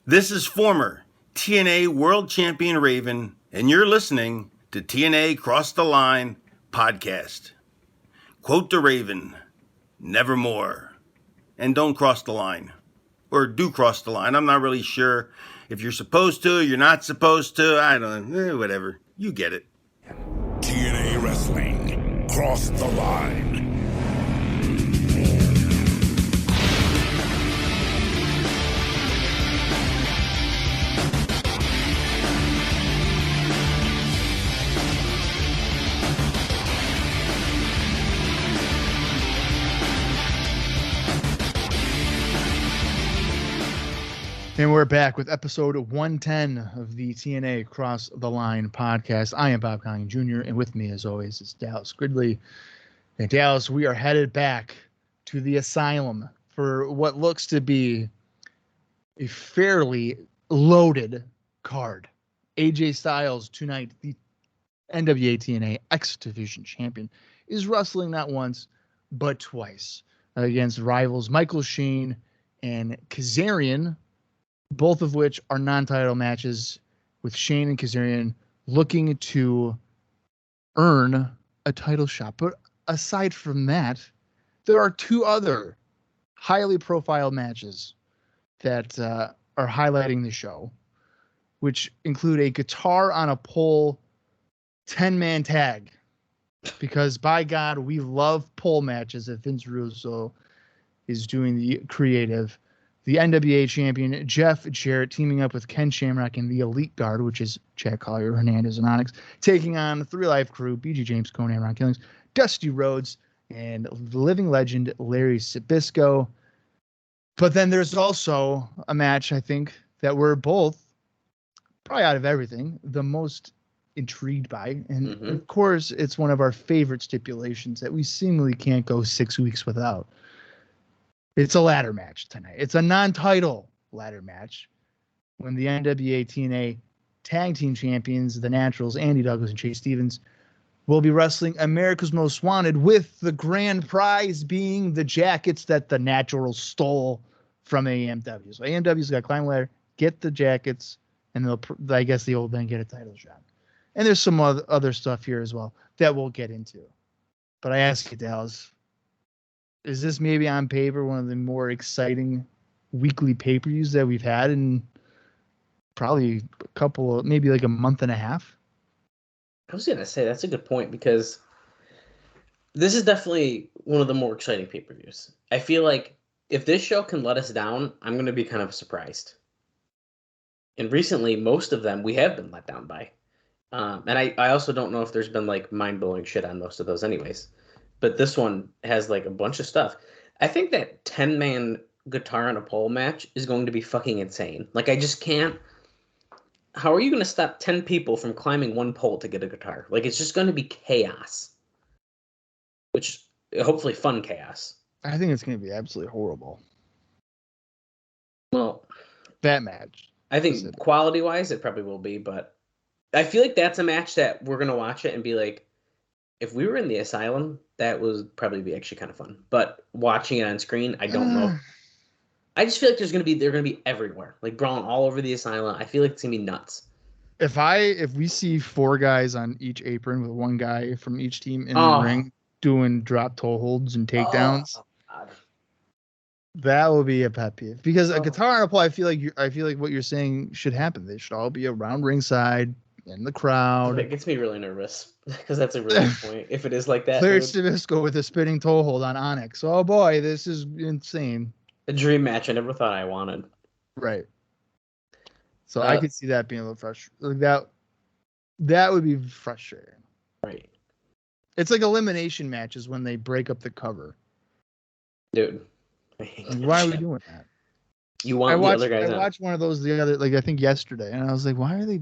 This is former TNA World Champion Raven, and you're listening to TNA Cross the Line podcast. Quote the Raven, nevermore. And don't cross the line. Or do cross the line. I'm not really sure if you're supposed to, you're not supposed to. I don't know. Whatever. You get it. TNA Wrestling. Cross the Line. And we're back with episode 110 of the TNA Cross the Line podcast. I am Bob Colling Jr., and with me, as always, is Dallas Gridley. And Dallas, we are headed back to the Asylum for what looks to be a fairly loaded card. AJ Styles, tonight, the NWA-TNA X Division champion, is wrestling not once, but twice against rivals Michael Shane and Kazarian, both of which are non-title matches, with Shane and Kazarian looking to earn a title shot. But aside from that, there are two other highly profiled matches that are highlighting the show, which include a guitar on a pole 10-man tag. Because, by God, we love pole matches if Vince Russo is doing the creative. The NWA champion, Jeff Jarrett, teaming up with Ken Shamrock and the Elite Guard, which is Chad Collier, Hernandez, and Onyx, taking on the Three Life Crew, BG James, Conan, Ron Killings, Dusty Rhodes, and living legend Larry Sabisco. But then there's also a match, I think, that we're both, probably out of everything, the most intrigued by. And, of course, it's one of our favorite stipulations that we seemingly can't go 6 weeks without. It's a ladder match tonight. It's a non-title ladder match when the NWA-TNA Tag Team Champions, the Naturals, Andy Douglas and Chase Stevens, will be wrestling America's Most Wanted, with the grand prize being the jackets that the Naturals stole from AMW. So AMW's got to climb a ladder, get the jackets, and I guess they'll then get a title shot. And there's some other stuff here as well that we'll get into. But I ask you, Dallas, is this maybe on paper one of the more exciting weekly pay-per-views that we've had in probably maybe like a month and a half? I was going to say, that's a good point, because this is definitely one of the more exciting pay-per-views. I feel like if this show can let us down, I'm going to be kind of surprised. And recently, most of them we have been let down by. And I also don't know if there's been like mind-blowing shit on most of those anyways. But this one has like a bunch of stuff. I think that 10-man guitar on a pole match is going to be fucking insane. Like, I just can't. How are you going to stop 10 people from climbing one pole to get a guitar? Like, it's just going to be chaos. Which, hopefully fun chaos. I think it's going to be absolutely horrible. Well, that match. I think quality-wise it probably will be, but I feel like that's a match that we're going to watch it and be like, if we were in the Asylum, that would probably be actually kind of fun. But watching it on screen, I don't know. I just feel like they're gonna be everywhere, like brawling all over the Asylum. I feel like it's gonna be nuts. If we see 4 guys on each apron with 1 guy from each team in the ring doing drop toe holds and takedowns, that will be a pet peeve. Because a guitar on a pole, I feel like what you're saying should happen. They should all be around ringside in the crowd. It gets me really nervous because that's a really good point. If it is like that, Larry Sabisco with a spinning toe hold on Onyx. Oh boy, this is insane. A dream match I never thought I wanted. Right. So I could see that being a little frustrating. Like that would be frustrating. Right. It's like elimination matches when they break up the cover. Dude. Why are we doing that? You want the other guys I watched one of those I think yesterday, and I was like, why are they?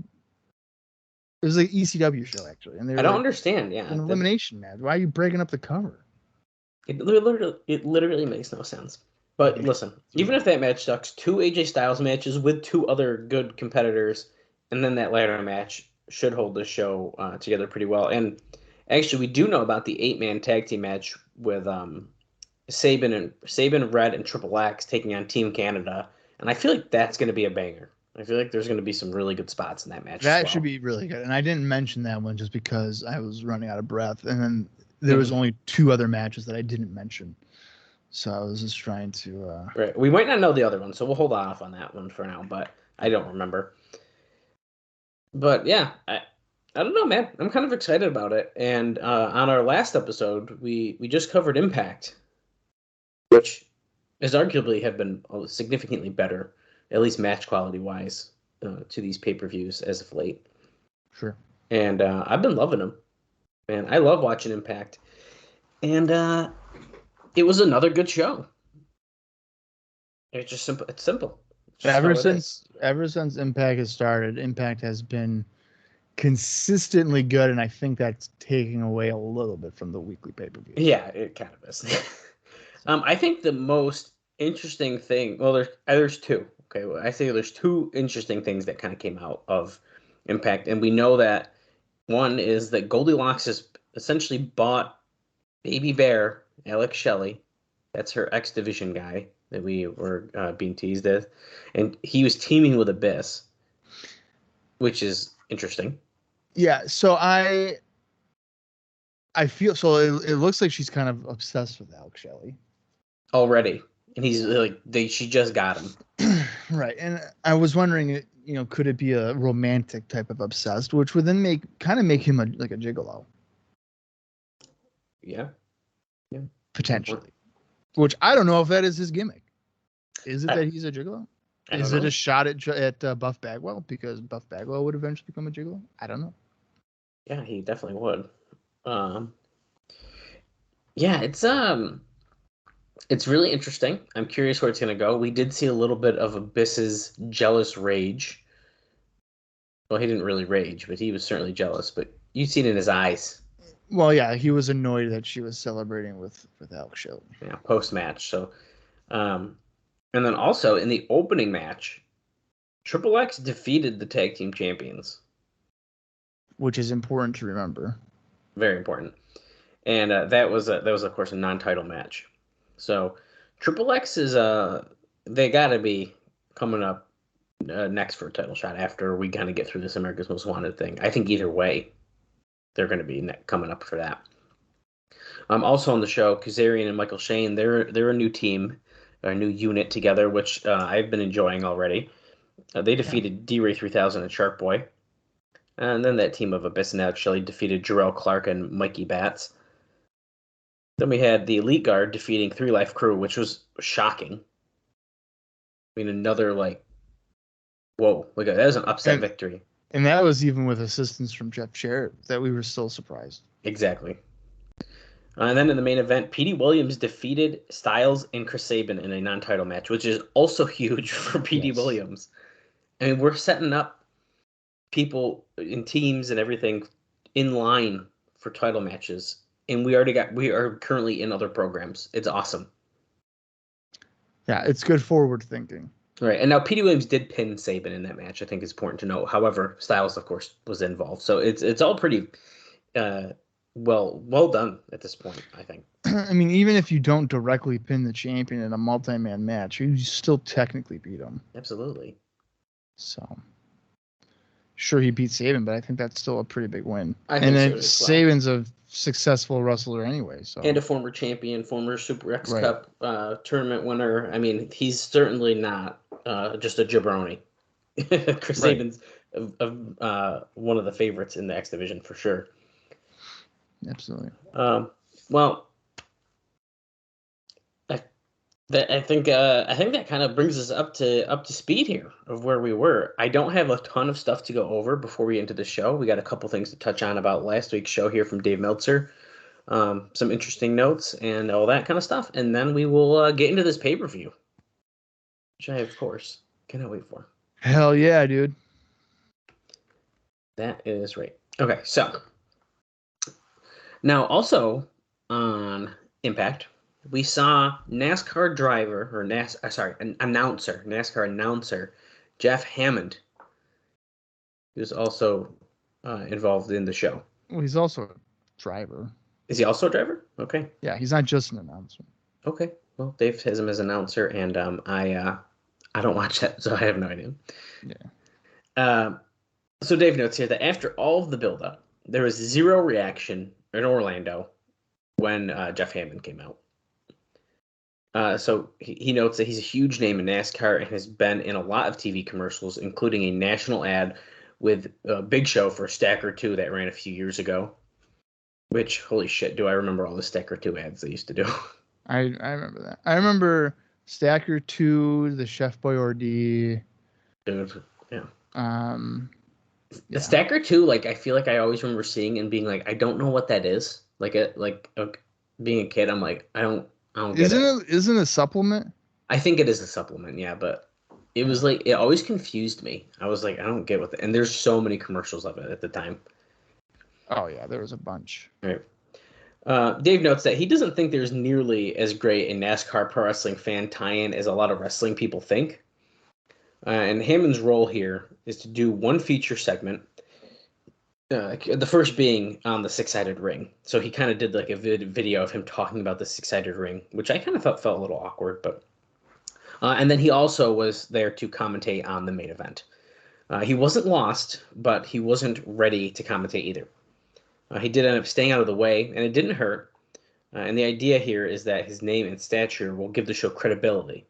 It was like ECW show, actually. And I don't understand, yeah. An elimination match. Why are you breaking up the cover? It literally makes no sense. But listen, even if that match sucks, 2 AJ Styles matches with 2 other good competitors, and then that ladder match should hold the show together pretty well. And actually, we do know about the 8-man tag team match with Sabin, Red, and Triple X taking on Team Canada, And I feel like that's going to be a banger. I feel like there's going to be some really good spots in that match. That should be really good. And I didn't mention that one just because I was running out of breath. And then there was only 2 other matches that I didn't mention. So I was just trying to... Right. We might not know the other one, so we'll hold off on that one for now, but I don't remember. But yeah, I don't know, man. I'm kind of excited about it. And on our last episode, we just covered Impact, which is arguably have been significantly better, at least match quality wise, to these pay-per-views as of late. Sure. And I've been loving them. Man, I love watching Impact. And it was another good show. It's just simple. It's simple. It's ever since Impact has started, Impact has been consistently good, and I think that's taking away a little bit from the weekly pay-per-view. Yeah, it kind of is. I think the most interesting thing, well, there's 2. Okay, well, I say there's 2 interesting things that kind of came out of Impact, and we know that one is that Goldilocks has essentially bought Baby Bear, Alex Shelley. That's her X Division guy that we were being teased with, and he was teaming with Abyss, which is interesting. Yeah, so I feel so. It looks like she's kind of obsessed with Alex Shelley already, and he's like, she just got him. Right, and I was wondering, could it be a romantic type of obsessed, which would then make him like a gigolo? Yeah, potentially. Which I don't know if that is his gimmick. Is it that he's a gigolo? Is it a shot at Buff Bagwell because Buff Bagwell would eventually become a gigolo? I don't know. Yeah, he definitely would. Yeah, it's really interesting. I'm curious where it's going to go. We did see a little bit of Abyss's jealous rage. Well, he didn't really rage, but he was certainly jealous. But you see it in his eyes. Well, yeah, he was annoyed that she was celebrating with Alex Shelley. Yeah, post-match. So, and then also in the opening match, Triple X defeated the tag team champions. Which is important to remember. Very important. And that was of course a non-title match. So Triple X is they got to be coming up next for a title shot after we kind of get through this America's Most Wanted thing. I think either way, they're going to be coming up for that. Also on the show, Kazarian and Michael Shane, they're a new team, a new unit together, which I've been enjoying already. They defeated D-Ray 3000 and Shark Boy. And then that team of Abyss and Alex Shelley defeated Jarrell Clark and Mikey Batts. Then we had the Elite Guard defeating 3 Life Crew, which was shocking. I mean, another whoa, look at that was an upset victory. And that was even with assistance from Jeff Jarrett that we were still surprised. Exactly. And then in the main event, Petey Williams defeated Styles and Chris Sabin in a non-title match, which is also huge for Petey Williams. I mean, we're setting up people in teams and everything in line for title matches, and we are currently in other programs. It's awesome. Yeah, it's good forward thinking. Right, and now Petey Williams did pin Sabin in that match. I think it's important to note. However, Styles, of course, was involved, so it's all pretty well done at this point, I think. I mean, even if you don't directly pin the champion in a multi-man match, you still technically beat him. Absolutely. So, sure, he beat Sabin, but I think that's still a pretty big win. Sabin's a successful wrestler anyway. So, and a former champion, former Super X Cup tournament winner. I mean, he's certainly not just a jabroni. Chris Sabin's one of the favorites in the X Division for sure. Absolutely. Well, I think that kind of brings us up to speed here of where we were. I don't have a ton of stuff to go over before we enter the show. We got a couple things to touch on about last week's show here from Dave Meltzer, some interesting notes and all that kind of stuff, and then we will get into this pay-per-view, which I of course cannot wait for. Hell yeah, dude! That is right. Okay, so now also on Impact, we saw NASCAR announcer Jeff Hammond, who's also involved in the show. Well, he's also a driver. Is he also a driver? Okay. Yeah, he's not just an announcer. Okay. Well, Dave has him as announcer, and I I don't watch that, so I have no idea. Yeah. So Dave notes here that after all of the build-up, there was zero reaction in Orlando when Jeff Hammond came out. So he notes that he's a huge name in NASCAR and has been in a lot of TV commercials, including a national ad with Big Show for Stacker 2 that ran a few years ago. Which, holy shit, do I remember all the Stacker 2 ads they used to do. I remember that. I remember Stacker 2, the Chef Boyardee. Dude, yeah. Yeah. Stacker 2, like, I feel like I always remember seeing and being like, I don't know what that is. Being a kid, I'm like, I don't get it. Isn't it a supplement? I think it is a supplement, yeah, but it was like, it always confused me. I was like, I don't get what and there's so many commercials of it at the time. Oh, yeah, there was a bunch. Right. Dave notes that he doesn't think there's nearly as great a NASCAR pro wrestling fan tie-in as a lot of wrestling people think. And Hammond's role here is to do one feature segment, the first being on the six-sided ring. So he kind of did like a video of him talking about the six-sided ring, which I kind of felt a little awkward. But and then he also was there to commentate on the main event. He wasn't lost, but he wasn't ready to commentate either. He did end up staying out of the way, and it didn't hurt. And the idea here is that his name and stature will give the show credibility.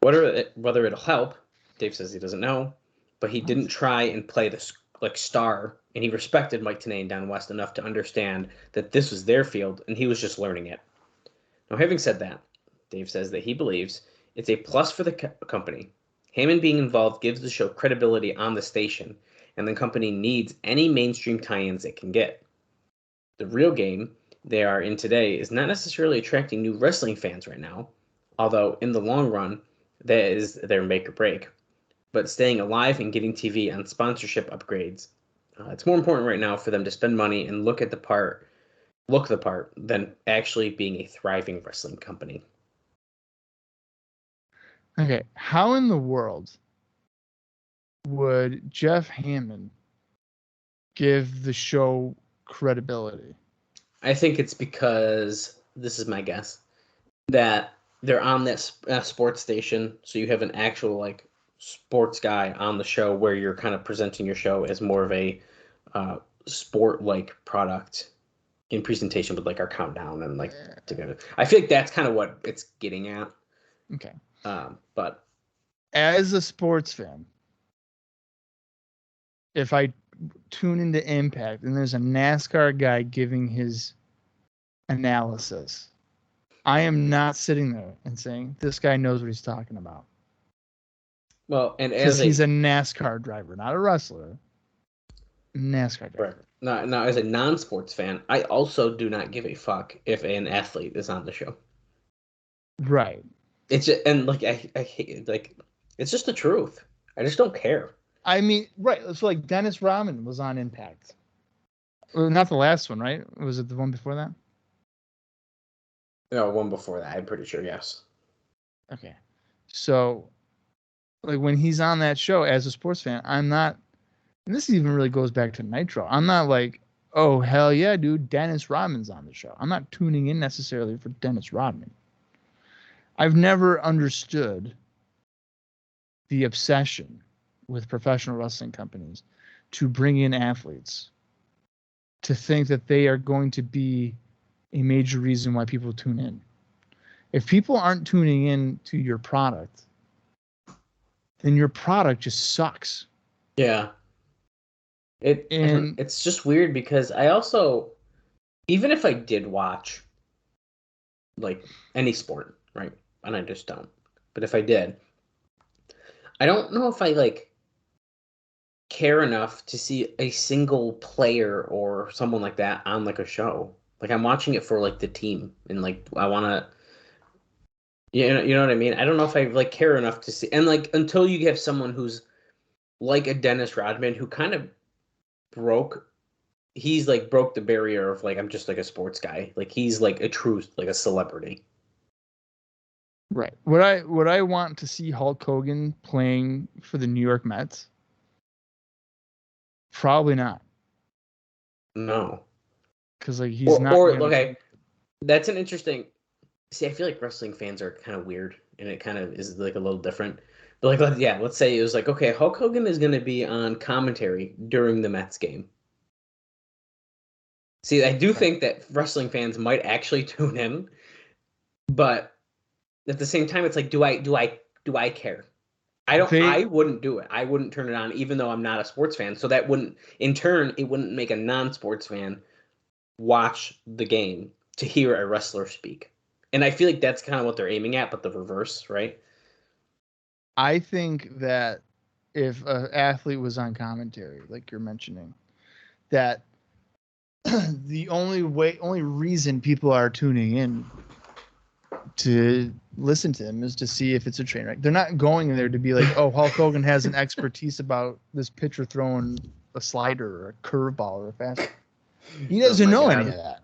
Whether it'll help, Dave says he doesn't know, but he didn't try and play the star, and he respected Mike Tenay and Don West enough to understand that this was their field, and he was just learning it. Now, having said that, Dave says that he believes it's a plus for the company. Hammond being involved gives the show credibility on the station, and the company needs any mainstream tie-ins it can get. The real game they are in today is not necessarily attracting new wrestling fans right now, although in the long run, that is their make or break, but staying alive and getting TV on sponsorship upgrades. It's more important right now for them to spend money and look the part than actually being a thriving wrestling company. Okay, how in the world would Jeff Hammond give the show credibility? I think it's because, this is my guess, that they're on that sports station, so you have an actual like sports guy on the show where you're kind of presenting your show as more of a sport-like product in presentation with like our countdown and like together. I feel like that's kind of what it's getting at. Okay. But as a sports fan, if I tune into Impact and there's a NASCAR guy giving his analysis, I am not sitting there and saying this guy knows what he's talking about. Well, and because he's a NASCAR driver, not a wrestler. NASCAR driver. Right. Now, as a non-sports fan, I also do not give a fuck if an athlete is on the show. Right. It's just, and like I hate, like, it's just the truth. I just don't care. I mean, right. So like Dennis Rodman was on Impact. Well, not the last one, right? Was it the one before that? No, one before that. I'm pretty sure. Yes. Okay. So, like when he's on that show as a sports fan, I'm not. And this even really goes back to Nitro. I'm not like, oh hell yeah, dude, Dennis Rodman's on the show. I'm not tuning in necessarily for Dennis Rodman. I've never understood the obsession with professional wrestling companies to bring in athletes, to think that they are going to be a major reason why people tune in. If people aren't tuning in to your product, then your product just sucks. Yeah. It's just weird because I also, even if I did watch like any sport, right? And I just don't. But if I did, I don't know if I like care enough to see a single player or someone like that on like a show. Like I'm watching it for like the team and like I want to, you know what I mean? I don't know if I like care enough to see, and like until you have someone who's like a Dennis Rodman who kind of broke the barrier of like I'm just like a sports guy. Like he's like a true like a celebrity. Right. Would I want to see Hulk Hogan playing for the New York Mets? Probably not. No. Because like he's not. Okay, that's an interesting. See, I feel like wrestling fans are kind of weird, and it kind of is like a little different. But like, let's say it was like, okay, Hulk Hogan is going to be on commentary during the Mets game. See, I do think that wrestling fans might actually tune in, but at the same time, it's like, do I care? I wouldn't do it. I wouldn't turn it on, even though I'm not a sports fan. So that wouldn't, in turn, it wouldn't make a non-sports fan watch the game to hear a wrestler speak. And I feel like that's kind of what they're aiming at, but the reverse, right? I think that if an athlete was on commentary, like you're mentioning, that the only reason people are tuning in to listen to him is to see if it's a train wreck. They're not going there to be like, oh, Hulk Hogan has an expertise about this pitcher throwing a slider or a curveball or a fastball. He doesn't know any of that.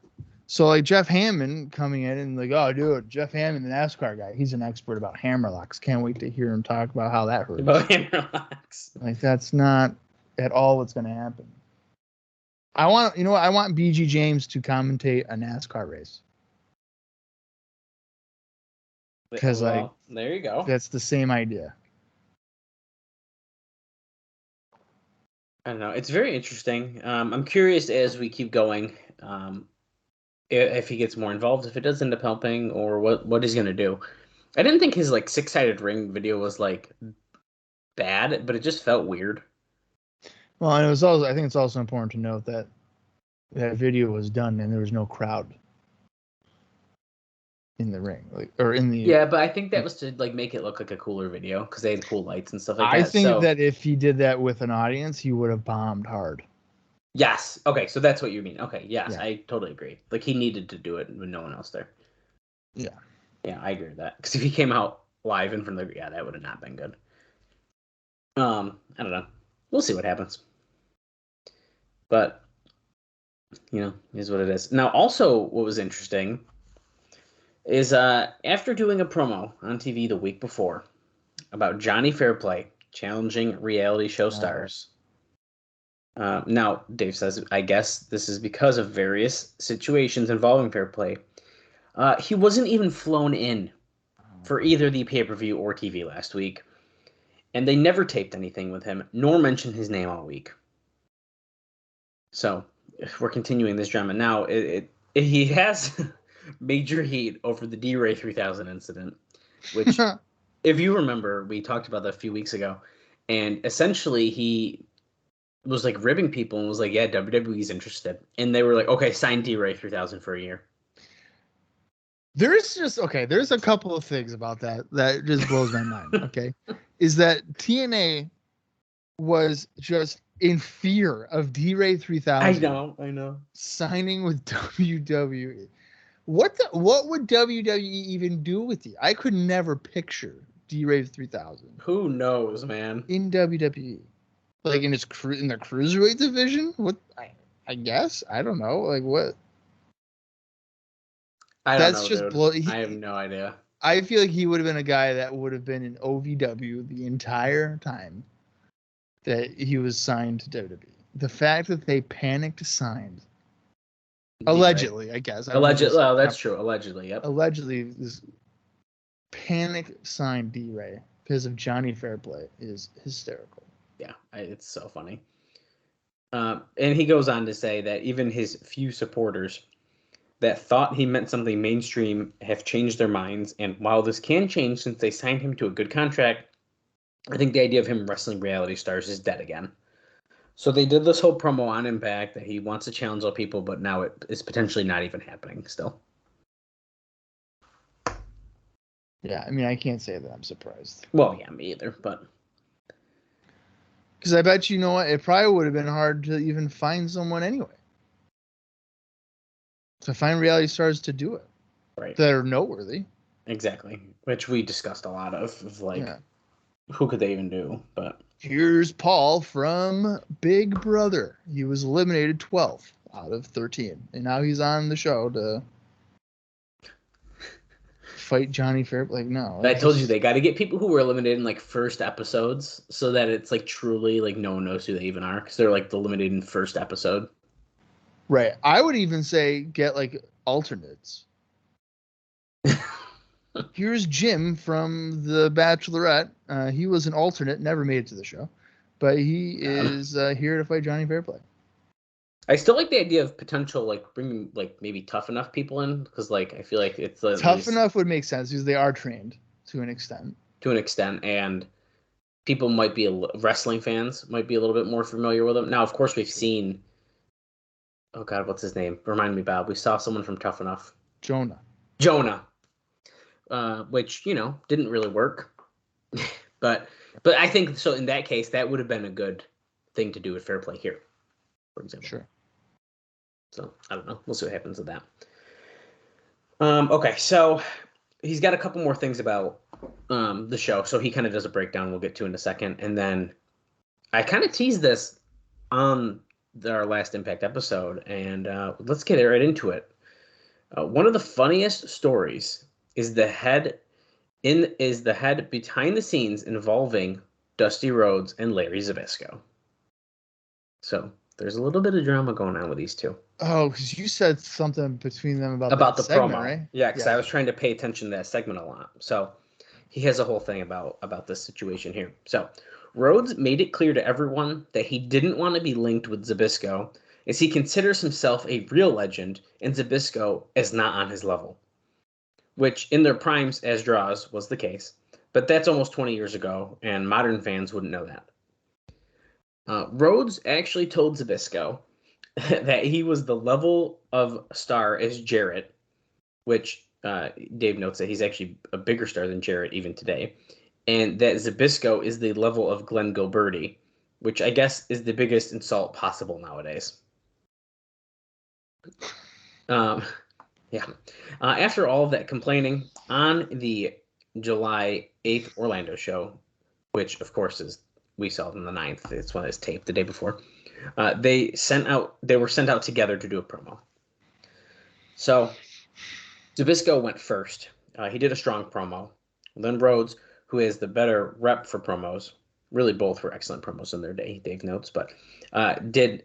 So like Jeff Hammond coming in and like, oh, dude, Jeff Hammond, the NASCAR guy, he's an expert about hammerlocks. Can't wait to hear him talk about how that hurts. About hammerlocks. Like that's not at all what's going to happen. I want BG James to commentate a NASCAR race. Because there you go. That's the same idea. I don't know. It's very interesting. I'm curious as we keep going, if he gets more involved, if it does end up helping, or what he's gonna do. I didn't think his like 6-sided ring video was like bad, but it just felt weird. Well, and I think it's also important to note that that video was done and there was no crowd in the ring, Yeah, but I think that was to like make it look like a cooler video because they had cool lights and stuff like that. I think that if he did that with an audience, he would have bombed hard. Yes. Okay, so that's what you mean. Okay, yes, Yeah. I totally agree. Like he needed to do it with no one else there. Yeah. Yeah, I agree with that. Because if he came out live in front of that would have not been good. I don't know. We'll see what happens. But is what it is. Now, also, what was interesting is after doing a promo on TV the week before about Johnny Fairplay challenging reality show stars. Now, Dave says, I guess this is because of various situations involving Fairplay. He wasn't even flown in for either the pay-per-view or TV last week, and they never taped anything with him, nor mentioned his name all week. So, we're continuing this drama. Now, he has major heat over the D-Ray 3000 incident, which, if you remember, we talked about that a few weeks ago, and essentially he was like ribbing people and was like, yeah, WWE's interested. And they were like, okay, sign D-Ray 3000 for a year. There's a couple of things about that just blows my mind. Okay. Is that TNA was just in fear of D-Ray 3000. I know. Signing with WWE. What would WWE even do with you? I could never picture D-Ray 3000. Who knows, man? In WWE. Like in the cruiserweight division? What? I guess. I don't know. Like what? I don't know, dude. I have no idea. I feel like he would have been a guy that would have been in OVW the entire time that he was signed to WWE. The fact that they panicked signed, allegedly, I guess. Allegedly, well, that's true. Allegedly, yep. Allegedly, this panic signed D-Ray because of Johnny Fairplay is hysterical. Yeah, it's so funny. And he goes on to say that even his few supporters that thought he meant something mainstream have changed their minds. And while this can change since they signed him to a good contract, I think the idea of him wrestling reality stars is dead again. So they did this whole promo on Impact that he wants to challenge all people, but now it is potentially not even happening still. Yeah, I mean, I can't say that I'm surprised. Well, yeah, me either, but... Because I bet you know what? It probably would have been hard to even find someone anyway. To find reality stars to do it. Right. That are noteworthy. Exactly. Which we discussed a lot of like, who could they even do? But here's Paul from Big Brother. He was eliminated 12 out of 13. And now he's on the show to fight Johnny Fairplay. Like, no. I told you they got to get people who were eliminated in like first episodes so that it's like truly like no one knows who they even are because they're like eliminated in first episode. Right. I would even say get like alternates. Here's Jim from The Bachelorette. He was an alternate, never made it to the show, but he is here to fight Johnny Fairplay. I still like the idea of potential, like bringing like maybe tough enough people in, because like I feel like it's Tough enough would make sense because they are trained to an extent. And people might be wrestling fans might be a little bit more familiar with them. Now, of course, we've seen. Oh God, what's his name? Remind me, Bob. We saw someone from Tough Enough. Jonah. Which didn't really work, but I think so. In that case, that would have been a good thing to do with Fairplay here, for example. Sure. So I don't know. We'll see what happens with that. Okay, so he's got a couple more things about the show. So he kind of does a breakdown we'll get to in a second. And then I kind of teased this on our last Impact episode, and let's get right into it. One of the funniest stories is the head behind the scenes involving Dusty Rhodes and Larry Zbyszko. So there's a little bit of drama going on with these two. Oh, because you said something between them about the segment, promo, right? Yeah, because I was trying to pay attention to that segment a lot. So he has a whole thing about this situation here. So Rhodes made it clear to everyone that he didn't want to be linked with Zbyszko, as he considers himself a real legend and Zbyszko is not on his level. Which, in their primes as draws, was the case. But that's almost 20 years ago, and modern fans wouldn't know that. Rhodes actually told Zbyszko that he was the level of star as Jarrett, which Dave notes that he's actually a bigger star than Jarrett even today, and that Zbyszko is the level of Glenn Gilberti, which I guess is the biggest insult possible nowadays. Yeah. After all of that complaining, on the July 8th Orlando show, which of course we saw it on the 9th, it's when it's taped the day before, they were sent out together to do a promo. So Zbyszko went first. He did a strong promo. Then Rhodes, who is the better rep for promos, really both were excellent promos in their day, Dave notes, but did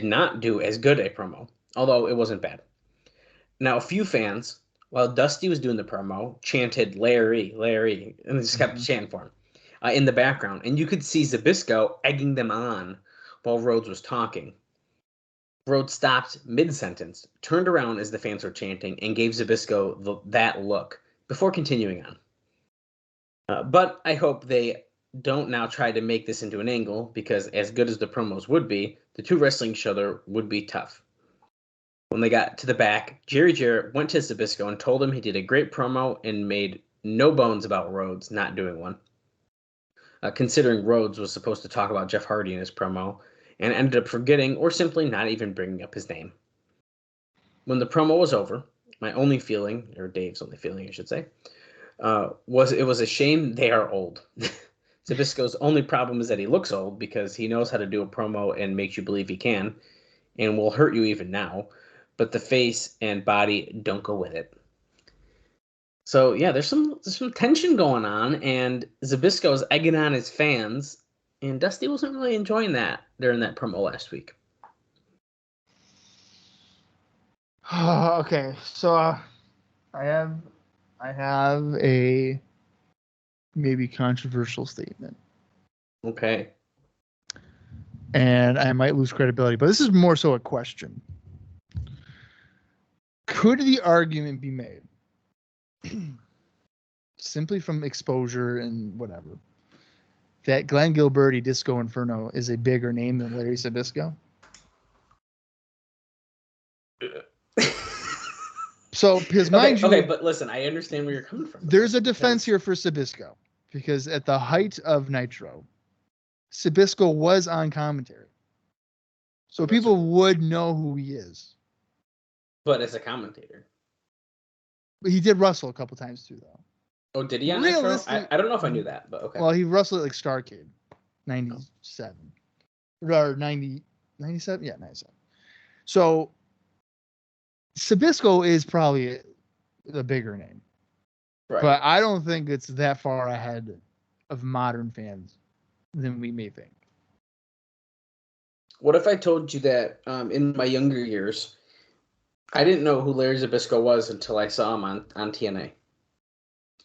not do as good a promo, although it wasn't bad. Now, a few fans, while Dusty was doing the promo, chanted Larry, Larry, and they just kept chanting for him in the background. And you could see Zbyszko egging them on while Rhodes was talking. Rhodes stopped mid-sentence, turned around as the fans were chanting, and gave Zbyszko that look before continuing on. But I hope they don't now try to make this into an angle, because as good as the promos would be, the two wrestling each other would be tough. When they got to the back, Jerry Jarrett went to Zbyszko and told him he did a great promo and made no bones about Rhodes not doing one. Considering Rhodes was supposed to talk about Jeff Hardy in his promo, and ended up forgetting or simply not even bringing up his name. When the promo was over, my only feeling, or Dave's only feeling, I should say, was it was a shame they are old. Zbyszko's only problem is that he looks old, because he knows how to do a promo and makes you believe he can, and will hurt you even now, but the face and body don't go with it. So yeah, there's some tension going on, and Zbyszko's egging on his fans, and Dusty wasn't really enjoying that during that promo last week. Okay, so I have a maybe controversial statement. Okay. And I might lose credibility, but this is more so a question. Could the argument be made, simply from exposure and whatever, that Glenn Gilberti Disco Inferno is a bigger name than Larry Zbyszko? So, because mind you, okay, but listen, I understand where you're coming from. There's a defense here for Zbyszko, because at the height of Nitro, Zbyszko was on commentary, so people would know who he is. But as a commentator, but he did wrestle a couple times too, though. Oh, did he on Nitro? I don't know if I knew that, but okay. Well, he wrestled at like Starrcade, 97. Or 90, 97? Yeah, 97. So, Zbyszko is probably the bigger name. Right. But I don't think it's that far ahead of modern fans than we may think. What if I told you that in my younger years, I didn't know who Larry Zbyszko was until I saw him on TNA?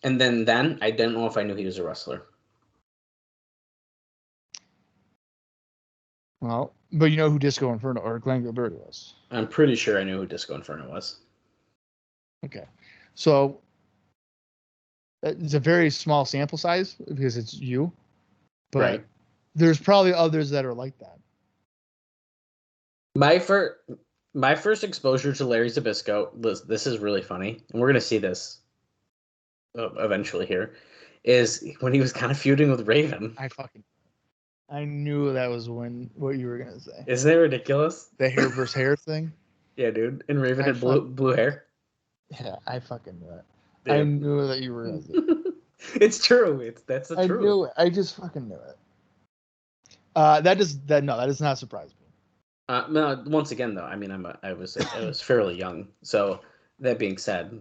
And then I didn't know if I knew he was a wrestler. Well, but you know who Disco Inferno or Glenn Gilbert was. I'm pretty sure I knew who Disco Inferno was. Okay. So it's a very small sample size because it's you. But Right. there's probably others that are like that. My first exposure to Larry Zbyszko, this is really funny, and we're going to see this eventually here, is when he was kind of feuding with Raven. I knew that was what you were gonna say. Isn't that ridiculous? The hair versus hair thing. Yeah, dude. And Raven had blue hair. Yeah, I fucking knew it. Dude. I knew that you were gonna say it. It's true. That's the truth. I knew it. I just fucking knew it. That does not surprise me. No, once again though, I mean, I was fairly young. So that being said,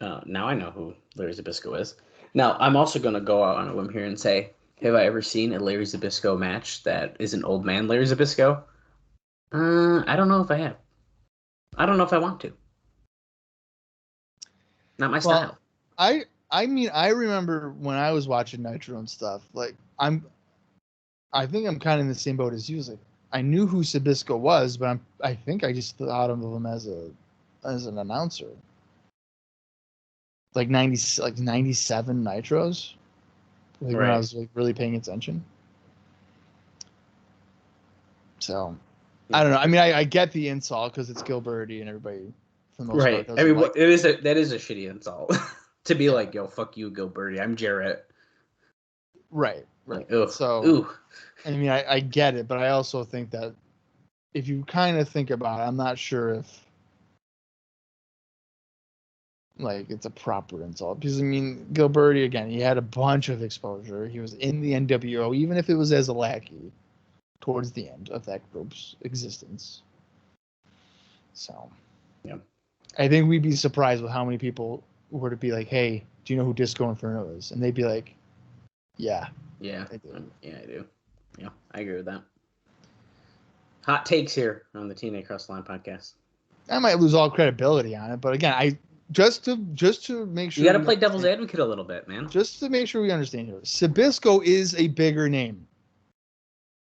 now I know who Larry Zbyszko is. Now I'm also gonna go out on a limb here and say, have I ever seen a Larry Zbyszko match that is an old man Larry Zbyszko? I don't know if I have. I don't know if I want to. Not my style. I mean, I remember when I was watching Nitro and stuff. Like, I think I'm kind of in the same boat as you. Like, I knew who Zbyszko was, but I think I just thought of him as an announcer. Like 97 Nitros. Like when I was like really paying attention. So, I don't know. I mean, I get the insult because it's Gilberty and everybody for the most part doesn't. I mean, that is a shitty insult to be like, yo, fuck you, Gilberty. I'm Jarrett. Right. Like, ugh. So, ooh. I mean, I get it, but I also think that if you kind of think about it, I'm not sure if like it's a proper insult because I mean Gilberty again, he had a bunch of exposure. He was in the NWO, even if it was as a lackey towards the end of that group's existence. So yeah, I think we'd be surprised with how many people were to be like, "Hey, do you know who Disco Inferno is?" And they'd be like, "Yeah, I do. Yeah, I do. Yeah, I agree with that." Hot takes here on the TNA Cross the Line podcast. I might lose all credibility on it, but again, just to make sure you got to play devil's advocate a little bit, man. Just to make sure we understand here, Zbyszko is a bigger name.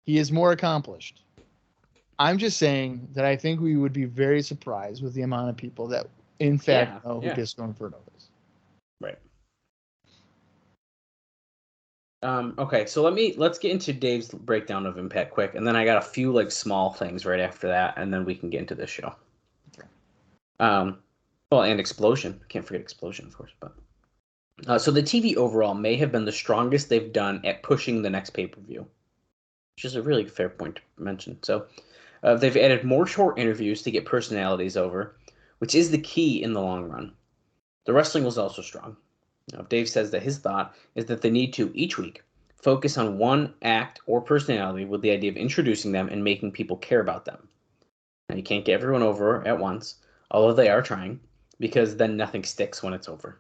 He is more accomplished. I'm just saying that I think we would be very surprised with the amount of people that, in fact, know who Disco Inferno is. Right. Okay, so let's get into Dave's breakdown of Impact quick, and then I got a few like small things right after that, and then we can get into this show. Okay. Well, and Explosion. Can't forget Explosion, of course. But so the TV overall may have been the strongest they've done at pushing the next pay-per-view, which is a really fair point to mention. So they've added more short interviews to get personalities over, which is the key in the long run. The wrestling was also strong. Now, Dave says that his thought is that they need to, each week, focus on one act or personality with the idea of introducing them and making people care about them. Now, you can't get everyone over at once, although they are trying, because then nothing sticks when it's over.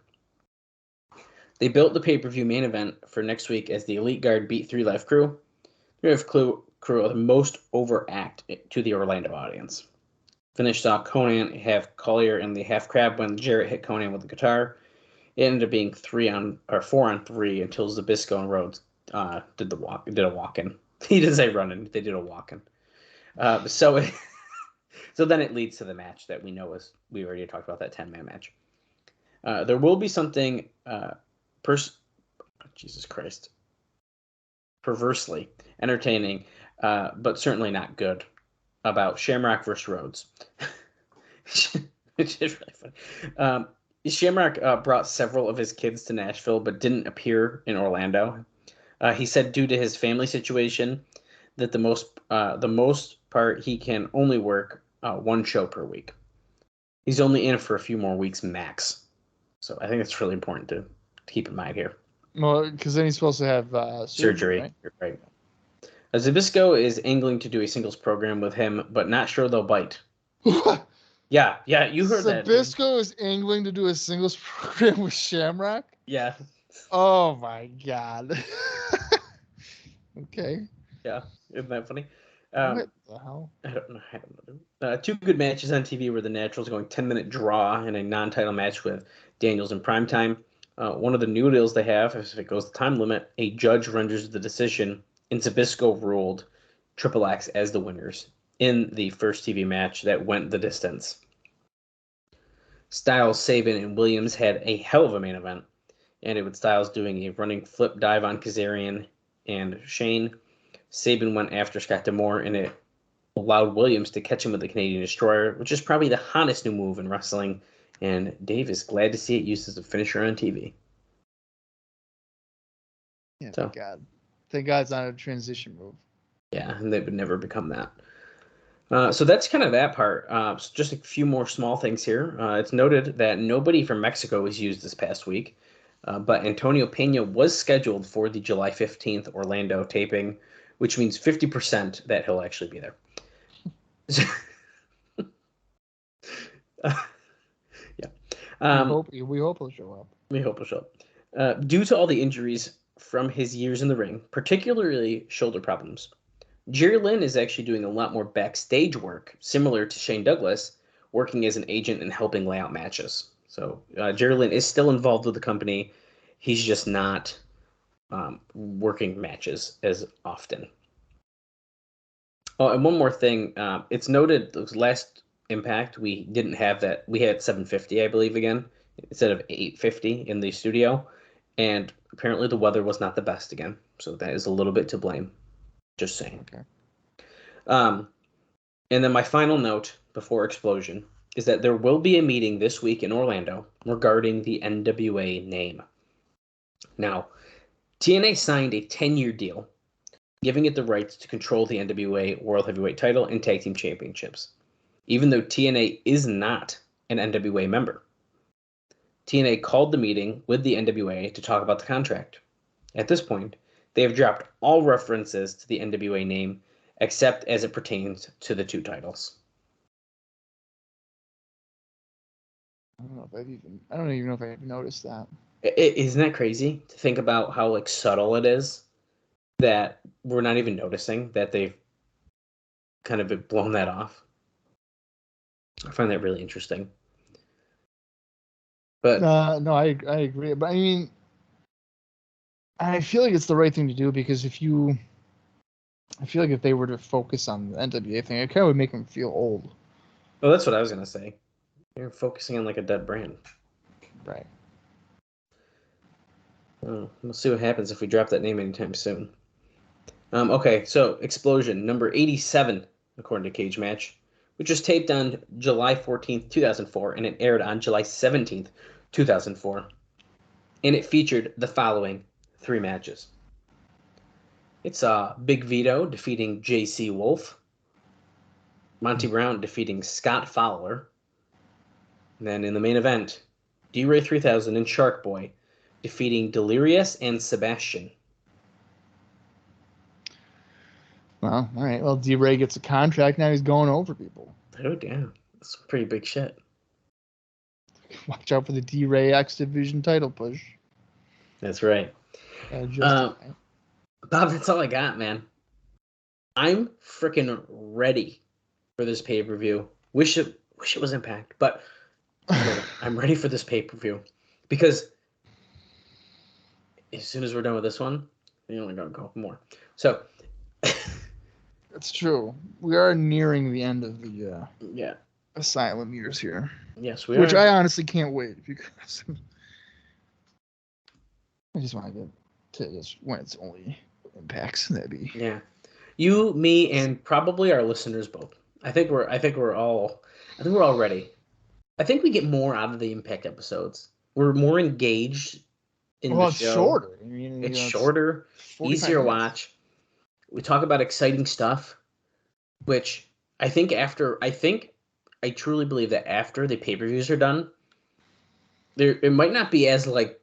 They built the pay-per-view main event for next week as the Elite Guard beat 3 Live Crew. 3 Live Crew are the most over act to the Orlando audience. Finish saw Conan have Collier in the half crab when Jarrett hit Conan with the guitar. It ended up being 4 on 3 until Zbyszko and Rhodes did a walk-in. He didn't say run-in, they did a walk-in. So then it leads to the match that we know we already talked about, that 10-man match. There will be something Jesus Christ, perversely entertaining, but certainly not good, about Shamrock versus Rhodes, which is really funny. Shamrock brought several of his kids to Nashville, but didn't appear in Orlando. He said due to his family situation that the most part he can only work one show per week. He's only in for a few more weeks max. So I think it's really important to keep in mind here. Well, because then he's supposed to have surgery. Right. Zbyszko is angling to do a singles program with him, but not sure they'll bite. Yeah, you heard that. Zbyszko is angling to do a singles program with Shamrock? Yeah. Oh my God. Okay. Yeah, isn't that funny? What the hell? I don't know. 2 good matches on TV were the Naturals going 10-minute draw and a non-title match with Daniels in primetime. One of the new deals they have, if it goes the time limit, a judge renders the decision, and Zbyszko ruled Triple X as the winners in the first TV match that went the distance. Styles, Sabin, and Williams had a hell of a main event, and it with Styles doing a running flip dive on Kazarian and Shane. Sabin went after Scott D'Amore, and it allowed Williams to catch him with the Canadian Destroyer, which is probably the hottest new move in wrestling, and Dave is glad to see it used as a finisher on TV. Yeah, thank God. Thank God it's not a transition move. Yeah, and they would never become that. So that's kind of that part. So just a few more small things here. It's noted that nobody from Mexico was used this past week, but Antonio Pena was scheduled for the July 15th Orlando taping, which means 50% that he'll actually be there. Yeah. We hope he'll show up. We hope he'll show up. Due to all the injuries from his years in the ring, particularly shoulder problems, Jerry Lynn is actually doing a lot more backstage work, similar to Shane Douglas, working as an agent and helping lay out matches. So Jerry Lynn is still involved with the company. He's just not working matches as often. Oh, and one more thing. It's noted last Impact, we didn't have that. We had 750, I believe, again, instead of 850 in the studio. And apparently the weather was not the best again. So that is a little bit to blame. Just saying. Okay. And then my final note before Explosion is that there will be a meeting this week in Orlando regarding the NWA name. Now, TNA signed a 10-year deal, giving it the rights to control the NWA World Heavyweight title and Tag Team Championships, even though TNA is not an NWA member. TNA called the meeting with the NWA to talk about the contract. At this point, they have dropped all references to the NWA name, except as it pertains to the two titles. I don't even know if I've noticed that. Isn't that crazy to think about how subtle it is that we're not even noticing that they've kind of blown that off? I find that really interesting. But no, I agree. But I mean, I feel like it's the right thing to do because I feel like if they were to focus on the NWA thing, it kind of would make them feel old. Well, that's what I was gonna say. You're focusing on like a dead brand, right? Well, we'll see what happens if we drop that name anytime soon. Okay, so Explosion number 87, according to Cage Match, which was taped on July 14th, 2004, and it aired on July 17th, 2004. And it featured the following 3 matches. It's Big Vito defeating J.C. Wolf, Monty Brown defeating Scott Fowler, and then in the main event, D-Ray 3000 and Shark Boy defeating Delirious and Sebastian. Well, all right. Well, D-Ray gets a contract. Now he's going over people. Oh, damn. That's some pretty big shit. Watch out for the D-Ray X Division title push. That's right. Bob, that's all I got, man. I'm freaking ready for this pay-per-view. Wish it was Impact, but I'm ready for this pay-per-view because as soon as we're done with this one, we only got a couple more. So that's true. We are nearing the end of the yeah Asylum years here. Yes, we are. Which I honestly can't wait because I just want to just when it's only Impacts. That'd be you, me, and probably our listeners both. I think we're all ready. I think we get more out of the Impact episodes. We're more engaged in the show. It's shorter. I mean, it's shorter, easier to watch. We talk about exciting stuff, which I truly believe that after the pay-per-views are done, it might not be as it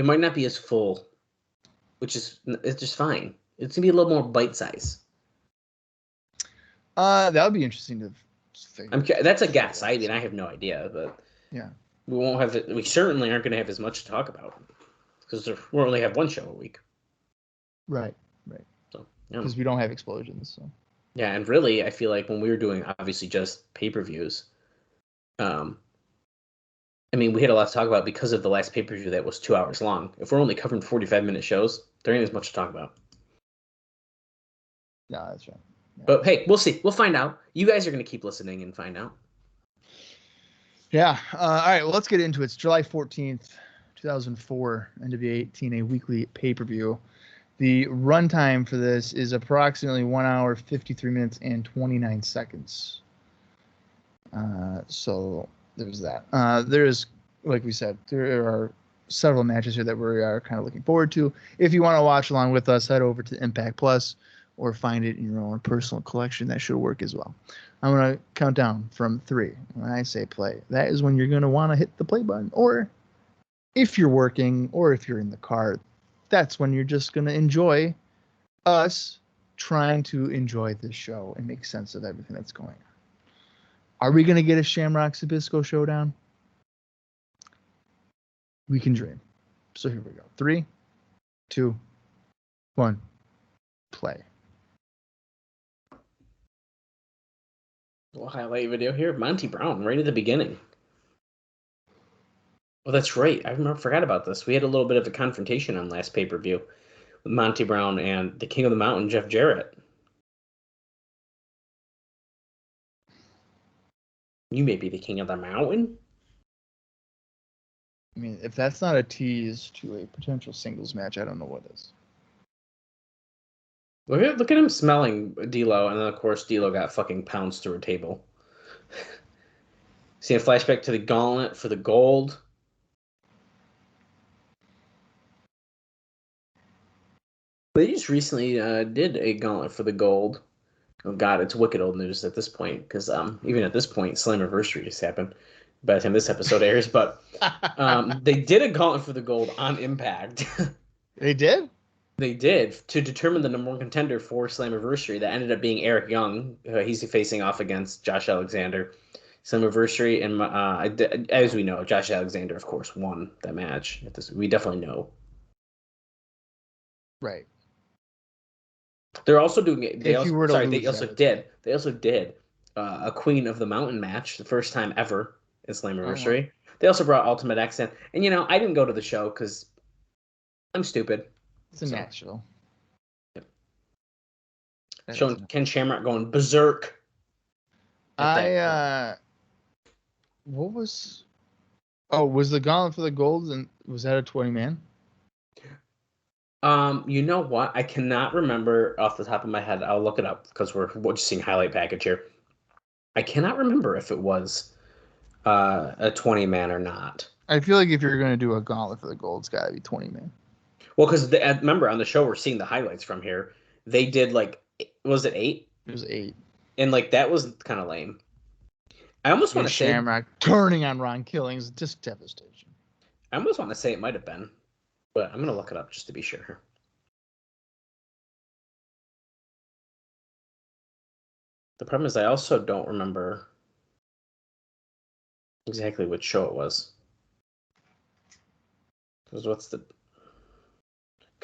might not be as full, it's just fine. It's gonna be a little more bite size. That would be interesting to figure. That's a guess. I have no idea, but yeah, we won't have it. We certainly aren't going to have as much to talk about because we only have one show a week. Right. So because we don't have Explosions. So. Yeah, and really, I feel like when we were doing obviously just pay-per-views, and I mean, we had a lot to talk about because of the last pay-per-view that was 2 hours long. If we're only covering 45-minute shows, there ain't as much to talk about. No, that's right. Yeah. But hey, we'll see. We'll find out. You guys are going to keep listening and find out. Yeah. All right. Well, let's get into it. It's July 14th, 2004, NWA-TNA Weekly Pay-Per-View. The runtime for this is approximately 1 hour, 53 minutes, and 29 seconds. So there's that. There is, like we said, there are several matches here that we are kind of looking forward to. If you want to watch along with us, head over to Impact Plus or find it in your own personal collection. That should work as well. I'm going to count down from 3. When I say play, that is when you're going to want to hit the play button. Or if you're working or if you're in the car, that's when you're just going to enjoy us trying to enjoy this show and make sense of everything that's going on. Are we going to get a Shamrock Sabisco showdown? We can dream. So here we go. 3, 2, 1, play. We'll highlight video here. Monty Brown, right at the beginning. Oh, that's right. I forgot about this. We had a little bit of a confrontation on last pay-per-view with Monty Brown and the King of the Mountain, Jeff Jarrett. You may be the King of the Mountain? I mean, if that's not a tease to a potential singles match, I don't know what is. Look at him smelling D'Lo, and then, of course, D'Lo got fucking pounced through a table. See a flashback to the Gauntlet for the gold. They just recently did a Gauntlet for the gold. Oh god, it's wicked old news at this point, because even at this point, Slammiversary just happened by the time this episode airs. But they did a Gauntlet for the gold on Impact. They did? They did, to determine the number 1 contender for Slammiversary. That ended up being Eric Young. He's facing off against Josh Alexander. Slammiversary, and as we know, Josh Alexander, of course, won that match. We definitely know. Right. They're also doing. They also did a Queen of the Mountain match, the first time ever in Slammiversary. They also brought Ultimate X in, and I didn't go to the show because I'm stupid. It's in Nashville. Yep. Showing Ken Shamrock going berserk. What was? Oh, was the Gauntlet for the gold, and was that a 20-man? You know what? I cannot remember off the top of my head. I'll look it up because we're just seeing highlight package here. I cannot remember if it was a 20-man or not. I feel like if you're going to do a Gauntlet for the gold, it's got to be 20-man. Well, because remember on the show we're seeing the highlights from here. They did was it 8? It was 8, and that was kind of lame. I almost want to say Shamrock turning on Ron Killings, just devastation. I almost want to say it might have been, but I'm gonna look it up just to be sure. The problem is I also don't remember exactly which show it was. Because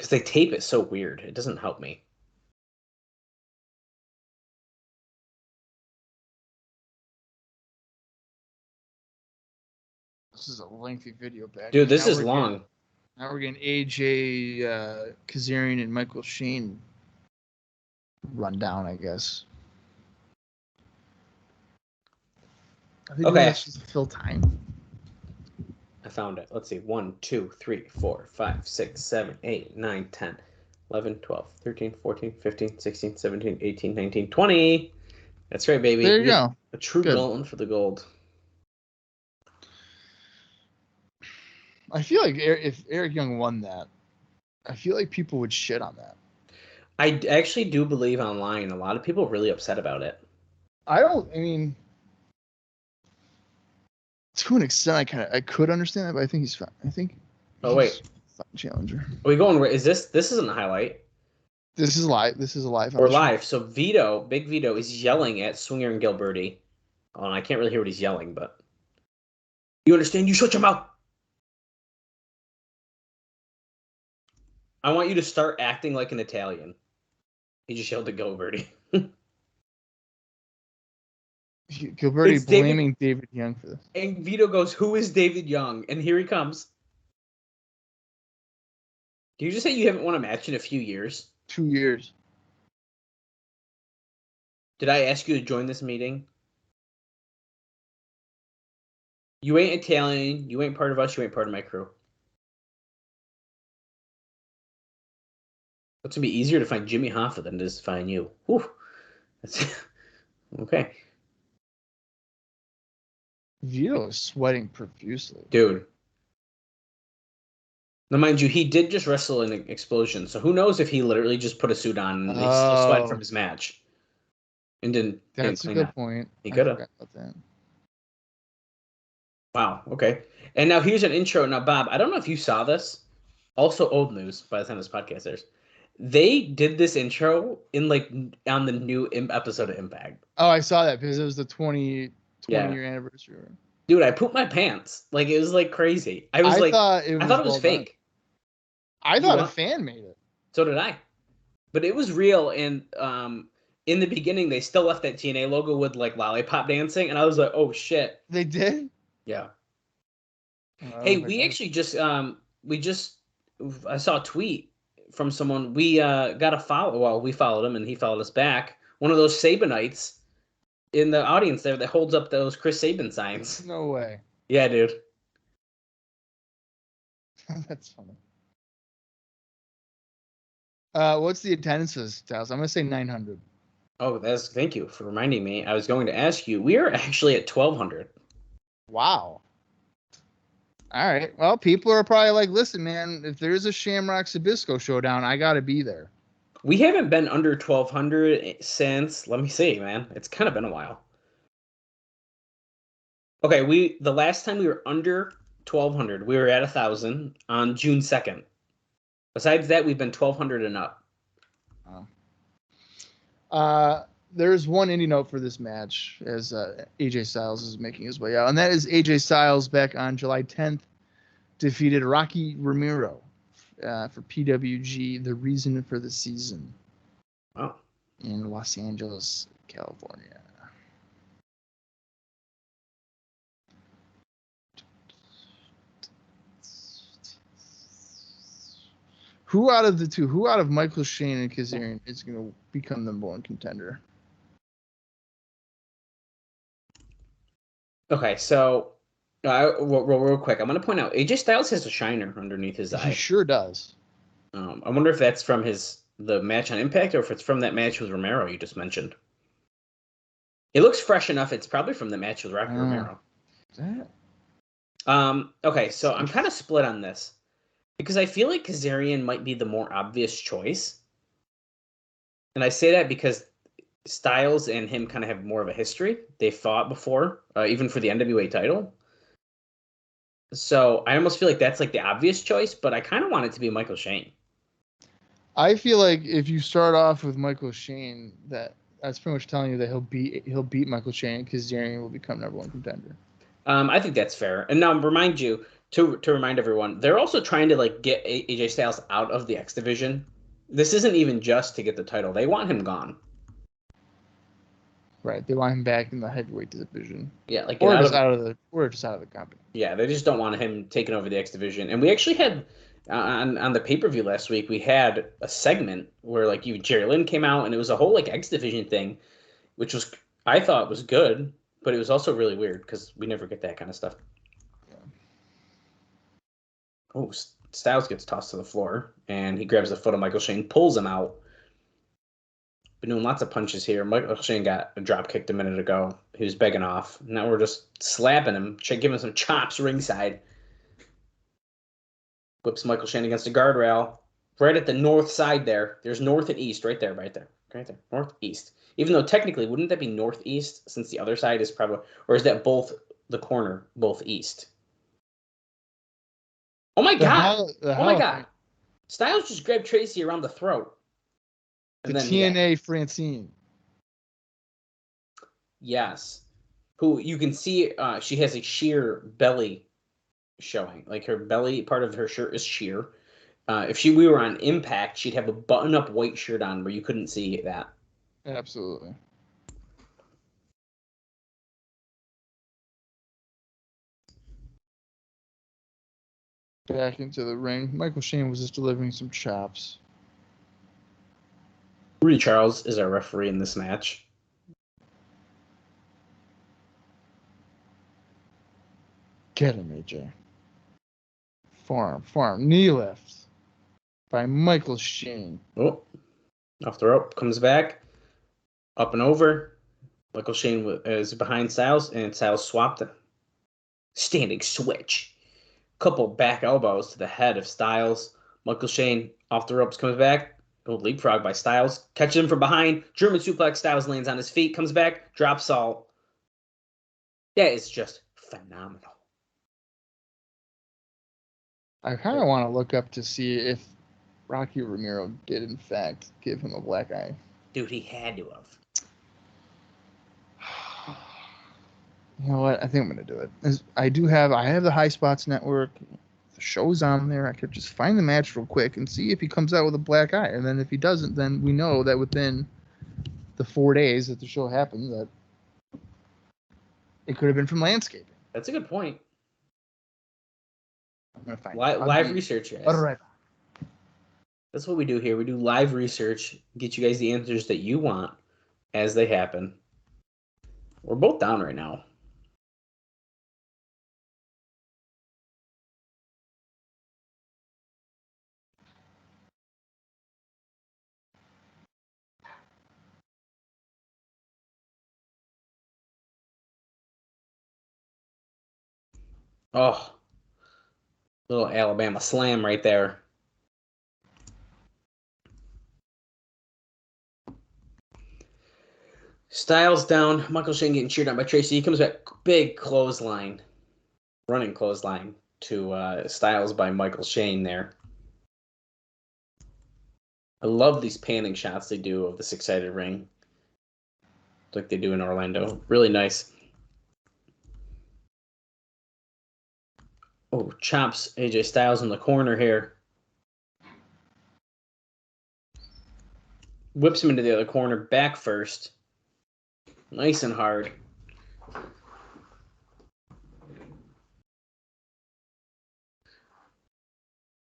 they tape it so weird. It doesn't help me. This is a lengthy video back. Dude, this is long. Now we're getting AJ, Kazarian, and Michael Shane rundown, I guess. I think that's just to fill time. I found it. Let's see. 1, 2, 3, 4, 5, 6, 7, 8, 9, 10, 11, 12, 13, 14, 15, 16, 17, 18, 19, 20. That's right, baby. There you go. A true Gauntlet for the gold. I feel like if Eric Young won that, I feel like people would shit on that. I actually do believe online a lot of people are really upset about it. I mean, to an extent, I could understand that, but I think he's fine. Oh wait, challenger. Are we going? Is this isn't a highlight? This is live. This is a live. We're live. So Big Vito is yelling at Swinger and Gilberti. Oh, and I can't really hear what he's yelling, but you understand? You shut your mouth. I want you to start acting like an Italian. He just yelled at Gilberti. Gilberti It's David- blaming David Young for this. And Vito goes, "Who is David Young?" And here he comes. Did you just say you haven't won a match in a few years? 2 years. Did I ask you to join this meeting? You ain't Italian. You ain't part of us. You ain't part of my crew. It's gonna be easier to find Jimmy Hoffa than it is to find you. Whew. That's okay, Vito is sweating profusely. dude. Now, mind you, he did just wrestle in an Explosion, so who knows if he literally just put a suit on and he still sweat from his match and didn't. That's a good point. He could have. About that. Wow. Okay. And now here's an intro. Now, Bob, I don't know if you saw this. Also, old news by the time this podcast airs. They did this intro in on the new episode of Impact. Oh, I saw that because it was the 20 year anniversary. Dude, I pooped my pants. It was crazy. I thought it was fake. I thought a fan made it. So did I. But it was real, and in the beginning they still left that TNA logo with lollipop dancing, and I was like, oh shit. They did? Yeah. Hey, we actually just I saw a tweet from someone. We got a follow. Well, we followed him and he followed us back. One of those Sabinites in the audience there that holds up those Chris Sabin signs. No way. Yeah, dude. That's funny. What's the attendance for this, Dallas? I'm gonna say 900. Oh, thank you for reminding me. I was going to ask you. We are actually at 1,200. Wow. All right. Well, people are probably listen, man, if there's a Shamrock Sabisco showdown, I gotta be there. We haven't been under 1,200 since, let me see, man. It's kind of been a while. Okay, the last time we were under 1,200, we were at 1,000 on June 2nd. Besides that, we've been 1,200 and up. There's one indie note for this match as AJ Styles is making his way out, and that is AJ Styles back on July 10th defeated Rocky Romero for PWG, the reason for the season. Wow. In Los Angeles, California. Who out of the two, who out of Michael Shane and Kazarian is going to become the number one contender? Okay, so real quick, I'm going to point out AJ Styles has a shiner underneath his eye. He sure does. I wonder if that's from the match on Impact or if it's from that match with Romero you just mentioned. It looks fresh enough. It's probably from the match with Rocky Romero. Okay, so I'm kind of split on this because I feel like Kazarian might be the more obvious choice. And I say that because Styles and him kind of have more of a history. They fought before, even for the NWA title. So I almost feel like that's the obvious choice, but I kind of want it to be Michael Shane. I feel like if you start off with Michael Shane, that's pretty much telling you that he'll beat Michael Shane, because Kazarian will become number one contender. I think that's fair. And now remind you to remind everyone, they're also trying to get AJ Styles out of the X division. This isn't even just to get the title; they want him gone. Right, they want him back in the heavyweight division. Yeah, or just out of the company. Yeah, they just don't want him taking over the X division. And we actually had on the pay-per-view last week, we had a segment where Jerry Lynn came out, and it was a whole X division thing, which I thought was good, but it was also really weird because we never get that kind of stuff. Yeah. Oh, Styles gets tossed to the floor, and he grabs the foot of Michael Shane, pulls him out. Been doing lots of punches here. Michael Shane got a drop kicked a minute ago. He was begging off. Now we're just slapping him, giving him some chops ringside. Whips Michael Shane against the guardrail. Right at the north side there. There's north and east right there. Right there. Northeast. Even though technically, wouldn't that be northeast since the other side is probably... Or is that both the corner, both east? Oh my God. Oh my God. Styles just grabbed Tracy around the throat. The TNA Francine. Yes. Who you can see, she has a sheer belly showing. Her belly, part of her shirt is sheer. If we were on Impact, she'd have a button-up white shirt on where you couldn't see that. Absolutely. back into the ring. Michael Shane was just delivering some chops. Rudy Charles is our referee in this match. Get him, AJ. Forearm. Knee lift by Michael Shane. Oh, off the rope, comes back, up and over. Michael Shane is behind Styles, and Styles swapped it. Standing switch. Couple back elbows to the head of Styles. Michael Shane off the ropes, comes back. Leapfrog by Styles. Catches him from behind. German suplex. Styles lands on his feet, comes back, drops all. That is just phenomenal. I kind of want to look up to see if Rocky Romero did, in fact, give him a black eye. Dude, he had to have. You know what? I think I'm going to do it. I have the High Spots Network. The show's on there. I could just find the match real quick and see if he comes out with a black eye. And then if he doesn't, then we know that within the 4 days that the show happened, that it could have been from landscaping. That's a good point. I'm going to find live research, guys. All right. That's what we do here. We do live research, get you guys the answers that you want as they happen. We're both down right now. Oh, little Alabama slam right there. Styles down. Michael Shane getting cheered on by Tracy. He comes back. Big clothesline. Running clothesline to Styles by Michael Shane there. I love these panning shots they do of the six-sided ring. Like they do in Orlando. Really nice. Oh, chops AJ Styles in the corner here. Whips him into the other corner. Back first. Nice and hard.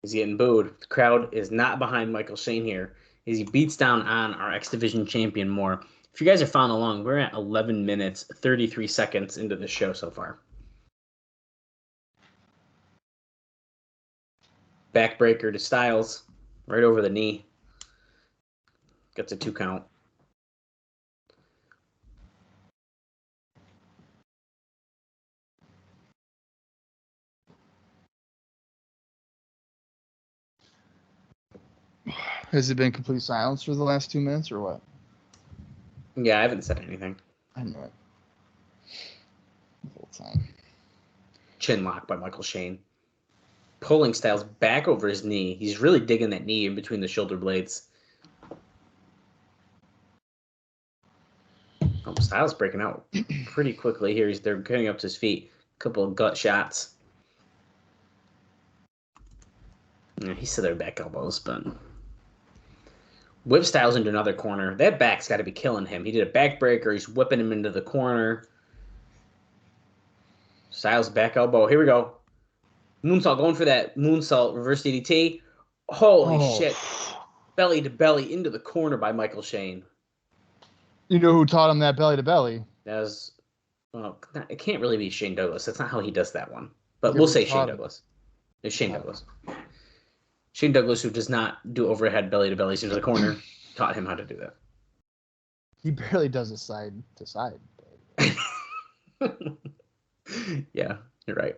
He's getting booed. The crowd is not behind Michael Shane here as he beats down on our X Division champion more. If you guys are following along, we're at 11 minutes, 33 seconds into the show so far. Backbreaker to Styles, right over the knee. Gets a 2 count. Has it been complete silence for the last 2 minutes or what? Yeah, I haven't said anything. I knew it. The whole time. Chin lock by Michael Shane. Pulling Styles back over his knee. He's really digging that knee in between the shoulder blades. Oh, Styles breaking out pretty quickly here. They're getting up to his feet. A couple of gut shots. Yeah, he's still there back elbows, but whip Styles into another corner. That back's got to be killing him. He did a backbreaker. He's whipping him into the corner. Styles back elbow. Here we go. Moonsault, going for that moonsault, reverse DDT. Holy shit. Belly to belly into the corner by Michael Shane. You know who taught him that belly to belly? That was, well, it can't really be Shane Douglas. That's not how he does that one. But we'll say Shane Douglas. It's Shane Douglas. Shane Douglas, who does not do overhead belly to bellies into the corner, taught him how to do that. He barely does it side to side. Yeah, you're right.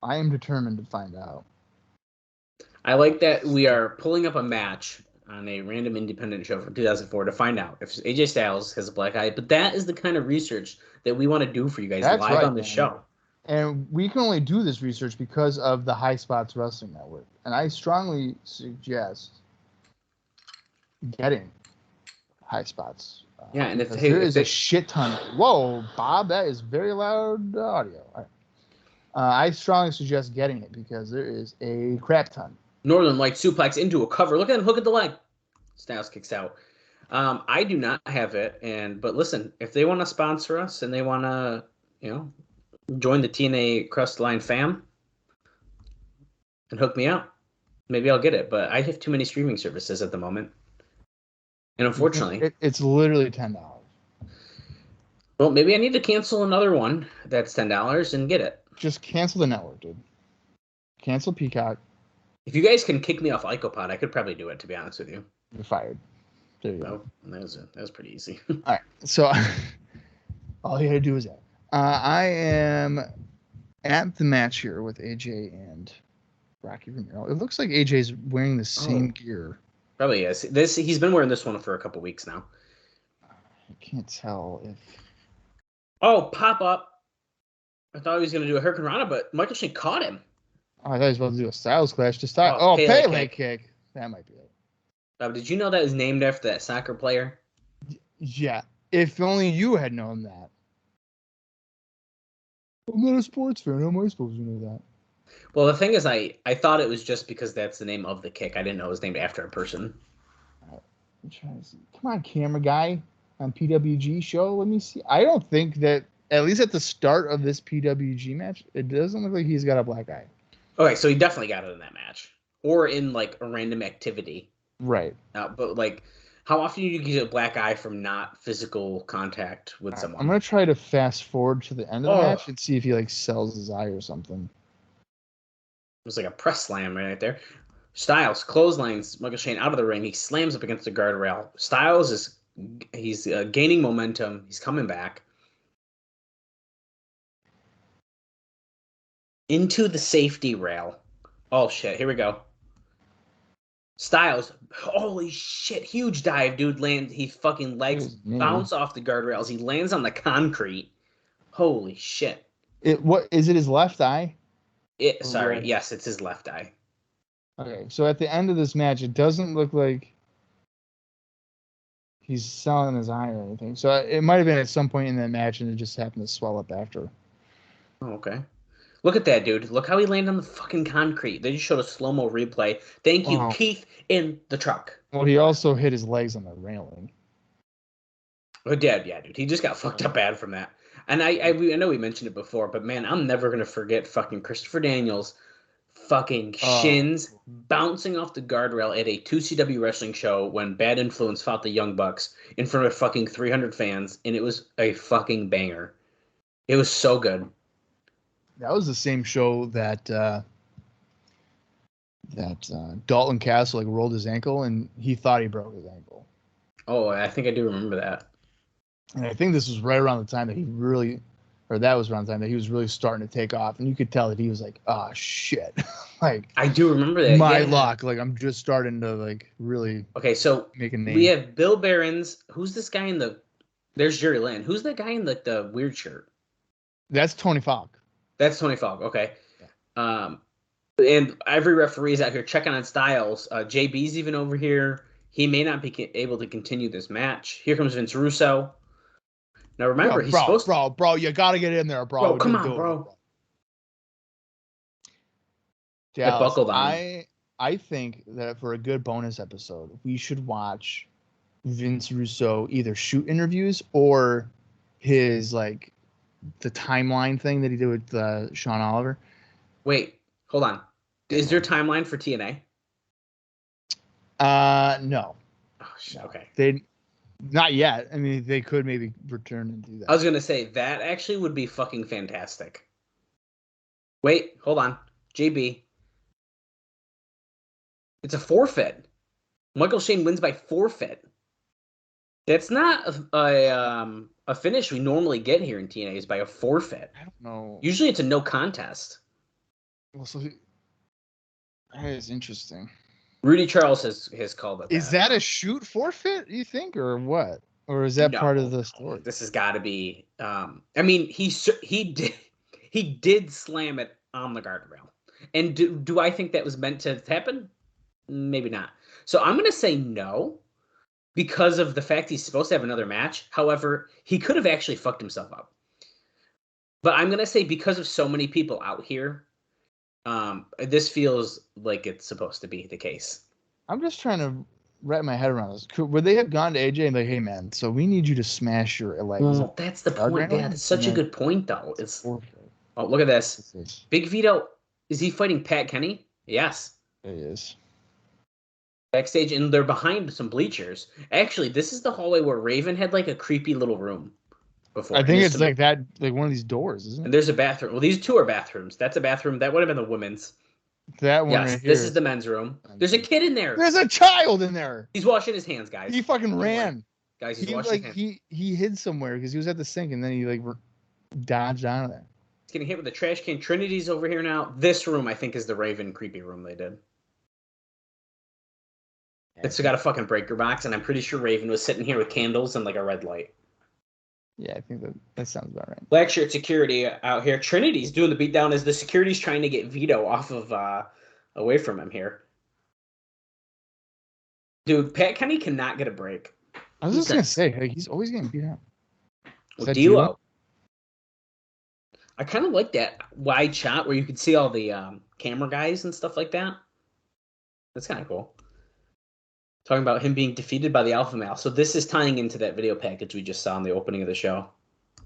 I am determined to find out. I like that we are pulling up a match on a random independent show from 2004 to find out if AJ Styles has a black eye. But that is the kind of research that we want to do for you guys live on this show. And we can only do this research because of the High Spots Wrestling Network. And I strongly suggest getting High Spots. Yeah, and if there is a shit ton. Whoa, Bob, that is very loud audio. All right. I strongly suggest getting it because there is a crap ton. Northern Light suplex into a cover. Look at him hook at the leg. Styles kicks out. I do not have it, but listen, if they want to sponsor us and they want to, join the TNA Cross the Line fam and hook me up. Maybe I'll get it, but I have too many streaming services at the moment. And unfortunately... It's literally $10. Well, maybe I need to cancel another one that's $10 and get it. Just cancel the network, dude. Cancel Peacock. If you guys can kick me off IcoPod, I could probably do it, to be honest with you. You're fired. There you go. That was pretty easy. All right. So all you got to do is that. I am at the match here with AJ and Rocky Romero. It looks like AJ's wearing the same gear. Probably is. He's been wearing this one for a couple weeks now. I can't tell if... Oh, pop up. I thought he was going to do a Hurricane Rana, but Michael Shane caught him. Oh, I thought he was about to do a Styles Clash to start. Pele kick. That might be it. Did you know that was named after that soccer player? Yeah. If only you had known that. I'm not a sports fan. How am I supposed to know that? Well, the thing is, I thought it was just because that's the name of the kick. I didn't know it was named after a person. I'm trying to see. Come on, camera guy on PWG show. Let me see. I don't think that, at least at the start of this PWG match, it doesn't look like he's got a black eye. Okay, so he definitely got it in that match. Or in, like, a random activity. Right. But, like, how often do you get a black eye from not physical contact with someone? I'm going to try to fast forward to the end of the match and see if he, like, sells his eye or something. It was like a press slam right there. Styles clotheslines Michael Shane out of the ring. He slams up against the guardrail. Styles he's gaining momentum. He's coming back. Into the safety rail. Oh, shit. Here we go. Styles. Holy shit. Huge dive, dude. He fucking legs bounce off the guardrails. He lands on the concrete. Holy shit. What is it, his left eye? Sorry. Right. Yes, it's his left eye. Okay. So at the end of this match, it doesn't look like he's selling his eye or anything. So it might have been at some point in that match and it just happened to swell up after. Oh, okay. Look at that, dude. Look how he landed on the fucking concrete. They just showed a slow-mo replay. Thank you, Keith, in the truck. Well, he also hit his legs on the railing. Oh, yeah, dude. He just got fucked up bad from that. And I know we mentioned it before, but, man, I'm never going to forget fucking Christopher Daniels' fucking shins bouncing off the guardrail at a 2CW wrestling show when Bad Influence fought the Young Bucks in front of fucking 300 fans, and it was a fucking banger. It was so good. That was the same show that Dalton Castle rolled his ankle and he thought he broke his ankle. Oh, I think I do remember that. And I think this was right around the time that he was really starting to take off, and you could tell that he was like, "Oh shit!" Like I do remember that. My luck. Like I'm just starting to really. Okay, so make a name. We have Bill Behrens. Who's this guy in the? There's Jerry Lynn. Who's that guy in the weird shirt? That's Tony Falk. That's Tony Falk. Okay. Yeah. And every referee is out here checking on Styles. JB's even over here. He may not be able to continue this match. Here comes Vince Russo. Now remember, he's supposed to... Bro, you gotta get in there, bro. Come on, bro. Dallas, buckled on. I think that for a good bonus episode, we should watch Vince Russo either shoot interviews or his the timeline thing that he did with Sean Oliver. Wait, hold on. Is there a timeline for TNA? No. Oh shit. Okay. Not yet. I mean, they could maybe return and do that. I was gonna say that actually would be fucking fantastic. Wait, hold on. JB. It's a forfeit. Michael Shane wins by forfeit. That's not a finish we normally get here in TNA is by a forfeit. I don't know. Usually it's a no contest. Well, so that is interesting. Rudy Charles has called it. Is that a shoot forfeit, you think, or what? Or is that part of the story? This has got to be. I mean, he did slam it on the guardrail. And do I think that was meant to happen? Maybe not. So I'm going to say no because of the fact he's supposed to have another match. However, he could have actually fucked himself up. But I'm going to say because of so many people out here, this feels like it's supposed to be the case. I'm just trying to wrap my head around this. Would they have gone to AJ and hey man, so we need you to smash your legs? Well, that's the point. Yeah, that's such a good point, though. It's Oh, look at this. What's this? Big Vito, is he fighting Pat Kenny? Yes. There he is. Backstage, and they're behind some bleachers. Actually, this is the hallway where Raven had like a creepy little room before. I think it's like that, like one of these doors, isn't it? And there's a bathroom. Well, these two are bathrooms. That's a bathroom. That would have been the women's. That one Yes, right here. this is the men's room. There's a kid in there. There's a child in there. He's washing his hands, guys. He fucking ran. Guys, he's He washing like his hands. he hid somewhere because he was at the sink and then he like dodged out of there. He's getting hit with a trash can. Trinity's over here now. This room, I think, is the Raven creepy room they did. It's got a fucking breaker box, and I'm pretty sure Raven was sitting here with candles and like a red light. Yeah, I think that sounds about right. Black shirt security out here. Trinity's doing the beatdown as the security's trying to get Vito off of away from him here. Dude, Pat Kenny cannot get a break. I was just gonna say, like, he's always getting beat up. Well, D'Lo. I kind of like that wide shot where you could see all the camera guys and stuff like that. That's kind of cool. Talking about him being defeated by the Alpha Male. So this is tying into that video package we just saw in the opening of the show.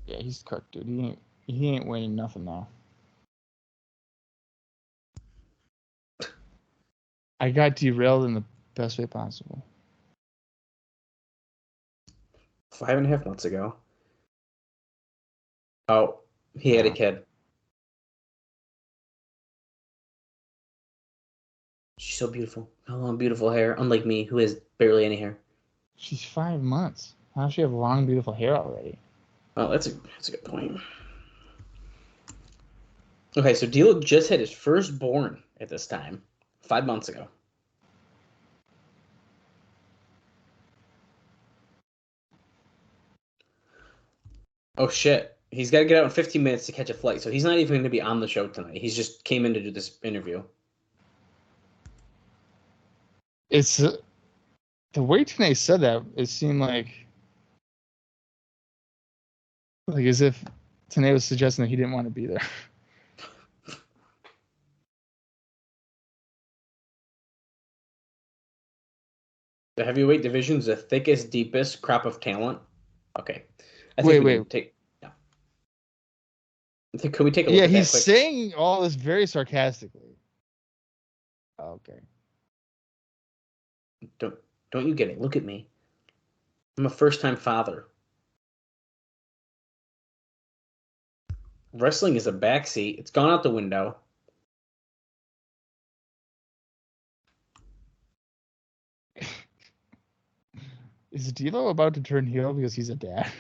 Yeah, he's cooked, dude. He ain't winning nothing now. I got derailed in the best way possible. 5.5 months ago. Oh, he had a kid. She's so beautiful. How long, beautiful hair. Unlike me, who has barely any hair. She's 5 months. How does she have long, beautiful hair already? Oh, that's a good point. Okay, so D'Lo just had his firstborn at this time, 5 months ago. Oh shit! He's got to get out in 15 minutes to catch a flight, so he's not even going to be on the show tonight. He's just came in to do this interview. It's the way Tenay said that. It seemed like as if Tenay was suggesting that he didn't want to be there. The heavyweight division's the thickest, deepest crop of talent. Okay. Wait. Could we take a look at that he's quick? saying all this very sarcastically. Okay. Don't you get it? Look at me. I'm a first-time father. Wrestling is a backseat. It's gone out the window. Is D'Lo about to turn heel because he's a dad?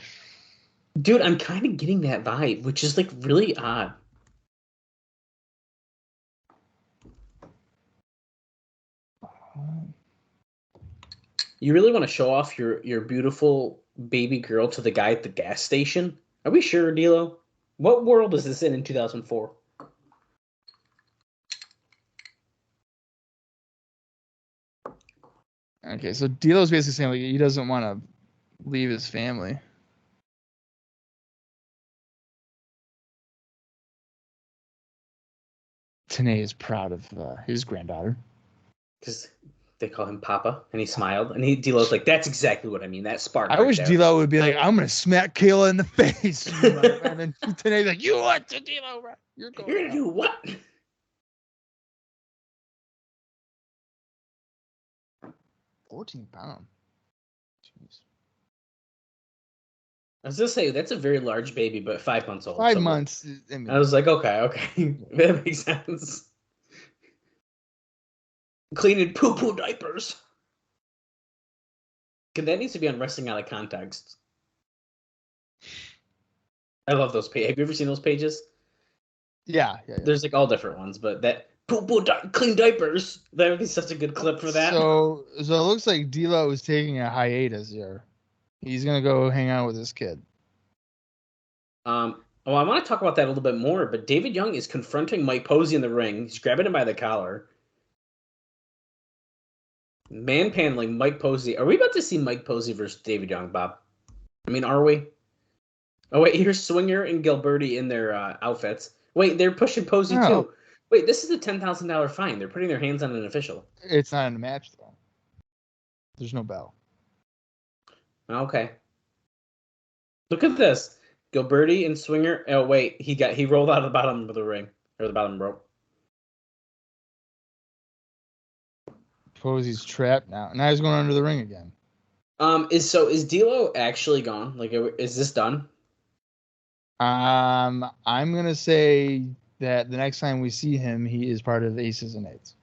Dude, I'm kind of getting that vibe, which is like really odd. You really want to show off your beautiful baby girl to the guy at the gas station? Are we sure, D'Lo? What world is this in 2004? Okay, so D'Lo's basically saying like he doesn't want to leave his family. Tenay is proud of his granddaughter. Because they call him Papa, and he smiled, and D'Lo's like, "That's exactly what I mean. That spark." I wish D'Lo would be like, "I'm gonna smack Kayla in the face," and then Tenay's like, "You what to D'Lo? Bro? You're gonna do what?" 14 pounds. Jeez. I was gonna say that's a very large baby, but 5 months old. 5 months. I mean, I was like, okay, that makes sense. Cleaning poo-poo diapers. That needs to be on Wrestling Out of Context. I love those pages. Have you ever seen those pages? Yeah. There's like all different ones, but that clean diapers. That would be such a good clip for that. So it looks like D'Lo is taking a hiatus here. He's gonna go hang out with his kid. Well, I want to talk about that a little bit more, but David Young is confronting Mike Posey in the ring. He's grabbing him by the collar. Manhandling Mike Posey. Are we about to see Mike Posey versus David Young, Bob? I mean, are we? Oh, wait, here's Swinger and Gilberti in their outfits. Wait, they're pushing Posey too. Wait, this is a $10,000 fine. They're putting their hands on an official. It's not in a match, though. There's no bell. Okay. Look at this. Gilberti and Swinger. Oh wait, he rolled out of the bottom of the ring or the bottom rope. Posey's trapped now. Now he's going under the ring again. Is D'Lo actually gone? Like, is this done? I'm gonna say that the next time we see him, he is part of the Aces and Eights.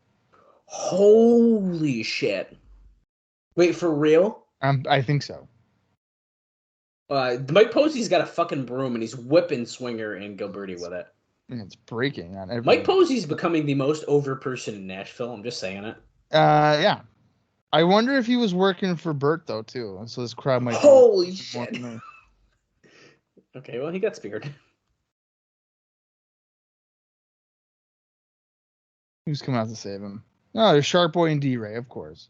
Holy shit! Wait, for real? I think so. Mike Posey's got a fucking broom and he's whipping Swinger and Gilberti with it. And it's breaking on every. Mike Posey's becoming the most over person in Nashville. I'm just saying it. Yeah. I wonder if he was working for Burt though too. So this crowd might. Holy shit! Okay, well he got speared. Who's coming out to save him? Oh, there's Shark Boy and D-Ray, of course.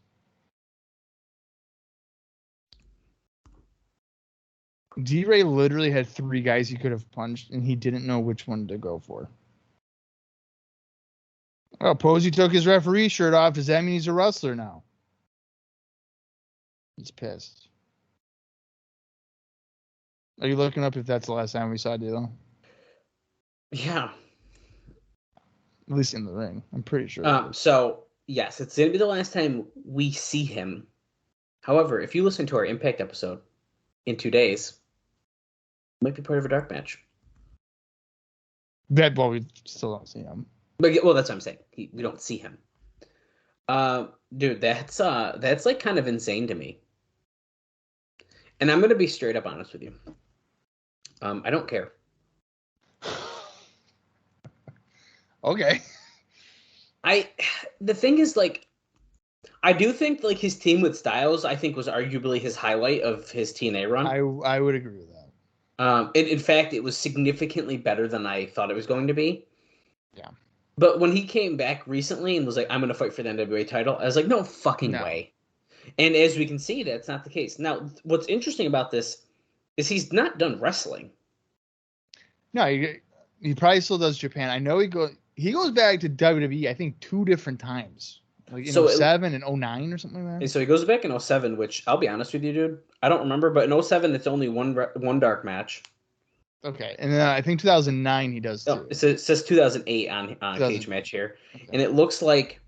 D-Ray literally had 3 guys he could have punched, and he didn't know which one to go for. Oh, Posey took his referee shirt off. Does that mean he's a wrestler now? He's pissed. Are you looking up if that's the last time we saw D'Lo? Yeah. At least in the ring. I'm pretty sure. So, yes, it's going to be the last time we see him. However, if you listen to our Impact episode in 2 days, he might be part of a dark match. Well, we still don't see him. But, well, that's what I'm saying. We don't see him. Dude, that's like kind of insane to me. And I'm going to be straight up honest with you. I don't care. Okay. The thing is, like, I do think like his team with Styles, I think, was arguably his highlight of his TNA run. I would agree with that. In fact, it was significantly better than I thought it was going to be. Yeah. But when he came back recently and was like, I'm going to fight for the NWA title, I was like, no fucking way. And as we can see, that's not the case. Now, what's interesting about this is he's not done wrestling. No, he probably still does Japan. I know he goes back to WWE, I think 2 different times. Like in 07 and 09 or something like that. And so he goes back in 07, which I'll be honest with you, dude. I don't remember, but in 07, it's only one dark match. Okay. And then I think 2009 he does too. It says 2008 on Cage Match here. Okay. And it looks like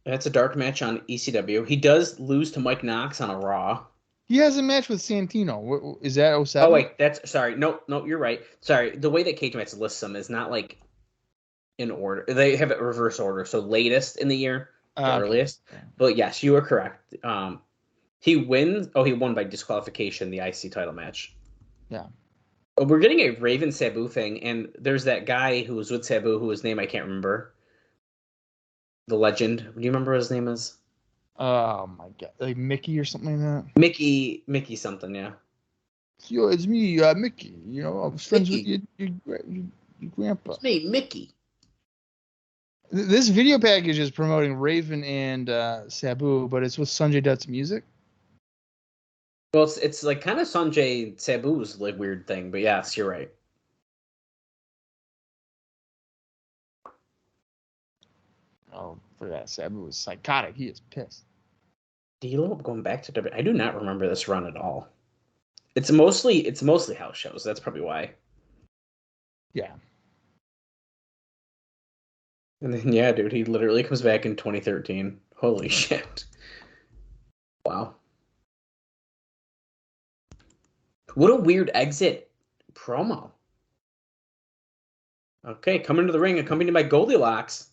that's a dark match on ECW. He does lose to Mike Knox on a Raw. He has a match with Santino. Is that 07? Oh, wait. Sorry. No, you're right. Sorry. The way that Cage Match lists them is not like in order. They have it reverse order. So latest in the year, earliest. Okay. But yes, you are correct. He wins. Oh, he won by disqualification the IC title match. Yeah. We're getting a Raven Sabu thing, and there's that guy who was with Sabu, whose name I can't remember. The legend. Do you remember what his name is? Oh my god, like Mickey or something like that. Mickey something, yeah. Yo, it's me, Mickey. You know, I was friends with your grandpa. It's me, Mickey. This video package is promoting Raven and Sabu, but it's with Sanjay Dutt's music. Well, it's like kind of Sanjay Sabu's like weird thing, but yes, you're right. Oh, for that, Sabu was psychotic. He is pissed. D'Lo going back to WWE. I do not remember this run at all. It's mostly house shows. That's probably why. Yeah. And then yeah, dude, he literally comes back in 2013. Holy shit! Wow. What a weird exit promo. Okay, coming to the ring, accompanied by Goldilocks.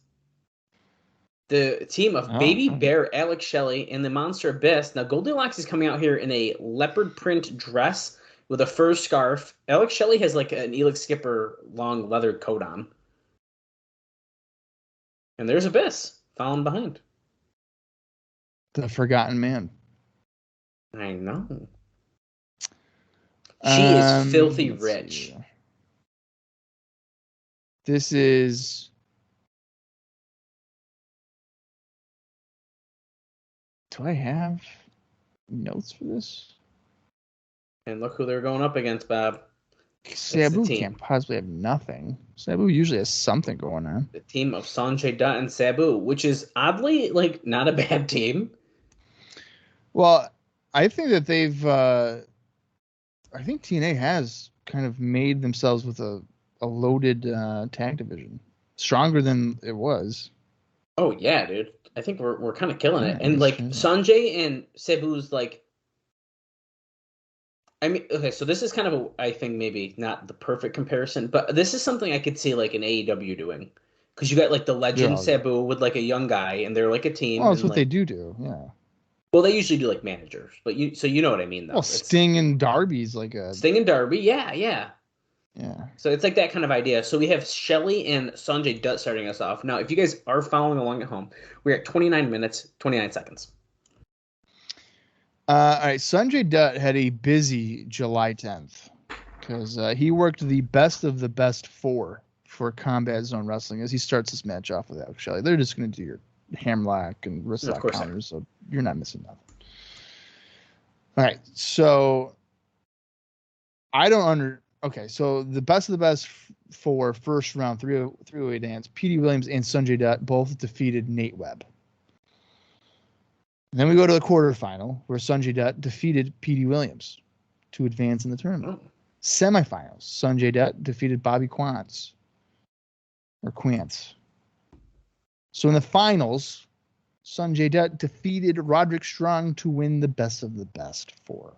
The team of Baby Bear, Alex Shelley, and the Monster Abyss. Now, Goldilocks is coming out here in a leopard print dress with a fur scarf. Alex Shelley has like an Elix Skipper long leather coat on. And there's Abyss following behind. The Forgotten Man. I know. She is filthy rich. See. This is... Do I have notes for this? And look who they're going up against, Bob. Sabu can't possibly have nothing. Sabu usually has something going on. The team of Sanjay Dutt and Sabu, which is oddly like not a bad team. Well, I think that they've I think TNA has kind of made themselves with a loaded tag division, stronger than it was. Oh yeah, dude. I think we're kind of killing it. Yeah, And that's like true. Sanjay and Cebu's like, I mean, okay, so this is kind of I think maybe not the perfect comparison, but this is something I could see like an AEW doing. Because you got like the legend Yeah. Cebu with like a young guy, and they're like a team, Well, that's and what they like, do. Yeah. well, they usually do like managers, but you know what I mean though. Well, It's Sting and Darby's like a Sting and Darby, yeah, yeah. yeah. So it's like that kind of idea. So we have Shelly and Sanjay Dutt starting us off. Now, if you guys are following along at home, we're at 29 minutes, 29 seconds. All right, Sanjay Dutt had a busy July 10th because he worked the best of the best four for Combat Zone Wrestling as he starts this match off with Alex Shelley. They're just going to do your hamlock and wrist lock counters, so you're not missing nothing. All right, so Okay, so the best of the best for first round three-way dance, Petey Williams and Sanjay Dutt both defeated Nate Webb. And then we go to the quarterfinal where Sanjay Dutt defeated Petey Williams to advance in the tournament. Oh. Semifinals, Sanjay Dutt defeated Bobby Quance. So in the finals, Sanjay Dutt defeated Roderick Strong to win the best of the best four.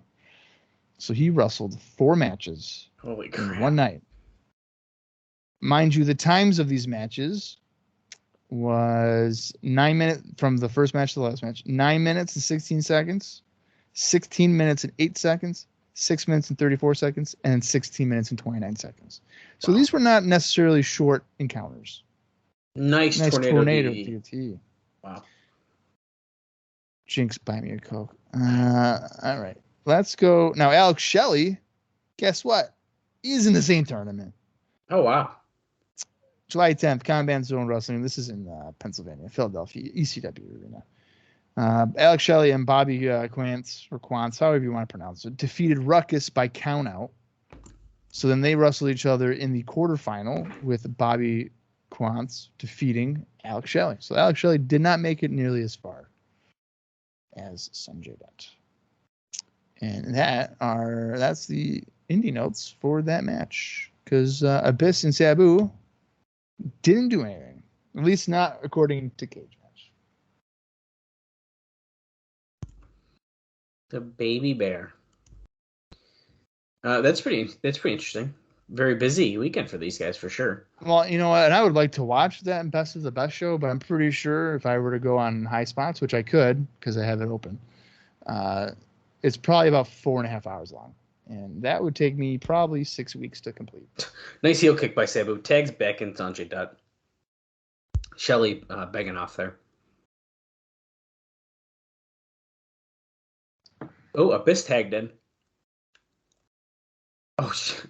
So he wrestled 4 matches Holy crap. in one night. Mind you, the times of these matches was 9 minutes from the first match to the last match, 9 minutes and 16 seconds, 16 minutes and 8 seconds, 6 minutes and 34 seconds, and 16 minutes and 29 seconds. So these were not necessarily short encounters. Nice tornado DDT. Wow. Jinx, buy me a Coke. All right. Let's go. Now, Alex Shelley, guess what? He's in the same tournament. Oh, wow. July 10th, Combat Zone Wrestling. This is in Pennsylvania, Philadelphia, ECW Arena. Alex Shelley and Bobby Quance, however you want to pronounce it, defeated Ruckus by countout. So then they wrestled each other in the quarterfinal with Bobby Quance defeating Alex Shelley. So Alex Shelley did not make it nearly as far as Sanjay Dutt. And that's the indie notes for that match. Because Abyss and Sabu didn't do anything. At least not according to Cage Match. The Baby Bear. That's pretty interesting. Very busy weekend for these guys for sure. Well, you know what? And I would like to watch that Best of the Best show, but I'm pretty sure if I were to go on High Spots, which I could because I have it open, it's probably about 4.5 hours long. And that would take me probably 6 weeks to complete. Nice heel kick by Sabu. Tags back in Sanjay Dutt. Shelly begging off there. Oh, Abyss tagged in. Oh, shit.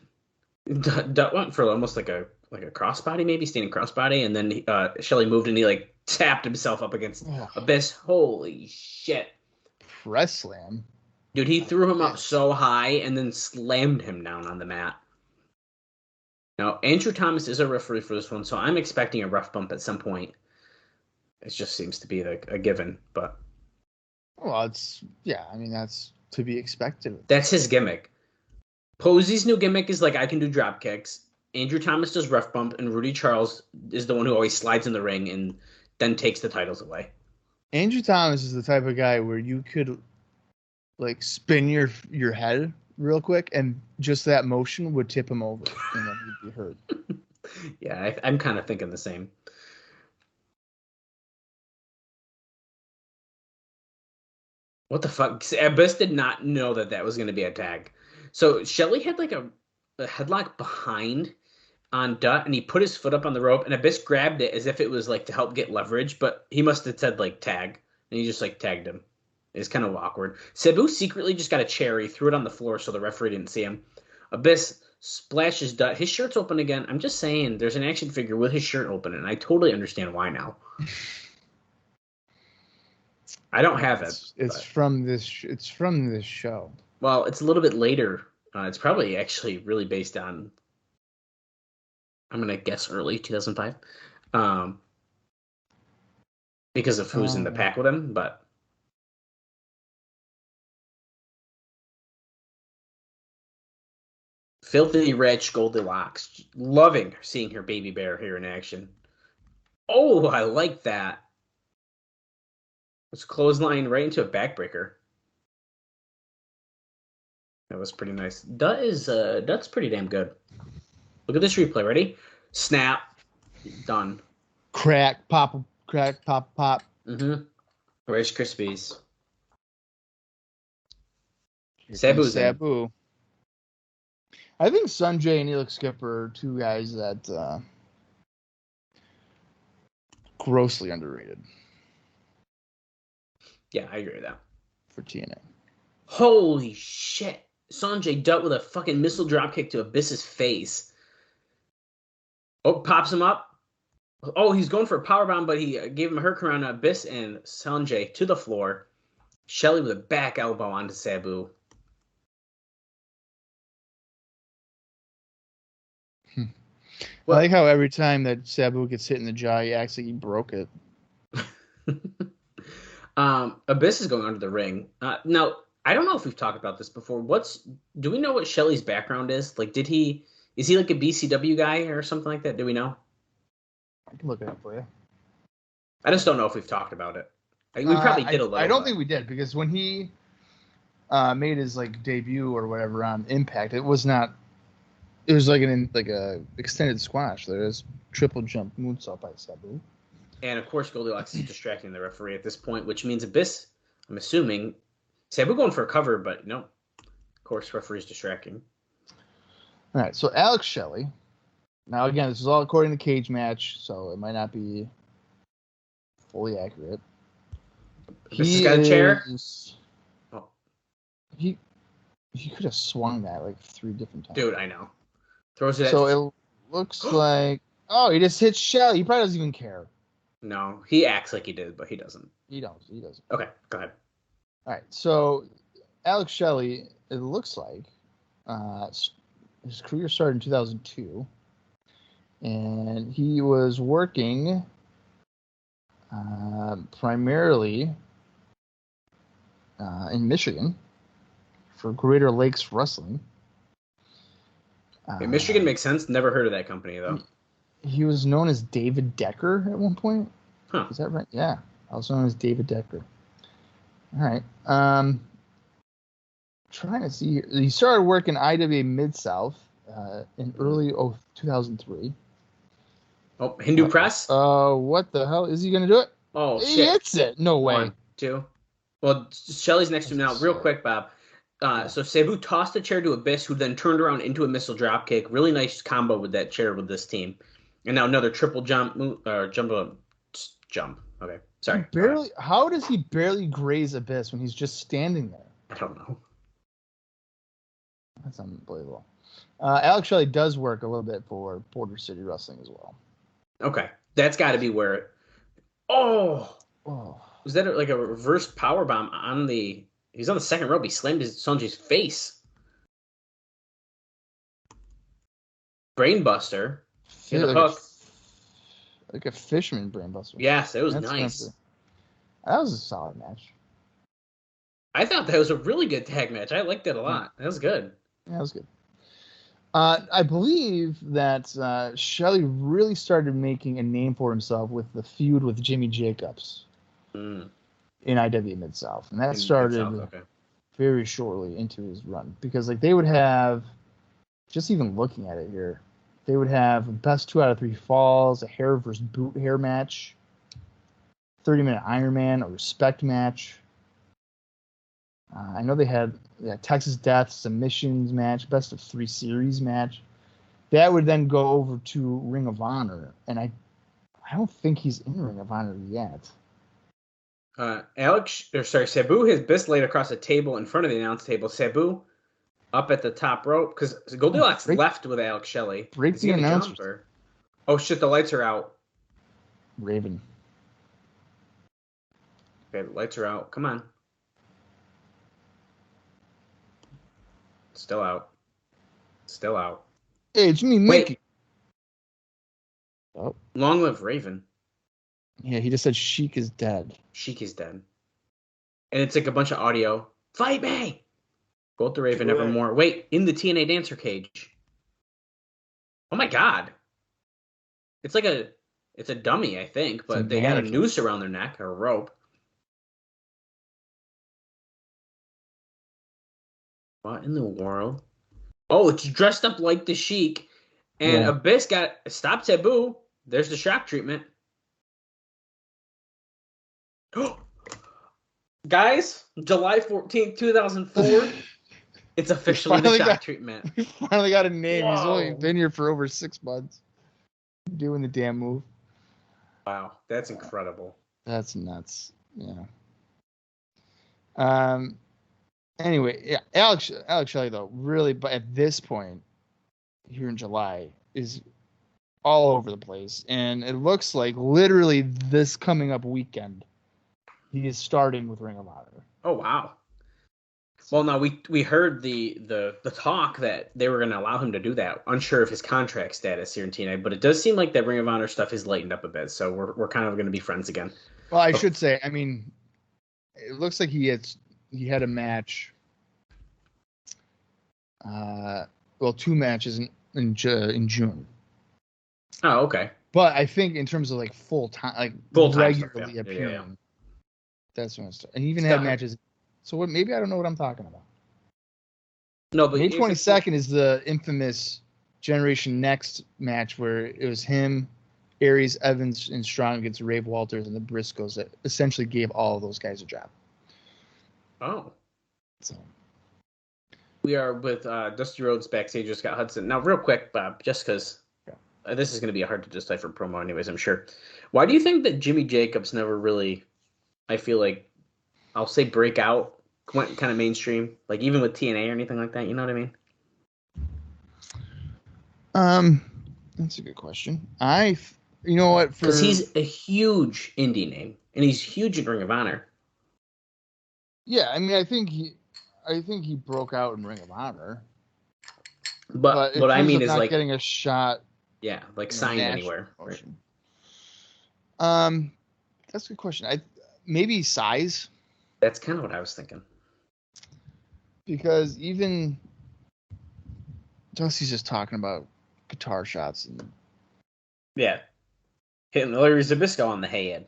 Dutt went for almost like a crossbody, maybe standing crossbody, and then Shelly moved and he like tapped himself up against Abyss. Holy shit! Press slam, dude. He threw him up so high and then slammed him down on the mat. Now Andrew Thomas is a referee for this one, so I'm expecting a rough bump at some point. It just seems to be a given, but well, that's to be expected. That's his gimmick. Posey's new gimmick is like I can do drop kicks. Andrew Thomas does rough bump, and Rudy Charles is the one who always slides in the ring and then takes the titles away. Andrew Thomas is the type of guy where you could like spin your head real quick, and just that motion would tip him over, and then he'd be hurt. Yeah, I'm kind of thinking the same. What the fuck? Abyss did not know that was going to be a tag. So Shelly had like a headlock behind on Dutt, and he put his foot up on the rope, and Abyss grabbed it as if it was like to help get leverage, but he must have said like tag, and he just like tagged him. It's kind of awkward. Sabu secretly just got a chair. He threw it on the floor so the referee didn't see him. Abyss splashes Dutt. His shirt's open again. I'm just saying, there's an action figure with his shirt open, and I totally understand why now. I don't have it. It's from this show. Well, it's a little bit later. It's probably actually really based on, I'm going to guess early 2005. Because of who's in the pack with him, but. Filthy Rich Goldilocks. Loving seeing her baby bear here in action. Oh, I like that. It's clothesline right into a backbreaker. That was pretty nice. Dutt's pretty damn good. Look at this replay. Ready? Snap. Done. Crack, pop. Mm-hmm. Rice Krispies. Sabu. I think Sanjay and Elix Skipper are two guys that grossly underrated. Yeah, I agree with that. For TNA. Holy shit. Sanjay Dutt with a fucking missile dropkick to Abyss's face. Oh, pops him up. Oh, he's going for a powerbomb, but he gave him a hurricane on Abyss and Sanjay to the floor. Shelly with a back elbow onto Sabu. I like how every time that Sabu gets hit in the jaw, he acts like he broke it. Abyss is going under the ring. Now, I don't know if we've talked about this before. Do we know what Shelly's background is? Like, is he like a BCW guy or something like that? Do we know? I can look it up for you. I just don't know if we've talked about it. We probably did a little. I don't think we did, because when he made his like debut or whatever on Impact, it was not. It was like a extended squash. There was triple jump moonsault by Sabu. And of course, Goldilocks is distracting the referee at this point, which means Abyss. I'm assuming Sabu going for a cover, but no. Of course, referee's distracting. All right, so Alex Shelley. Now again, this is all according to Cage Match, so it might not be fully accurate. He's got a chair. Oh. He could have swung that like 3 different times. Dude, I know. Throws it. So it looks like he just hit Shelly. He probably doesn't even care. No, he acts like he did, but he doesn't. He doesn't. Okay, go ahead. All right, so Alex Shelley, it looks like his career started in 2002, and he was working primarily in Michigan for Greater Lakes Wrestling. Michigan makes sense. Never heard of that company, though. He was known as David Decker at one point. Huh. Is that right? Yeah. Also known as David Decker. All right. Trying to see here. He started working IWA Mid-South in early 2003. Oh, Hindu Press? What the hell? Is he going to do it? Oh, he shit. hits it. No way. 1, 2. Well, Shelly's next to him now. Real quick, Bob. So Sabu tossed the chair to Abyss, who then turned around into a missile dropkick. Really nice combo with that chair with this team. And now another triple jump. Jump. Okay, sorry. How does he barely graze Abyss when he's just standing there? I don't know. That's unbelievable. Alex Shelley does work a little bit for Border City Wrestling as well. Okay, that's got to be where it... Oh! Was that like a reverse powerbomb on the... He's on the second rope. He slammed Sanjay's face. Brainbuster. Hit a hook. Like a fisherman brainbuster. Yes, it was nice. That was a solid match. I thought that was a really good tag match. I liked it a lot. That was good. Yeah, that was good. I believe that Shelley really started making a name for himself with the feud with Jimmy Jacobs in IWA Mid-South. And that started very shortly into his run. Because like they would have, just even looking at it here, they would have best 2 out of 3 falls, a hair versus boot hair match, 30-minute Iron Man, a respect match. I know they had Texas Death submissions match, best of 3 series match. That would then go over to Ring of Honor, and I don't think he's in Ring of Honor yet. Sabu has Biss laid across a table in front of the announce table. Sabu up at the top rope because Goldilocks left with Alex Shelley. Break the announcer. Oh shit! The lights are out. Raven. Okay, the lights are out. Come on. Still out. Hey, it's me, Mickey. Oh. Long live Raven. Yeah, he just said Sheik is dead. Sheik is dead. And it's like a bunch of audio. Fight me! Both the Raven, nevermore. Wait, in the TNA dancer cage. Oh my God. It's like it's a dummy, I think, but they got a mannequin. noose around their neck or a rope. What in the world? Oh, it's dressed up like the Sheik, and Yeah. Abyss got stop taboo. There's the shock treatment. Guys, July 14th, 2004, it's officially the shock treatment. We finally got a name. He's only Whoa. been here for over 6 months. Doing the damn move. Wow, that's incredible. That's nuts. Yeah. Anyway, yeah, Alex Shelley though, really, but at this point, here in July, is all over the place, and it looks like literally this coming up weekend, he is starting with Ring of Honor. Oh wow. Well, no, we heard the talk that they were going to allow him to do that. Unsure of his contract status here in TNA, but it does seem like that Ring of Honor stuff has lightened up a bit, so we're kind of going to be friends again. Well, I should say, I mean, it looks like he had a match. Well, 2 matches in June. Oh, okay. But I think in terms of like full time, like Full-time stuff, regularly yeah. appearing, Yeah. that's when it's. And he even had matches. So what? Maybe I don't know what I'm talking about. No, but May 22nd is the infamous Generation Next match where it was him, Aries, Evans, and Strong against Rave Walters and the Briscoes that essentially gave all of those guys a job. Oh. So. We are with Dusty Rhodes backstage with Scott Hudson. Now, real quick, Bob, just because this is going to be a hard to decipher promo anyways, I'm sure. Why do you think that Jimmy Jacobs never really, I feel like, I'll say break out, went kind of mainstream, like even with TNA or anything like that, you know what I mean? That's a good question. You know what? Because he's a huge indie name, and he's huge in Ring of Honor. Yeah, I mean, I think he broke out in Ring of Honor. But what I mean is not like getting a shot. Yeah, like signed anywhere. Right. That's a good question. Maybe size. That's kind of what I was thinking. Because even Dusty's just talking about guitar shots and hitting Larry Zbyszko on the head.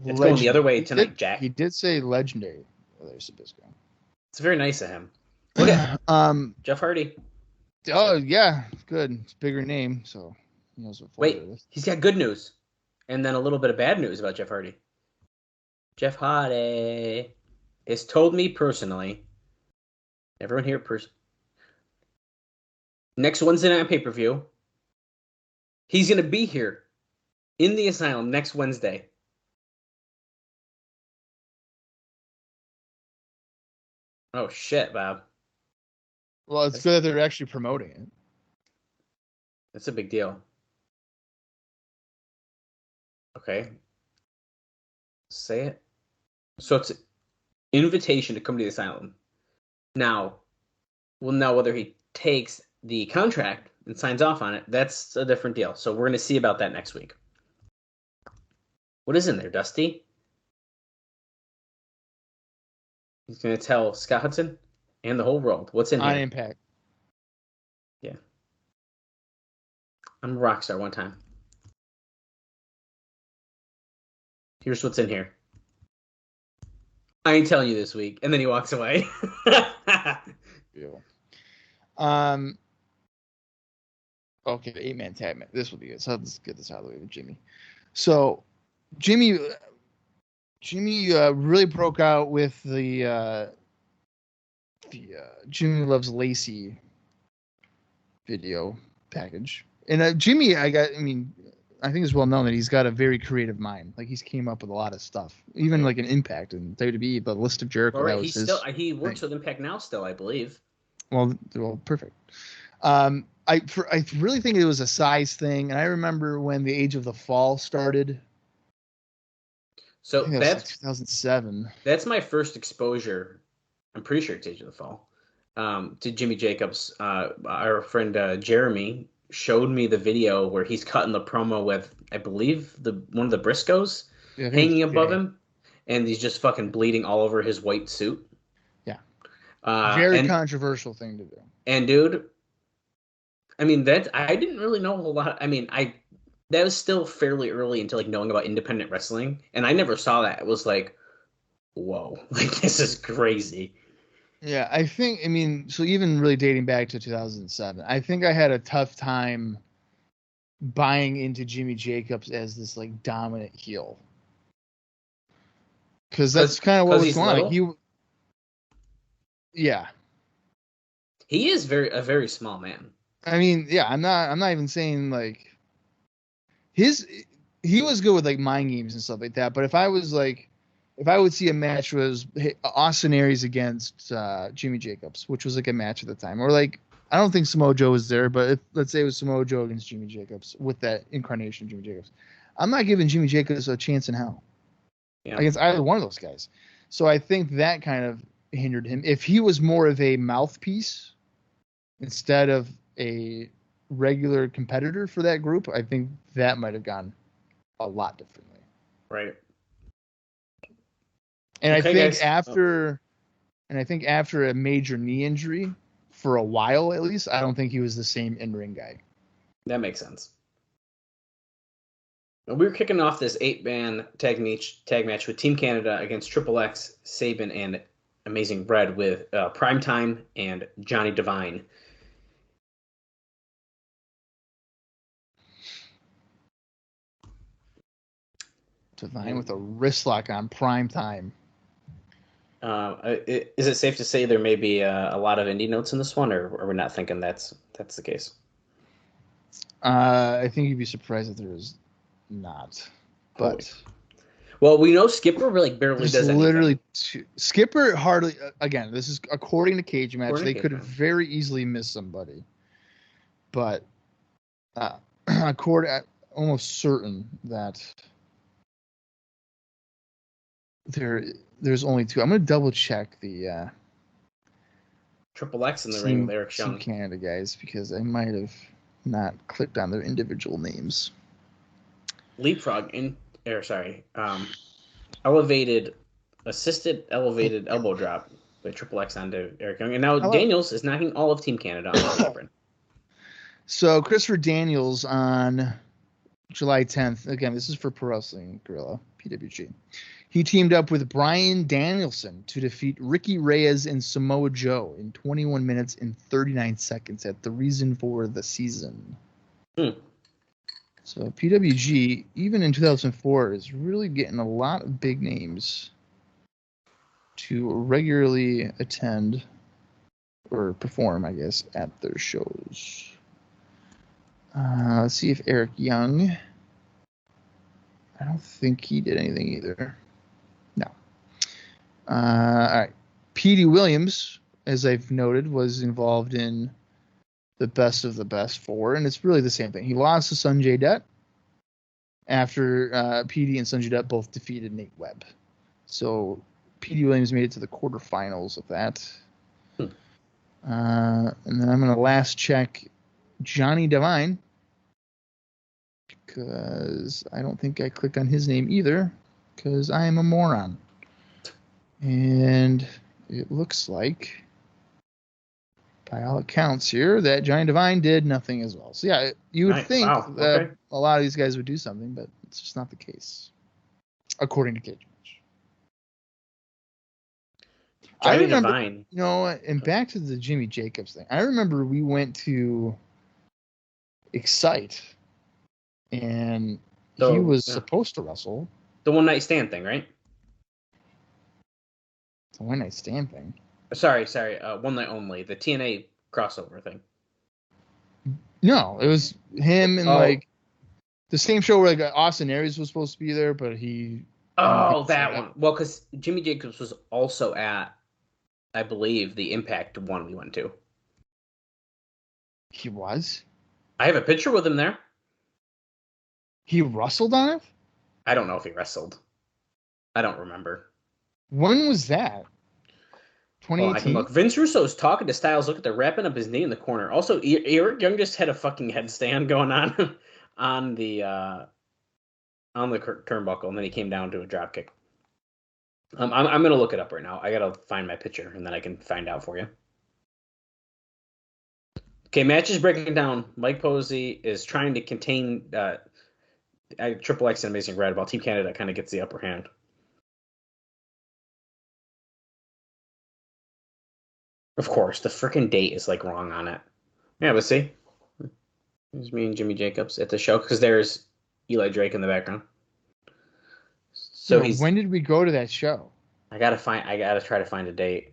It's going the other way tonight, Jack. He did say legendary Larry Zbyszko. It's very nice of him. Look at Jeff Hardy. Oh yeah, good. It's a bigger name, so he knows what. Wait, he's got good news, and then a little bit of bad news about Jeff Hardy. Jeff Hardy has told me personally. Everyone here, next Wednesday night pay-per-view, he's going to be here in the Asylum next Wednesday. Oh, shit, Bob. Well, it's good that they're actually promoting it. That's a big deal. Okay. Say it. So it's an invitation to come to the Asylum. Now, we'll know whether he takes the contract and signs off on it. That's a different deal. So we're going to see about that next week. What is in there, Dusty? He's going to tell Scott Hudson and the whole world what's in here. On Impact. Yeah. I'm a rock star one time. Here's what's in here. I ain't telling you this week. And then he walks away. Okay, 8-man tag match. This will be good. So let's get this out of the way with Jimmy. So Jimmy really broke out with the Jimmy Loves Lacey video package. And Jimmy, I think it's well known that he's got a very creative mind. Like he's came up with a lot of stuff, even like an Impact and WWE, but List of Jericho. All right, he works with Impact now still, I believe. Well, perfect. I really think it was a size thing, and I remember when the Age of the Fall started. So that's 2007. That's my first exposure. I'm pretty sure it's Age of the Fall. To Jimmy Jacobs. Our friend Jeremy showed me the video where he's cutting the promo with, I believe, one of the Briscoes hanging above him, and he's just fucking bleeding all over his white suit. Yeah. Very controversial thing to do. And dude, I mean, that I didn't really know a whole lot. I mean, that was still fairly early into like knowing about independent wrestling, and I never saw that. It was like, whoa, like this is crazy. Yeah, I mean, so even really dating back to 2007, I think I had a tough time buying into Jimmy Jacobs as this like dominant heel. Because that's kind of what was he's going on. little? Like yeah. He is a very small man. I mean, yeah, I'm not even saying like he was good with like mind games and stuff like that. But if I would see a match was Austin Aries against Jimmy Jacobs, which was like a match at the time, or like I don't think Samoa Joe was there, but let's say it was Samoa Joe against Jimmy Jacobs with that incarnation of Jimmy Jacobs. I'm not giving Jimmy Jacobs a chance in hell against either one of those guys. So I think that kind of hindered him. If he was more of a mouthpiece instead of a regular competitor for that group, I think that might have gone a lot differently. Right. And okay, I think after a major knee injury, for a while at least, I don't think he was the same in-ring guy. That makes sense. We were kicking off this 8-man tag match with Team Canada against Triple X, Sabin, and Amazing Red with Primetime and Johnny Devine. Devine with a wrist lock on Primetime. Is it safe to say there may be a lot of indie notes in this one, or are we not thinking that's the case? I think you'd be surprised if there is not. But well, we know Skipper really barely does anything. Literally Skipper hardly. Again, this is according to Cage Match. They could very easily miss somebody, but almost certain that there's only two. I'm gonna double check the Triple X in the ring with Eric Young. Canada guys, because I might have not clicked on their individual names. Assisted elevated elbow drop by Triple X onto Eric Young, and now Daniels is knocking all of Team Canada on the apron. So Christopher Daniels on July 10th. Again, this is for Pro Wrestling Guerrilla PWG. He teamed up with Bryan Danielson to defeat Ricky Reyes and Samoa Joe in 21 minutes and 39 seconds at the Reason for the Season. So PWG, even in 2004, is really getting a lot of big names to regularly attend or perform, I guess, at their shows. Let's see if Eric Young. I don't think he did anything either. No. All right. Petey Williams, as I've noted, was involved in the best of the best four, and it's really the same thing. He lost to Sanjay Dutt after Petey and Sanjay Dutt both defeated Nate Webb. So Petey Williams made it to the quarterfinals of that. And then I'm going to last check Johnny Devine, because I don't think I clicked on his name either, because I am a moron. And it looks like, by all accounts here, that Johnny Devine did nothing as well. So yeah, you would think that a lot of these guys would do something, but it's just not the case, according to Cage Match. I remember, Devine. You know, and back to the Jimmy Jacobs thing. I remember we went to Excite, and he was supposed to wrestle. The one night stand thing, right? The one night stand thing. Sorry. One night only. The TNA crossover thing. No, it was him and like the same show where like Austin Aries was supposed to be there, but he. Oh, that one. Well, because Jimmy Jacobs was also at, I believe, the Impact one we went to. He was? I have a picture with him there. He wrestled on it? I don't know if he wrestled. I don't remember. When was that? 2018? I can look. Vince Russo's talking to Styles. Look at the wrapping up his knee in the corner. Also, Eric Young just had a fucking headstand going on on the turnbuckle, and then he came down to a dropkick. I'm gonna look it up right now. I gotta find my picture, and then I can find out for you. Okay, match is breaking down. Mike Posey is trying to contain Triple X and Amazing Red, while Team Canada kind of gets the upper hand. Of course, the freaking date is like wrong on it. Yeah, but see, there's me and Jimmy Jacobs at the show because there's Eli Drake in the background. So when did we go to that show? I gotta try to find a date.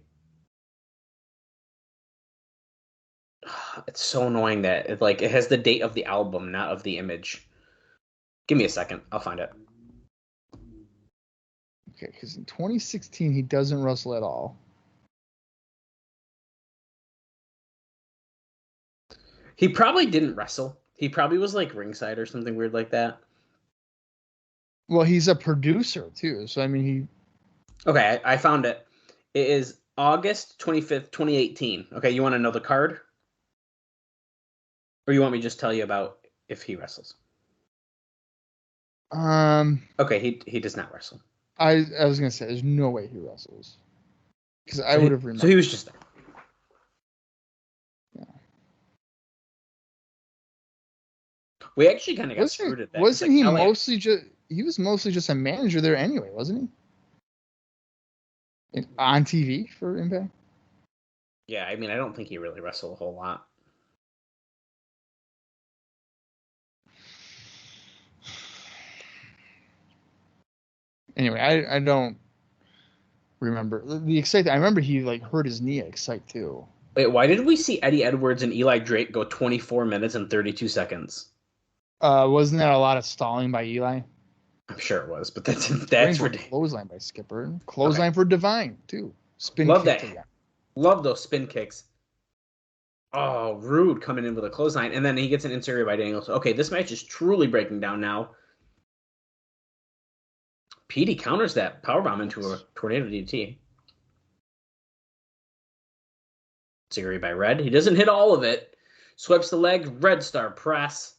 It's so annoying that it has the date of the album, not of the image. Give me a second. I'll find it. Okay, because in 2016 he doesn't wrestle at all. He probably didn't wrestle. He probably was like ringside or something weird like that. Well, he's a producer too, so I mean he. Okay, I found it. It is August 25th, 2018. Okay, you want to know the card? Or you want me to just tell you about if he wrestles? Okay, he does not wrestle. I was gonna say there's no way he wrestles because I would have remembered. So he was just there. Yeah. We actually kind of got screwed at that. Wasn't he mostly just? He was mostly just a manager there anyway, wasn't he? On TV for Impact. Yeah, I mean, I don't think he really wrestled a whole lot. Anyway, I don't remember the Excite. I remember he hurt his knee at Excite too. Wait, why did we see Eddie Edwards and Eli Drake go 24 minutes and 32 seconds? Wasn't that a lot of stalling by Eli? I'm sure it was, but that's ridiculous. Clothesline by Skipper. Clothesline for Divine too. Spin. Love that. Love those spin kicks. Oh, Rude coming in with a clothesline, and then he gets an insert by Daniels. Okay, this match is truly breaking down now. Petey counters that powerbomb into a tornado DDT. Insert by Red. He doesn't hit all of it. Swipes the leg. Red Star press.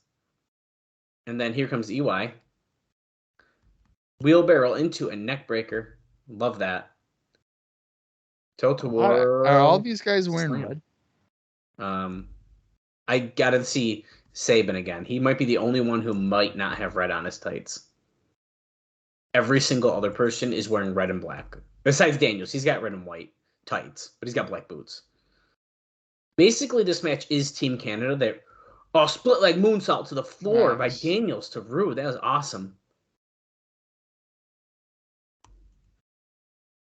And then here comes EY. Wheelbarrow into a neck breaker. Love that. Toe to war. Are all these guys wearing red? I gotta see Sabin again. He might be the only one who might not have red on his tights. Every single other person is wearing red and black. Besides Daniels, he's got red and white tights, but he's got black boots. Basically, this match is Team Canada. Split leg moonsault to the floor by Daniels to Rude. That was awesome.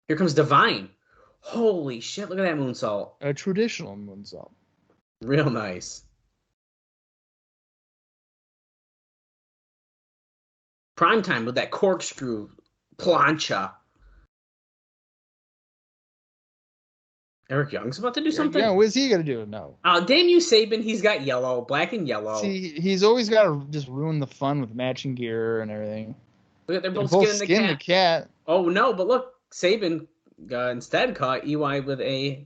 Here comes Divine. Holy shit, look at that moonsault. A traditional moonsault. Real nice. Primetime with that corkscrew plancha. Eric Young's about to do something? Yeah, what's he going to do? No. Damn you, Sabin. He's got yellow, black and yellow. See, he's always got to just ruin the fun with matching gear and everything. Look at they're both skinning the cat. Oh, no, but look, Sabin instead caught EY with a,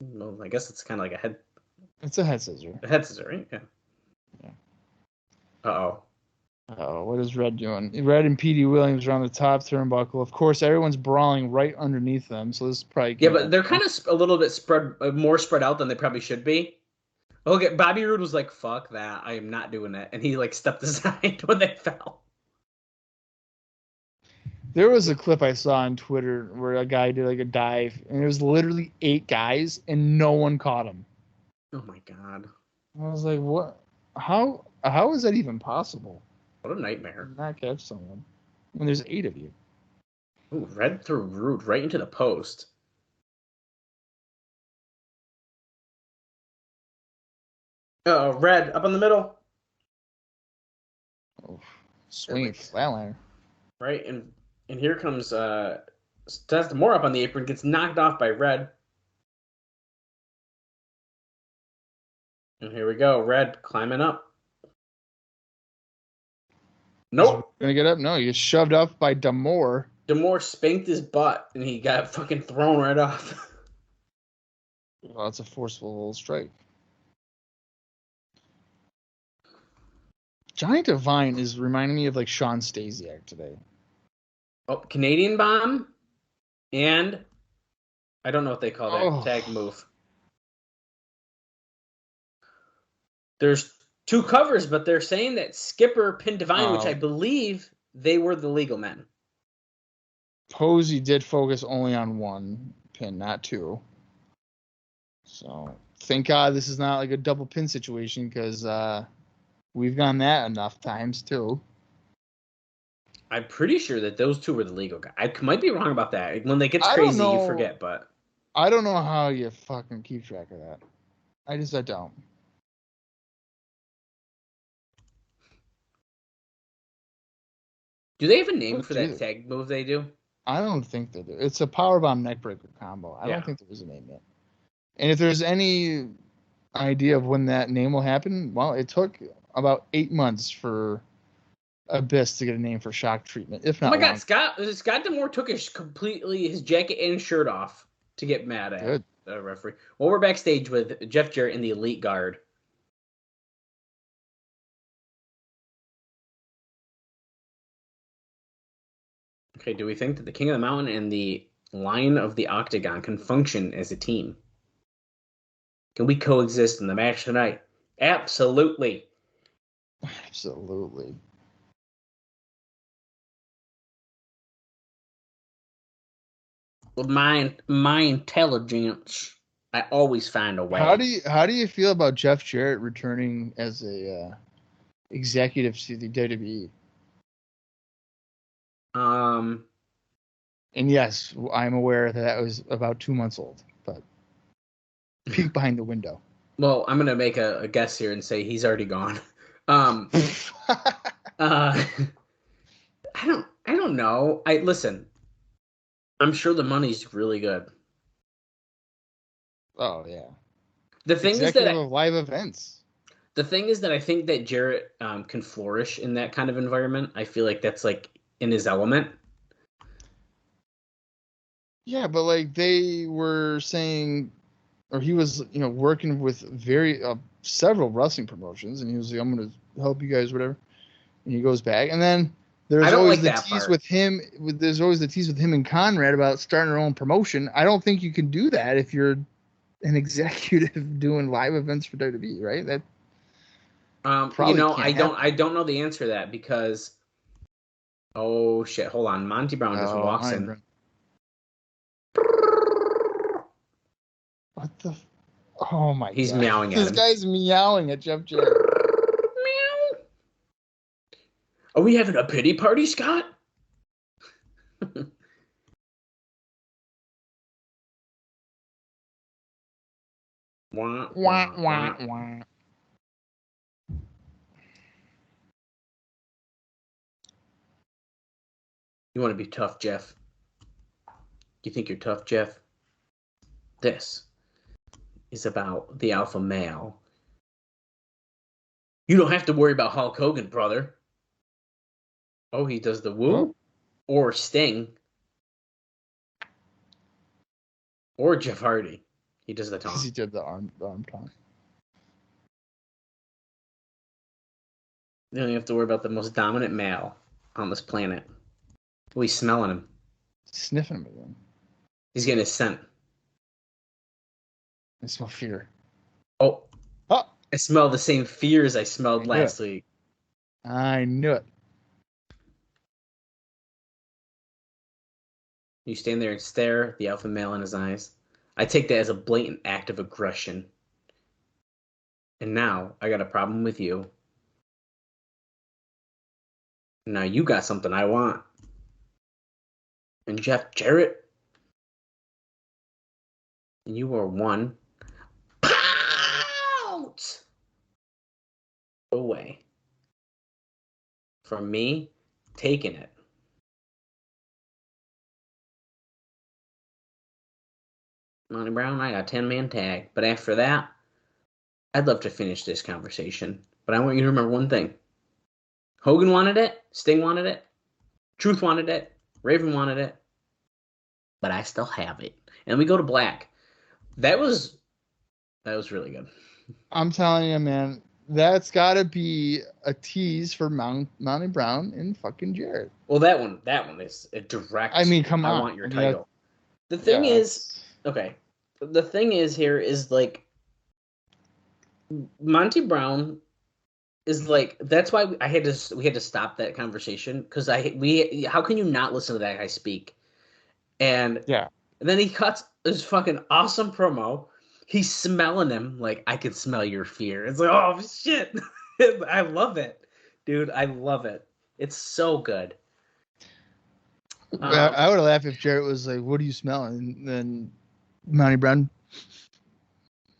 well, I guess it's kind of like a head. It's a head scissor. A head scissor, right? Yeah. Uh-oh. What is Red doing? Red and Petey Williams are on the top turnbuckle. Of course, everyone's brawling right underneath them, so this is probably... Yeah, but they're kind of a little bit more spread out than they probably should be. Okay, Bobby Roode was like, fuck that, I am not doing that. And he, stepped aside when they fell. There was a clip I saw on Twitter where a guy did, a dive, and it was literally 8 guys, and no one caught him. Oh, my God. I was like, what? How is that even possible? What a nightmare. Not catch someone when there's 8 of you. Ooh, Red threw Rude right into the post. Red up in the middle. Oh, swinging flatliner. Right, and here comes More up on the apron, gets knocked off by Red. And here we go, Red climbing up. Nope. Gonna get up? No, he gets shoved up by D'Amore. D'Amore spanked his butt, and he got fucking thrown right off. Well, that's a forceful little strike. Johnny Devine is reminding me of Sean Stasiak today. Oh, Canadian Bomb, and I don't know what they call that tag move. There's 2 covers, but they're saying that Skipper pinned Divine, which I believe they were the legal men. Posey did focus only on 1 pin, not 2. So thank God this is not like a double pin situation, because we've gone that enough times too. I'm pretty sure that those 2 were the legal guys. I might be wrong about that. When they get crazy, you forget, but I don't know how you fucking keep track of that. I don't. Do they have a name for that tag move they do? I don't think they do. It's a powerbomb neckbreaker combo. I don't think there was a name yet. And if there's any idea of when that name will happen, well, it took about 8 months for Abyss to get a name for shock treatment. If not, oh my God, Scott D'Amore took his jacket and shirt off to get mad at the referee. Well, we're backstage with Jeff Jarrett and the Elite Guard. Okay, do we think that the King of the Mountain and the Lion of the Octagon can function as a team? Can we coexist in the match tonight? Absolutely. Absolutely. With my intelligence, I always find a way. How do you feel about Jeff Jarrett returning as a executive to the WWE? And yes, I'm aware that was about 2 months old, but peek behind the window. Well, I'm gonna make a guess here and say he's already gone. I don't know. Listen. I'm sure the money's really good. Oh yeah. The thing Executive is that of live events. The thing is that I think that Jarrett can flourish in that kind of environment. I feel like that's like in his element. Yeah, but like they were saying, or he was, working with several wrestling promotions, and he was like, "I'm going to help you guys, whatever." And he goes back, and then there's always the tease with him. There's always the tease with him and Conrad about starting their own promotion. I don't think you can do that if you're an executive doing live events for WWE, right? That I don't know the answer to that because. Oh shit! Hold on, Monty Brown just walks in. What the? Oh my God! He's meowing at him. This guy's meowing at Jeff Jarrett. Meow. Are we having a pity party, Scott? Wah, wah, wah, wah. You want to be tough, Jeff? You think you're tough, Jeff? This is about the alpha male. You don't have to worry about Hulk Hogan, brother. Oh, he does the woo? Or Sting. Or Jeff Hardy. He does the taunt. He did the arm taunt. You don't have to worry about the most dominant male on this planet. Oh, he's smelling him. Sniffing him again. He's getting his scent. I smell fear. Oh. I smell the same fears I smelled last week. I knew it. You stand there and stare at the alpha male in his eyes. I take that as a blatant act of aggression. And now I got a problem with you. Now you got something I want. And Jeff Jarrett, you are one pounce away from me taking it. Monty Brown, I got a 10-man tag. But after that, I'd love to finish this conversation. But I want you to remember one thing. Hogan wanted it. Sting wanted it. Truth wanted it. Raven wanted it. But I still have it. And we go to black. That was really good. I'm telling you, man, that's got to be a tease for Monty Brown and fucking Jarrett. Well, that one is a direct. I mean, come on. I want your title. The thing is, okay. The thing is here is like, Monty Brown is like, that's why we had to stop that conversation, because how can you not listen to that guy speak? And Yeah. then he cuts this fucking awesome promo. He's smelling him like, I could smell your fear. It's like, oh shit. I love it. Dude, I love it. It's so good. I would have laughed if Jarrett was like, "What are you smelling?" And then Monty Brown,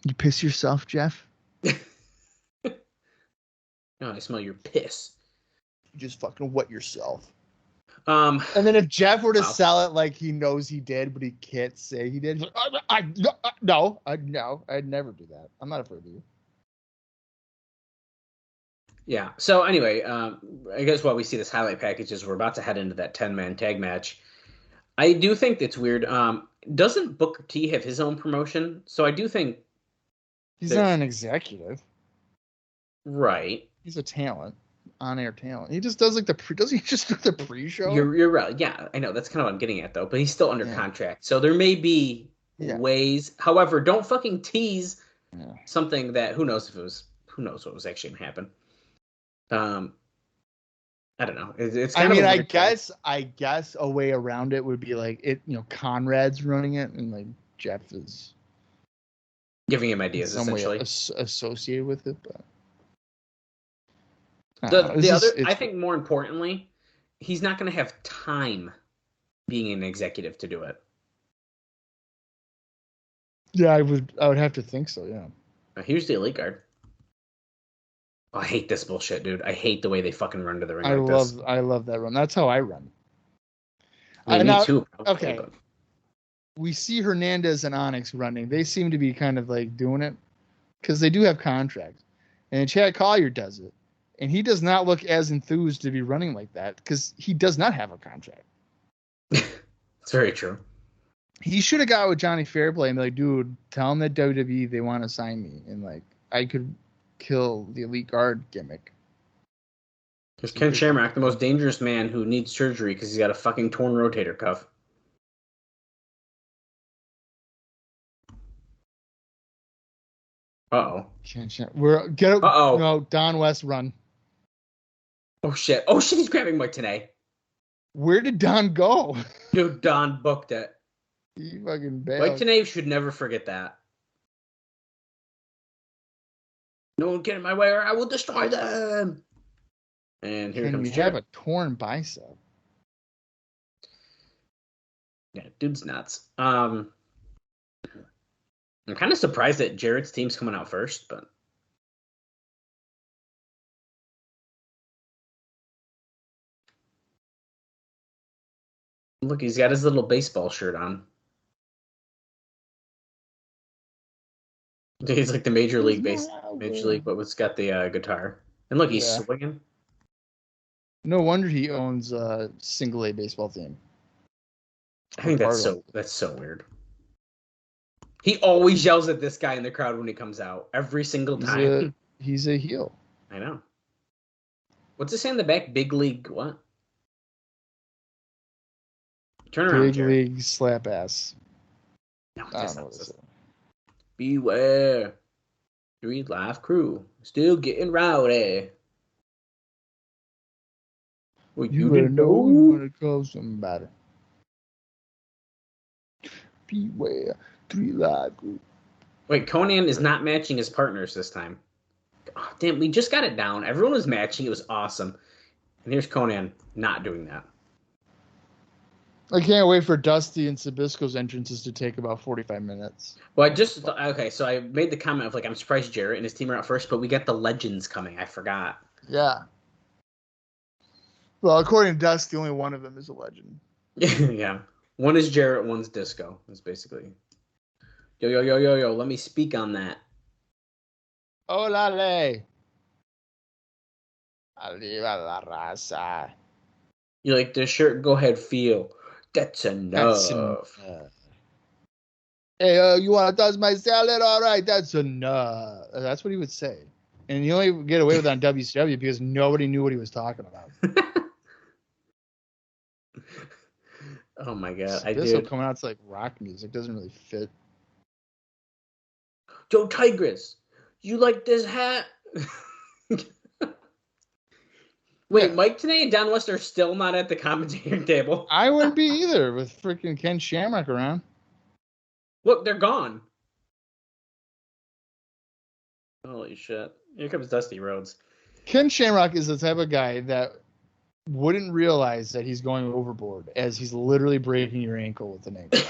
"You piss yourself, Jeff? No, I smell your piss. You just fucking wet yourself." Um, And then if Jeff were to Wow. sell it like he knows he did, but he can't say he did, he's like, no, I'd never do that. I'm not afraid of you. yeah. So anyway, I guess while we see this highlight package is we're about to head into that 10-man tag match. I do think it's weird. Doesn't Booker T have his own promotion? So I do think He's not an executive. right. He's a talent, on-air talent. He just does like doesn't he just do the pre-show? You're right. Yeah, I know. That's kind of what I'm getting at, though. But he's still under contract. So there may be ways. However, don't fucking tease something that who knows what was actually going to happen. I don't know. It's kind of I guess a way around it would be like Conrad's running it and like Jeff is giving him ideas some essentially way associated with it, but I think more importantly, he's not going to have time being an executive to do it. Yeah, I would have to think so. Yeah. Here's the elite guard. Oh, I hate this bullshit, dude. I hate the way they fucking run to the ring. I love that run. That's how I run. Me too. Okay. But we see Hernandez and Onyx running. They seem to be kind of like doing it because they do have contracts. And Chad Collier does it. And he does not look as enthused to be running like that because he does not have a contract. It's very true. He should have got with Johnny Fairplay and be like, dude, tell him that WWE, they want to sign me. And like, I could kill the elite guard gimmick. There's Ken Shamrock, the most dangerous man who needs surgery because he's got a fucking torn rotator cuff. Uh-oh. Uh-oh. No, Don West run. Oh, shit. Oh, shit, he's grabbing Mike Tenay. Where did Don go? Dude, Don booked it. He fucking bailed. Mike Tenay should never forget that. No one get in my way or I will destroy them. And here comes Jared. You have a torn bicep. Yeah, dude's nuts. I'm kind of surprised that Jarrett's team's coming out first, but look, he's got his little baseball shirt on. He's like the Major League, but it's got the guitar. And look, he's swinging. No wonder he owns a single A baseball team. I think that's so weird. He always yells at this guy in the crowd when he comes out. Every single time. He's a heel. I know. What's it say in the back? Big league what? Turn around, Big league slap ass. No, that's not what it says. Beware. 3 Live Crew. Still getting rowdy. Well, you better know you want to call somebody. Beware. 3 Live Crew. Wait, Conan is not matching his partners this time. Oh, damn, we just got it down. Everyone was matching. It was awesome. And here's Conan not doing that. I can't wait for Dusty and Sabisco's entrances to take about 45 minutes. Well, so I made the comment of like, I'm surprised Jarrett and his team are out first, but we got the legends coming. I forgot. Yeah. Well, according to Dusty, only one of them is a legend. Yeah. One is Jarrett, one's Disco. That's basically. Yo, let me speak on that. Olale. Arriba la raza. You like this shirt? Go ahead, feel. That's enough. Hey, you want to touch my salad? All right, that's enough. That's what he would say. And you only get away with it on WCW because nobody knew what he was talking about. Oh my god. This will come out to like rock music. Doesn't really fit. Joe Tigress, You like this hat? Wait, Yeah. Mike Tenay and Don West are still not at the commentating table. I wouldn't be either with freaking Ken Shamrock around. Look, they're gone. Holy shit. Here comes Dusty Rhodes. Ken Shamrock is the type of guy that wouldn't realize that he's going overboard as he's literally breaking your ankle with an ankle.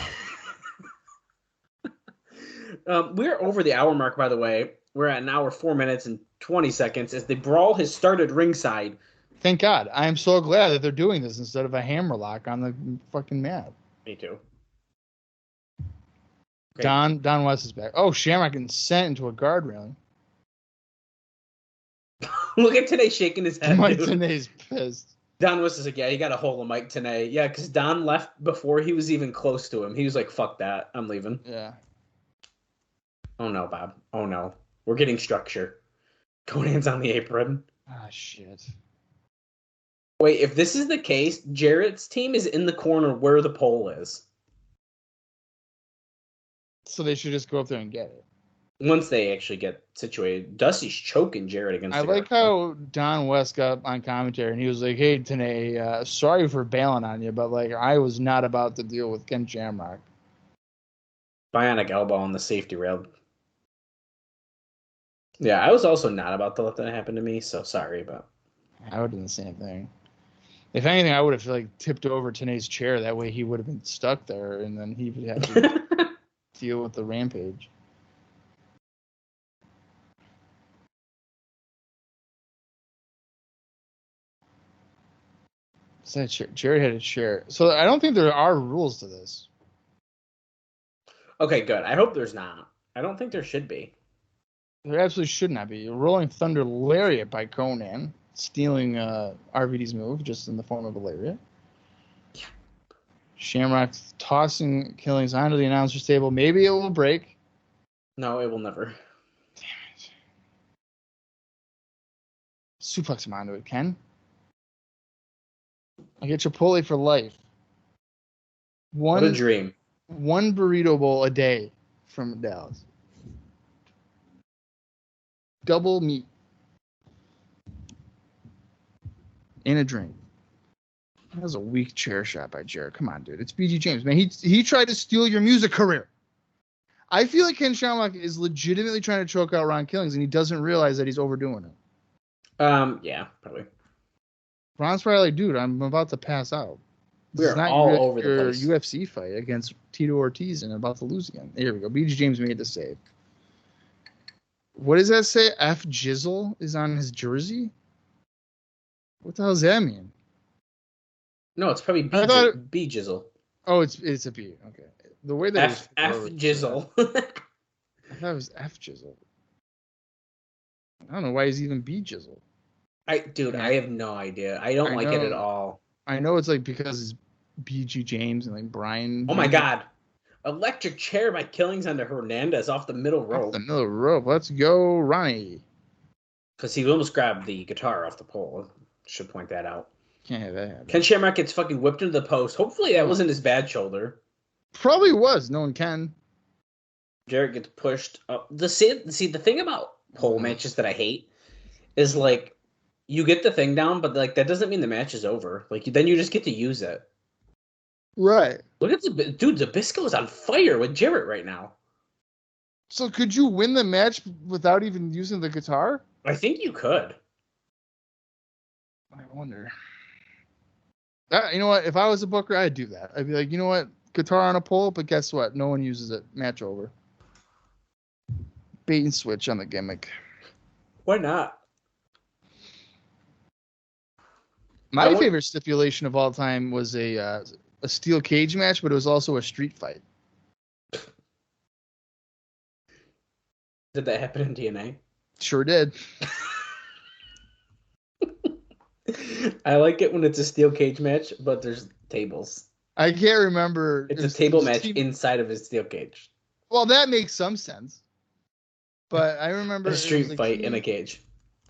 We're over the hour mark, by the way. We're at an hour, 4 minutes, and 20 seconds as the brawl has started ringside. Thank God. I am so glad that they're doing this instead of a hammerlock on the fucking mat. Me too. Okay. Don West is back. Oh, Shamrock getting sent into a guard railing. Look at Tenay shaking his head. Mike Dude. Tenay's pissed. Don was like, yeah, you got a hold of Mike Tenay. Yeah, because Don left before he was even close to him. He was like, fuck that. I'm leaving. Yeah. Oh, no, Bob. Oh, no. We're getting structure. Conan's on the apron. Ah, shit. Wait, if this is the case, Jarrett's team is in the corner where the pole is. So they should just go up there and get it. Once they actually get situated. Dusty's choking Jarrett against I the like guard. how Don West got on commentary and he was like, hey, Tenay, sorry for bailing on you, but like I was not about to deal with Ken Shamrock. Bionic elbow on the safety rail. Yeah, I was also not about to let that happen to me, so sorry, but I would have done the same thing. If anything, I would have like tipped over Tenay's chair. That way he would have been stuck there and then he would have to deal with the rampage. So Jared had a chair. So I don't think there are rules to this. Okay, good. I hope there's not. I don't think there should be. There absolutely should not be. A Rolling Thunder Lariat by Conan, stealing RVD's move just in the form of a lariat. Yeah. Shamrock tossing Killings onto the announcer's table. Maybe it will break. No, it will never. Damn it. Suplex him onto it, Ken. I get Chipotle for life. What a dream. One burrito bowl a day from Dallas. Double meat. And a drink. That was a weak chair shot by Jared. Come on, dude. It's BG James, man. He tried to steal your music career. I feel like Ken Shamrock is legitimately trying to choke out Ron Killings, and he doesn't realize that he's overdoing it. Yeah, probably. Ron's probably like, dude, I'm about to pass out. We are all over the place. Your UFC fight against Tito Ortiz and about to lose again. Here we go. BG James made the save. What does that say? F Jizzle is on his jersey? What the hell does that mean? No, it's probably B, B Jizzle. Oh, it's a B. Okay. The way that F Jizzle. I thought it was F Jizzle. I don't know why he's even B Jizzle. I have no idea. I don't like it at all. I know it's like because it's BG James and like Brian. Oh my God. Electric chair by Killings under Hernandez off the middle rope. Off the middle rope. Let's go, Ronnie. Because he almost grabbed the guitar off the pole. Should point that out. Can't have that happen. Ken Shamrock gets fucking whipped into the post. Hopefully that wasn't his bad shoulder. Probably was. No one can. Jarrett gets pushed up. The thing about pole matches that I hate is like you get the thing down, but like that doesn't mean the match is over. Like then you just get to use it. Right. Look at Zbyszko is on fire with Jarrett right now. So could you win the match without even using the guitar? I think you could. I wonder. You know what? If I was a booker, I'd do that. I'd be like, you know what? Guitar on a pole, but guess what? No one uses it. Match over. Bait and switch on the gimmick. Why not? My favorite stipulation of all time was a steel cage match, but it was also a street fight. Did that happen in TNA? Sure did. I like it when it's a steel cage match, but there's tables. I can't remember. It's a table match inside of a steel cage. Well, that makes some sense. But I remember a street fight in a cage.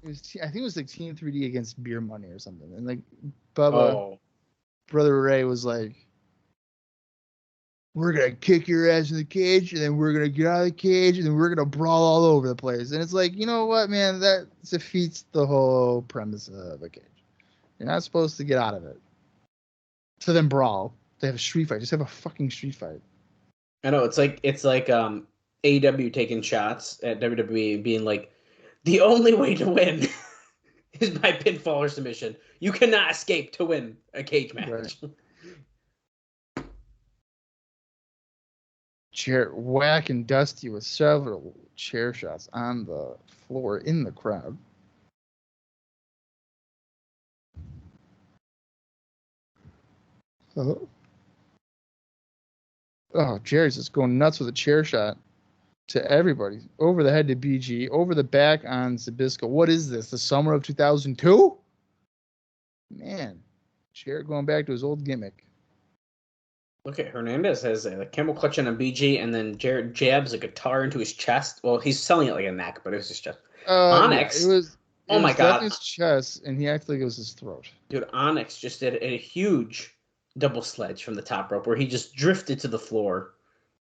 I think it was like Team 3D against Beer Money or something. And like Bubba, Brother Ray was like, we're going to kick your ass in the cage, and then we're going to get out of the cage, and then we're going to brawl all over the place. And it's like, you know what, man? That defeats the whole premise of a cage. You're not supposed to get out of it. So then brawl. They have a street fight. Just have a fucking street fight. I know, it's like AEW taking shots at WWE being like, the only way to win is by pinfall or submission. You cannot escape to win a cage match. Right. Chair whacking Dusty with several chair shots on the floor in the crowd. Oh, Jerry's just going nuts with a chair shot to everybody. Over the head to BG, over the back on Zbyszko. What is this? The summer of 2002? Man, Jarrett going back to his old gimmick. Look at Hernandez has a camel clutch on a BG, and then Jarrett jabs a guitar into his chest. Well, he's selling it like a neck, but it was his chest. Onyx. Yeah, it was my God. his chest, and he acted like it was his throat. Dude, Onyx just did a huge double sledge from the top rope where he just drifted to the floor.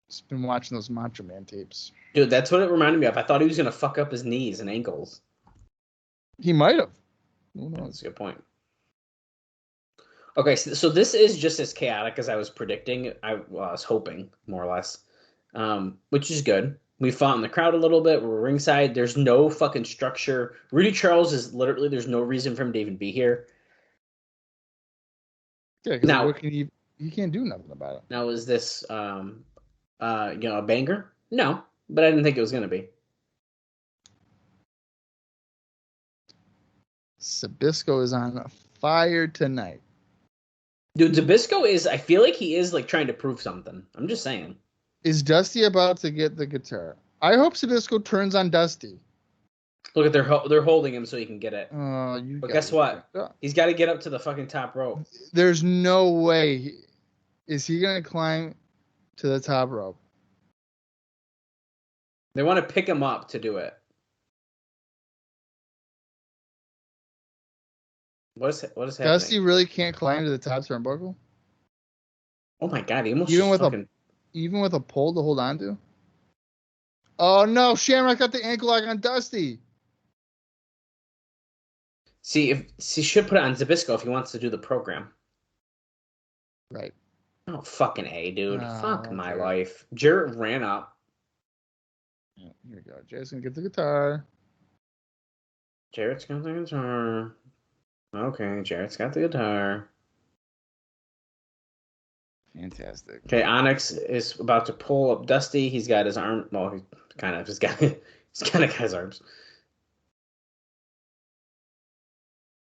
Just been watching those Macho Man tapes. Dude, that's what it reminded me of. I thought he was going to fuck up his knees and ankles. He might have. Who knows? That's a good point. Okay, so this is just as chaotic as I was predicting. I was hoping, more or less, which is good. We fought in the crowd a little bit. We're ringside. There's no fucking structure. Rudy Charles is literally, there's no reason for him to even be here. Yeah, now he can't do nothing about it. Now, is this a banger? No, but I didn't think it was going to be. Zbyszko is on fire tonight. Dude, Zbyszko is, I feel like he is like trying to prove something. I'm just saying. Is Dusty about to get the guitar? I hope Zbyszko turns on Dusty. Look at they're holding him so he can get it. But guess what? He's got to get up to the fucking top rope. There's no way. Is he going to climb to the top rope? They want to pick him up to do it. What is happening? Dusty really can't climb to the top turnbuckle? Oh my God, he almost even with a pole to hold on to? Oh no, Shamrock got the ankle lock on Dusty. See, he should put it on Zbyszko if he wants to do the program. Right. Oh, fucking A, dude. Fuck my life. Jarrett ran up. Yeah, here we go. Jarrett's going to get the guitar. Jarrett's got the guitar. Okay, Jarrett's got the guitar. Fantastic. Okay, Onyx is about to pull up Dusty. He's got his arm. Well, he's kind of got his arms.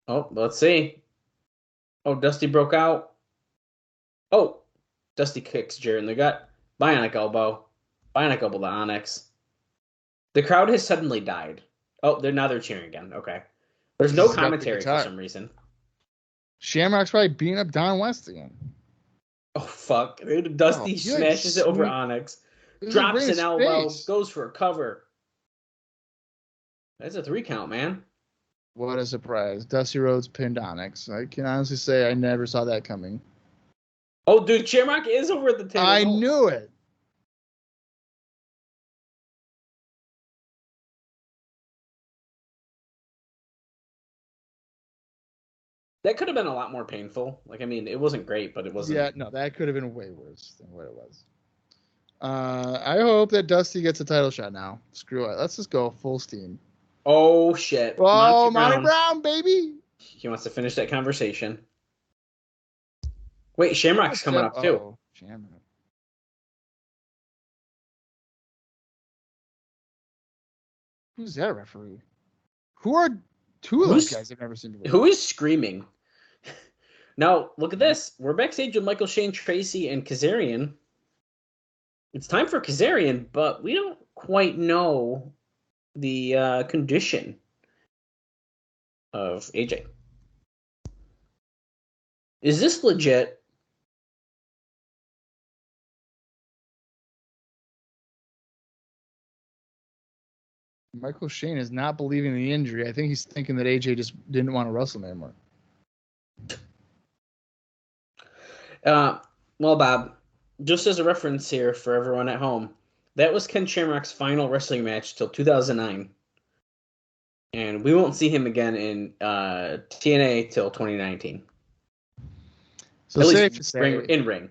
Oh, let's see. Oh, Dusty broke out. Oh, Dusty kicks Jarrett in the gut. Bionic elbow. Bionic elbow to Onyx. The crowd has suddenly died. Oh, now they're cheering again. Okay. There's no commentary for some reason. Shamrock's probably beating up Don West again. Oh, fuck. Dude, Dusty smashes it over Onyx. Drops an elbow. Goes for a cover. That's a 3 count, man. What a surprise. Dusty Rhodes pinned Onyx. I can honestly say I never saw that coming. Oh, dude, Shamrock is over at the table. I knew it. That could have been a lot more painful. Like, I mean, it wasn't great, but it wasn't. Yeah, no, that could have been way worse than what it was. I hope that Dusty gets a title shot now. Screw it. Let's just go full steam. Oh, shit. Oh, Monty Brown, baby. He wants to finish that conversation. Wait, Shamrock's coming up, too. Oh, Shamrock. Who's that referee? Who are two of those guys I've never seen before? Who is screaming? Now, look at this. We're backstage with Michael Shane, Tracy, and Kazarian. It's time for Kazarian, but we don't quite know the condition of AJ. Is this legit? Michael Shane is not believing the injury. I think he's thinking that AJ just didn't want to wrestle anymore. Well, Bob, just as a reference here for everyone at home, that was Ken Shamrock's final wrestling match till 2009. And we won't see him again in TNA till 2019. So At safe least to say, in ring.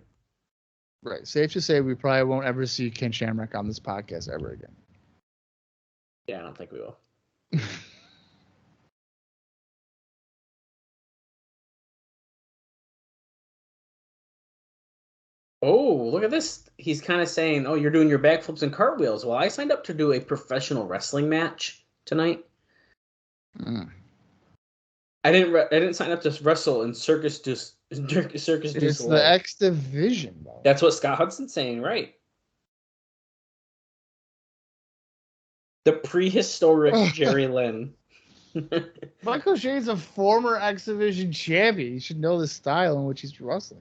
right? Safe to say, we probably won't ever see Ken Shamrock on this podcast ever again. Yeah, I don't think we will. Oh, look at this. He's kind of saying, oh, you're doing your backflips and cartwheels. Well, I signed up to do a professional wrestling match tonight. Mm. I didn't sign up to wrestle in Circus du It's Soleil. the X Division, though. That's what Scott Hudson's saying, right? The prehistoric Jerry Lynn. Michael Shane's a former X Division champion. You should know the style in which he's wrestling.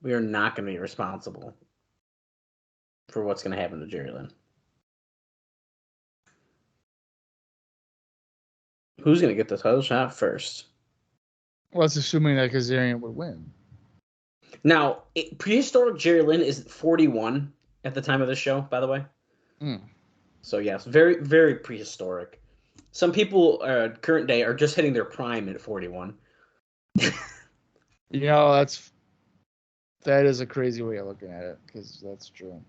We are not going to be responsible for what's going to happen to Jerry Lynn. Who's going to get the title shot first? Well, it's assuming that Kazarian would win. Now, prehistoric Jerry Lynn is 41 at the time of this show, by the way. Mm. So, yes, very, very prehistoric. Some people, current day, are just hitting their prime at 41. You know, that is a crazy way of looking at it, because that's true.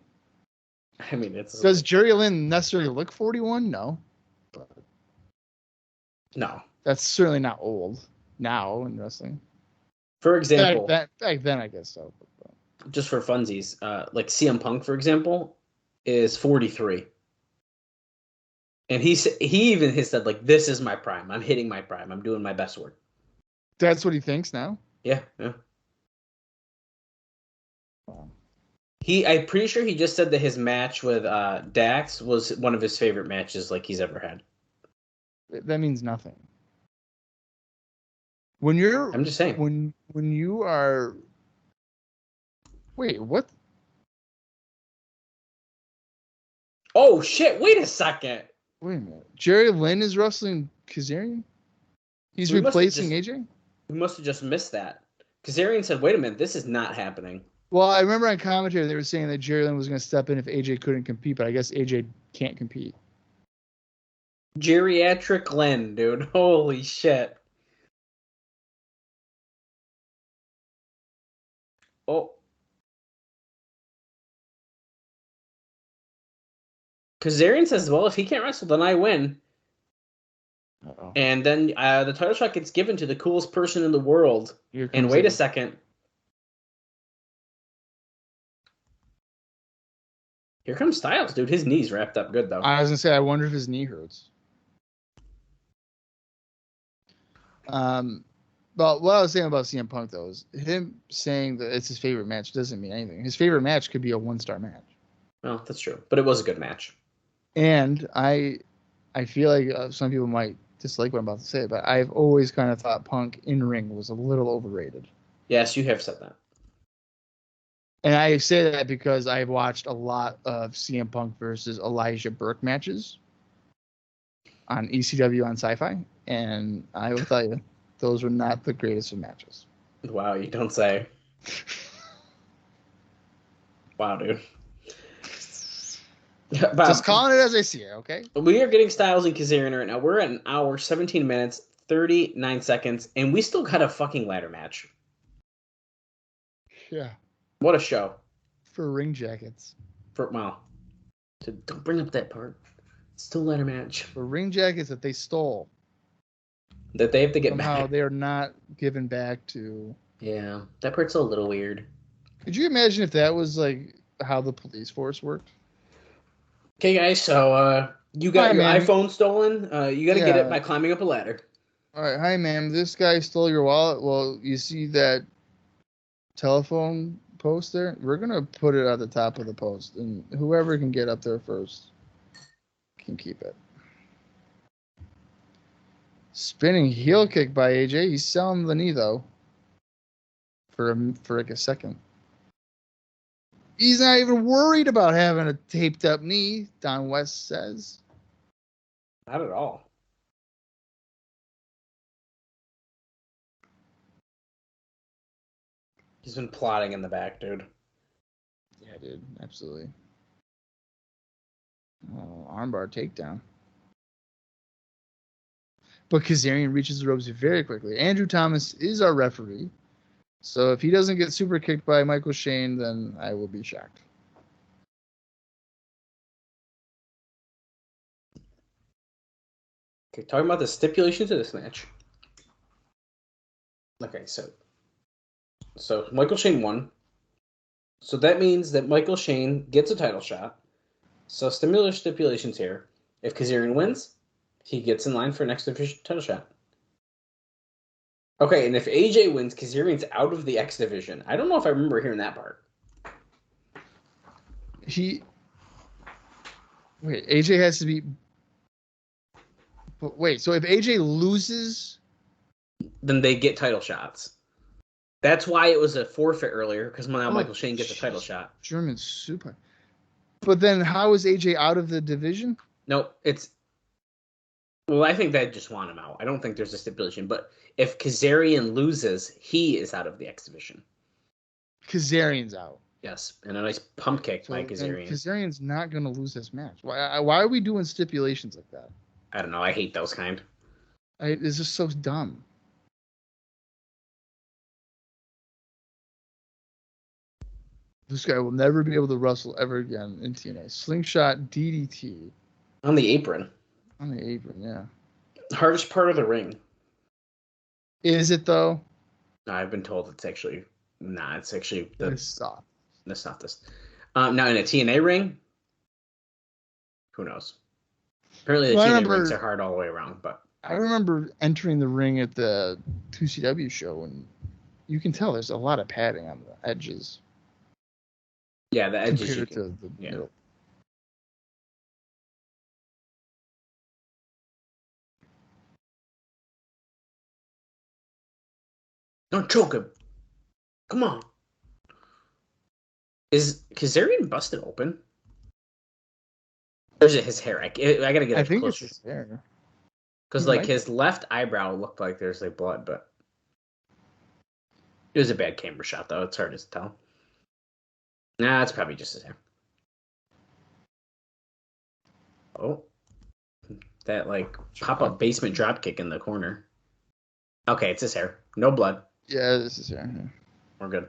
I mean, it's... Does Jerry Lynn necessarily look 41? No. But no. that's certainly not old now in wrestling. For example... Back then, I guess so. Just for funsies, like CM Punk, for example, is 43. And he even has said, like, this is my prime. I'm hitting my prime. I'm doing my best work. That's what he thinks now? Yeah. Wow. I'm pretty sure he just said that his match with Dax was one of his favorite matches like he's ever had. That means nothing. I'm just saying. When you are... Wait, what? Oh, shit. Wait a second. Wait a minute. Jerry Lynn is wrestling Kazarian? He's replacing AJ? We must have just missed that. Kazarian said, wait a minute, this is not happening. Well, I remember on commentary they were saying that Jerry Lynn was going to step in if AJ couldn't compete, but I guess AJ can't compete. Geriatric Lynn, dude. Holy shit. Oh. Kazarian says, well, if he can't wrestle, then I win. Uh-oh. And then the title shot gets given to the coolest person in the world. And wait a second. Here comes Styles, dude. His knee's wrapped up good, though. I was going to say, I wonder if his knee hurts. But what I was saying about CM Punk, though, is him saying that it's his favorite match doesn't mean anything. His favorite match could be a one-star match. Well, that's true. But it was a good match. And I feel like some people might dislike what I'm about to say, but I've always kind of thought Punk in ring was a little overrated. Yes, you have said that. And I say that because I've watched a lot of CM Punk versus Elijah Burke matches on ECW on Sci-Fi, and I will tell you, those were not the greatest of matches. Wow, you don't say. Wow, dude. Just calling it as I see it, okay? We are getting Styles and Kazarian right now. We're at an hour, 17 minutes, 39 seconds, and we still got a fucking ladder match. Yeah. What a show. For ring jackets. Don't bring up that part. It's still a ladder match. For ring jackets that they stole. That they have to get somehow back. They are not given back to... Yeah, that part's a little weird. Could you imagine if that was like how the police force worked? Okay, guys, so you got your ma'am. iPhone stolen. You got to get it by climbing up a ladder. All right, hi, ma'am. This guy stole your wallet. Well, you see that telephone post there? We're going to put it at the top of the post, and whoever can get up there first can keep it. Spinning heel kick by AJ. He's selling the knee, though, for like a second. He's not even worried about having a taped up knee, Don West says. Not at all. He's been plotting in the back, dude. Yeah, dude. Absolutely. Oh, armbar takedown. But Kazarian reaches the ropes very quickly. Andrew Thomas is our referee. So if he doesn't get super kicked by Michael Shane, then I will be shocked. Okay, talking about the stipulations of this match. Okay, so Michael Shane won. So that means that Michael Shane gets a title shot. So similar stipulations here. If Kazarian wins, he gets in line for next division title shot. Okay, and if AJ wins, Kazarian's out of the X division. I don't know if I remember hearing that part. AJ has to be. But wait, so if AJ loses, then they get title shots. That's why it was a forfeit earlier, because now Michael Shane gets a title shot. German super. But then how is AJ out of the division? No, well, I think they just want him out. I don't think there's a stipulation. But if Kazarian loses, he is out of the X division. Kazarian's out. Yes, and a nice pump kick by Kazarian. Kazarian's not going to lose this match. Why are we doing stipulations like that? I don't know. I hate those kind. It's just so dumb. This guy will never be able to wrestle ever again in TNA. Slingshot DDT. On the apron. On the apron, yeah. Hardest part of the ring. Is it, though? No, I've been told it's actually... Nah, it's actually... It's soft. The softest. Now, in a TNA ring, who knows? Apparently the TNA rings are hard all the way around, but... I remember entering the ring at the 2CW show, and you can tell there's a lot of padding on the edges. Yeah, the edges. Compared to the middle. Don't choke him. Come on. Is Kazarian busted open? Or is it his hair? I gotta get it closer. I think it's his hair. Because his left eyebrow looked like there's blood, but it was a bad camera shot though. It's hard to tell. Nah, it's probably just his hair. Oh. That pop-up basement drop kick in the corner. Okay, it's his hair. No blood. Yeah, this is hair. Yeah. We're good.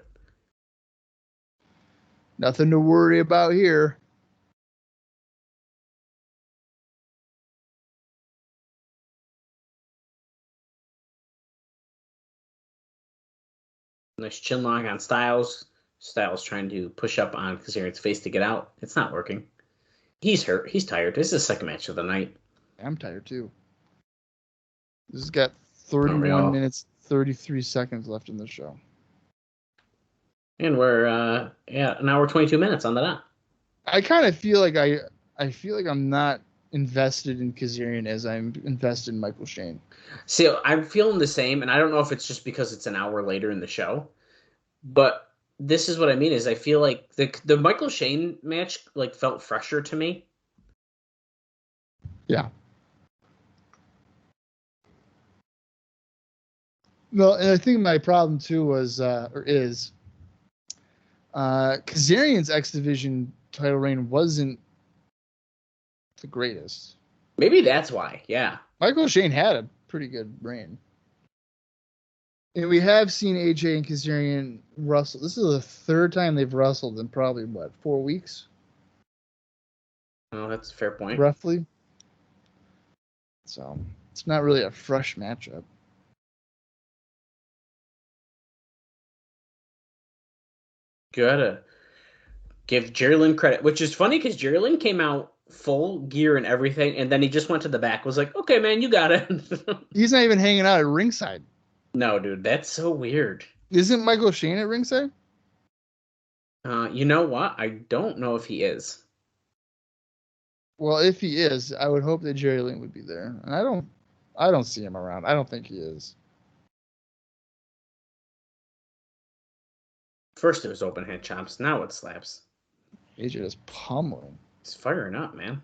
Nothing to worry about here. Nice chin lock on Styles. Styles trying to push up on Kazarian's face to get out. It's not working. He's hurt. He's tired. This is the second match of the night. I'm tired too. This has got 31 minutes, 33 seconds left in the show. And we're an hour 22 minutes on the dot. I kind of feel like I'm not invested in Kazarian as I'm invested in Michael Shane. See, I'm feeling the same, and I don't know if it's just because it's an hour later in the show, but this is what I mean. Is I feel like the Michael Shane match felt fresher to me. Yeah. Well, and I think my problem too was Kazarian's X Division title reign wasn't the greatest. Maybe that's why. Yeah. Michael Shane had a pretty good reign. And we have seen AJ and Kazarian wrestle. This is the third time they've wrestled in probably, 4 weeks? Oh, that's a fair point. Roughly. So, it's not really a fresh matchup. Gotta give Jerry Lynn credit, which is funny because Jerry Lynn came out full gear and everything, and then he just went to the back, was like, okay, man, you got it. He's not even hanging out at ringside. No, dude, that's so weird. Isn't Michael Shane at ringside? You know what? I don't know if he is. Well, if he is, I would hope that Jerry Lynn would be there. And I don't see him around. I don't think he is. First it was open hand chops, now it's slaps. AJ is pummeling. He's firing up, man.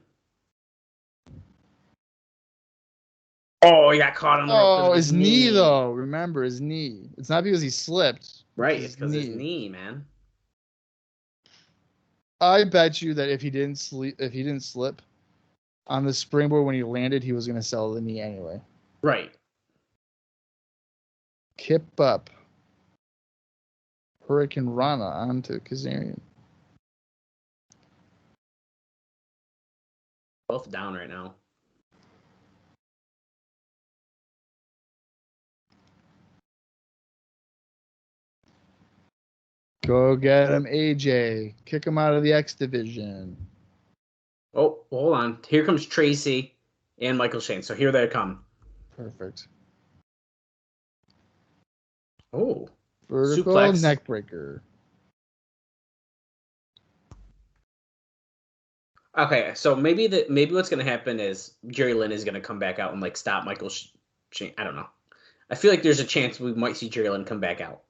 Oh, he got caught on the rope. 'cause of his knee, though. Remember, his knee. It's not because he slipped. Right, it's because his knee, man. I bet you that if he didn't slip on the springboard when he landed, he was going to sell the knee anyway. Right. Kip up. Hurricane Rana onto Kazarian. Both down right now. Go get him, AJ. Kick him out of the X division. Oh, hold on. Here comes Tracy and Michael Shane. So here they come. Perfect. Oh. Vertical suplex. neck breaker. Okay, so maybe what's going to happen is Jerry Lynn is going to come back out and like stop Michael Shane. I don't know. I feel like there's a chance we might see Jerry Lynn come back out.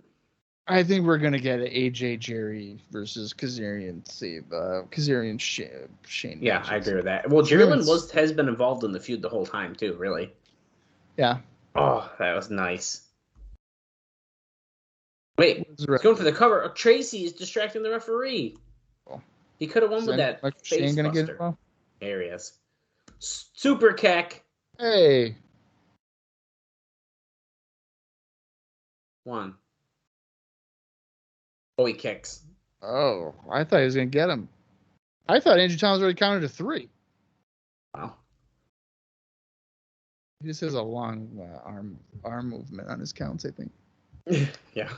I think we're gonna get an AJ Jerry versus Kazarian Kazarian Shane. Yeah, I agree with that. Well, Jerry Lynn has been involved in the feud the whole time too, really. Yeah. Oh, that was nice. Wait, he's going for the cover. Tracy is distracting the referee. Oh. He could have won with that face gonna buster. get involved? There he is. Super kick. Hey. 1. Oh, he kicks. Oh, I thought he was gonna get him. I thought Andrew Thomas already counted to 3. Wow. He just has a long arm movement on his counts, I think. Yeah.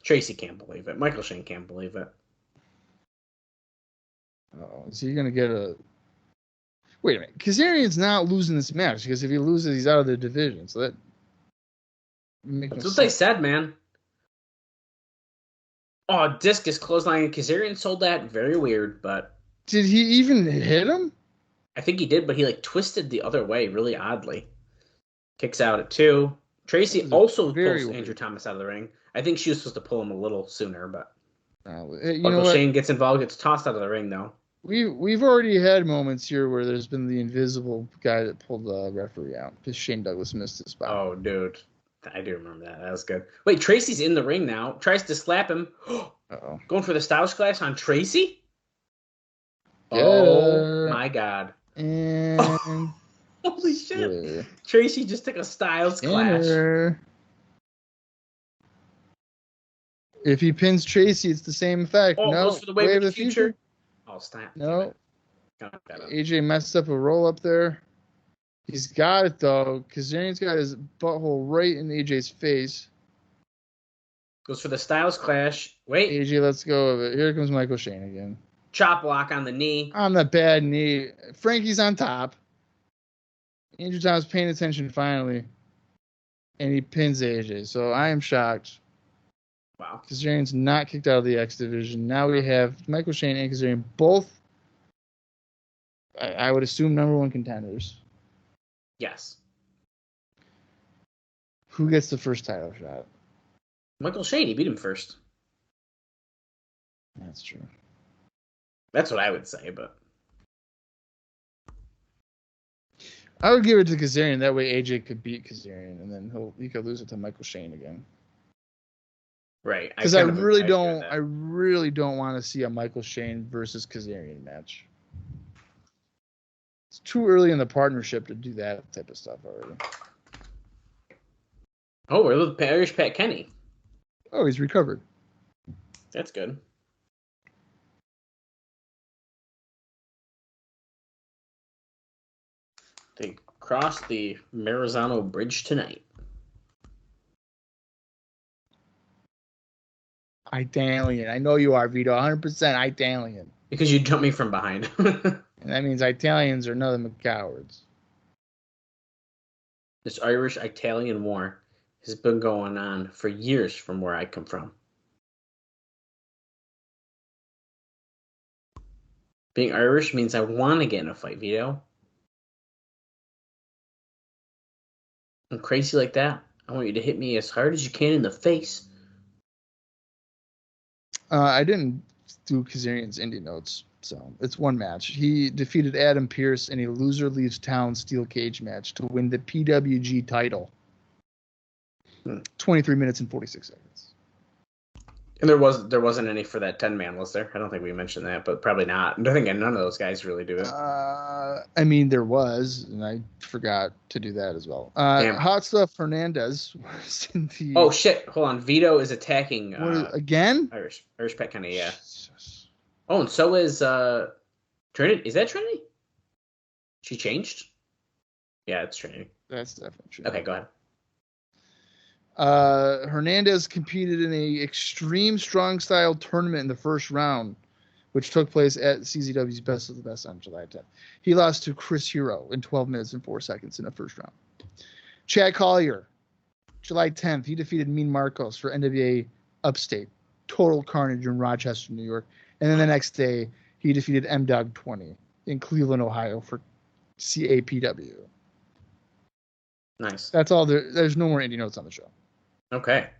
Tracy can't believe it. Michael Shane can't believe it. Oh, is he gonna get a? Wait a minute. Kazarian's not losing this match because if he loses, he's out of the division. So that's what they said, man. Oh, discus clothesline. Kazarian sold that. Very weird, but did he even hit him? I think he did, but he like twisted the other way really oddly. Kicks out at 2. Tracy also pulls Andrew Thomas out of the ring. I think she was supposed to pull him a little sooner, but Michael Shane gets involved, gets tossed out of the ring though. We've already had moments here where there's been the invisible guy that pulled the referee out because Shane Douglas missed his spot. Oh, dude. I do remember that. That was good. Wait, Tracy's in the ring now. Tries to slap him. Uh-oh. Going for the Styles Clash on Tracy? Oh, my God. And holy shit. Tracy just took a Styles Clash. If he pins Tracy, it's the same effect. Oh, no, goes for the wave of the future. Oh, snap. No. AJ messed up a roll-up there. He's got it, though. Kazarian's got his butthole right in AJ's face. Goes for the Styles Clash. Wait. AJ lets go of it. Here comes Michael Shane again. Chop block on the knee. On the bad knee. Frankie's on top. Andrew Thomas paying attention finally. And he pins AJ. So I am shocked. Wow. Kazarian's not kicked out of the X division. Now we have Michael Shane and Kazarian both, I would assume, #1 contenders. Yes. Who gets the first title shot? Michael Shane. He beat him first. That's true. That's what I would say, but I would give it to Kazarian. That way AJ could beat Kazarian, and then he could lose it to Michael Shane again. Right. Because I really don't want to see a Michael Shane versus Kazarian match. It's too early in the partnership to do that type of stuff already. Oh, we're with Irish Pat Kenny. Oh, he's recovered. That's good. They cross the Marizano Bridge tonight. Italian. I know you are, Vito. 100% Italian. Because you jumped me from behind. And that means Italians are nothing but cowards. This Irish-Italian war has been going on for years from where I come from. Being Irish means I want to get in a fight, Vito. I'm crazy like that. I want you to hit me as hard as you can in the face. I didn't do Kazarian's indie notes, So it's one match. He defeated Adam Pearce in a loser leaves town steel cage match to win the PWG title. 23 minutes and 46 seconds. And there wasn't any for that 10-man, was there? I don't think we mentioned that, but probably not. I think none of those guys really do it. I mean, there was, and I forgot to do that as well. Hot Stuff Hernandez was in the... Oh, shit. Hold on. Vito is attacking... again? Irish Pet Kenny, yeah. Jesus. Oh, and so is Trinity. Is that Trinity? She changed? Yeah, it's Trinity. That's definitely Trinity. Okay, go ahead. Hernandez competed in a extreme strong style tournament in the first round, which took place at CZW's Best of the Best on July 10th. He lost to Chris Hero in 12 minutes and 4 seconds in the first round. Chad Collier, July 10th, he defeated Mean Marcos for NWA Upstate. Total carnage in Rochester, New York. And then the next day, he defeated M-Dog 20 in Cleveland, Ohio for CAPW. Nice. That's all. There's no more indie notes on the show. Okay.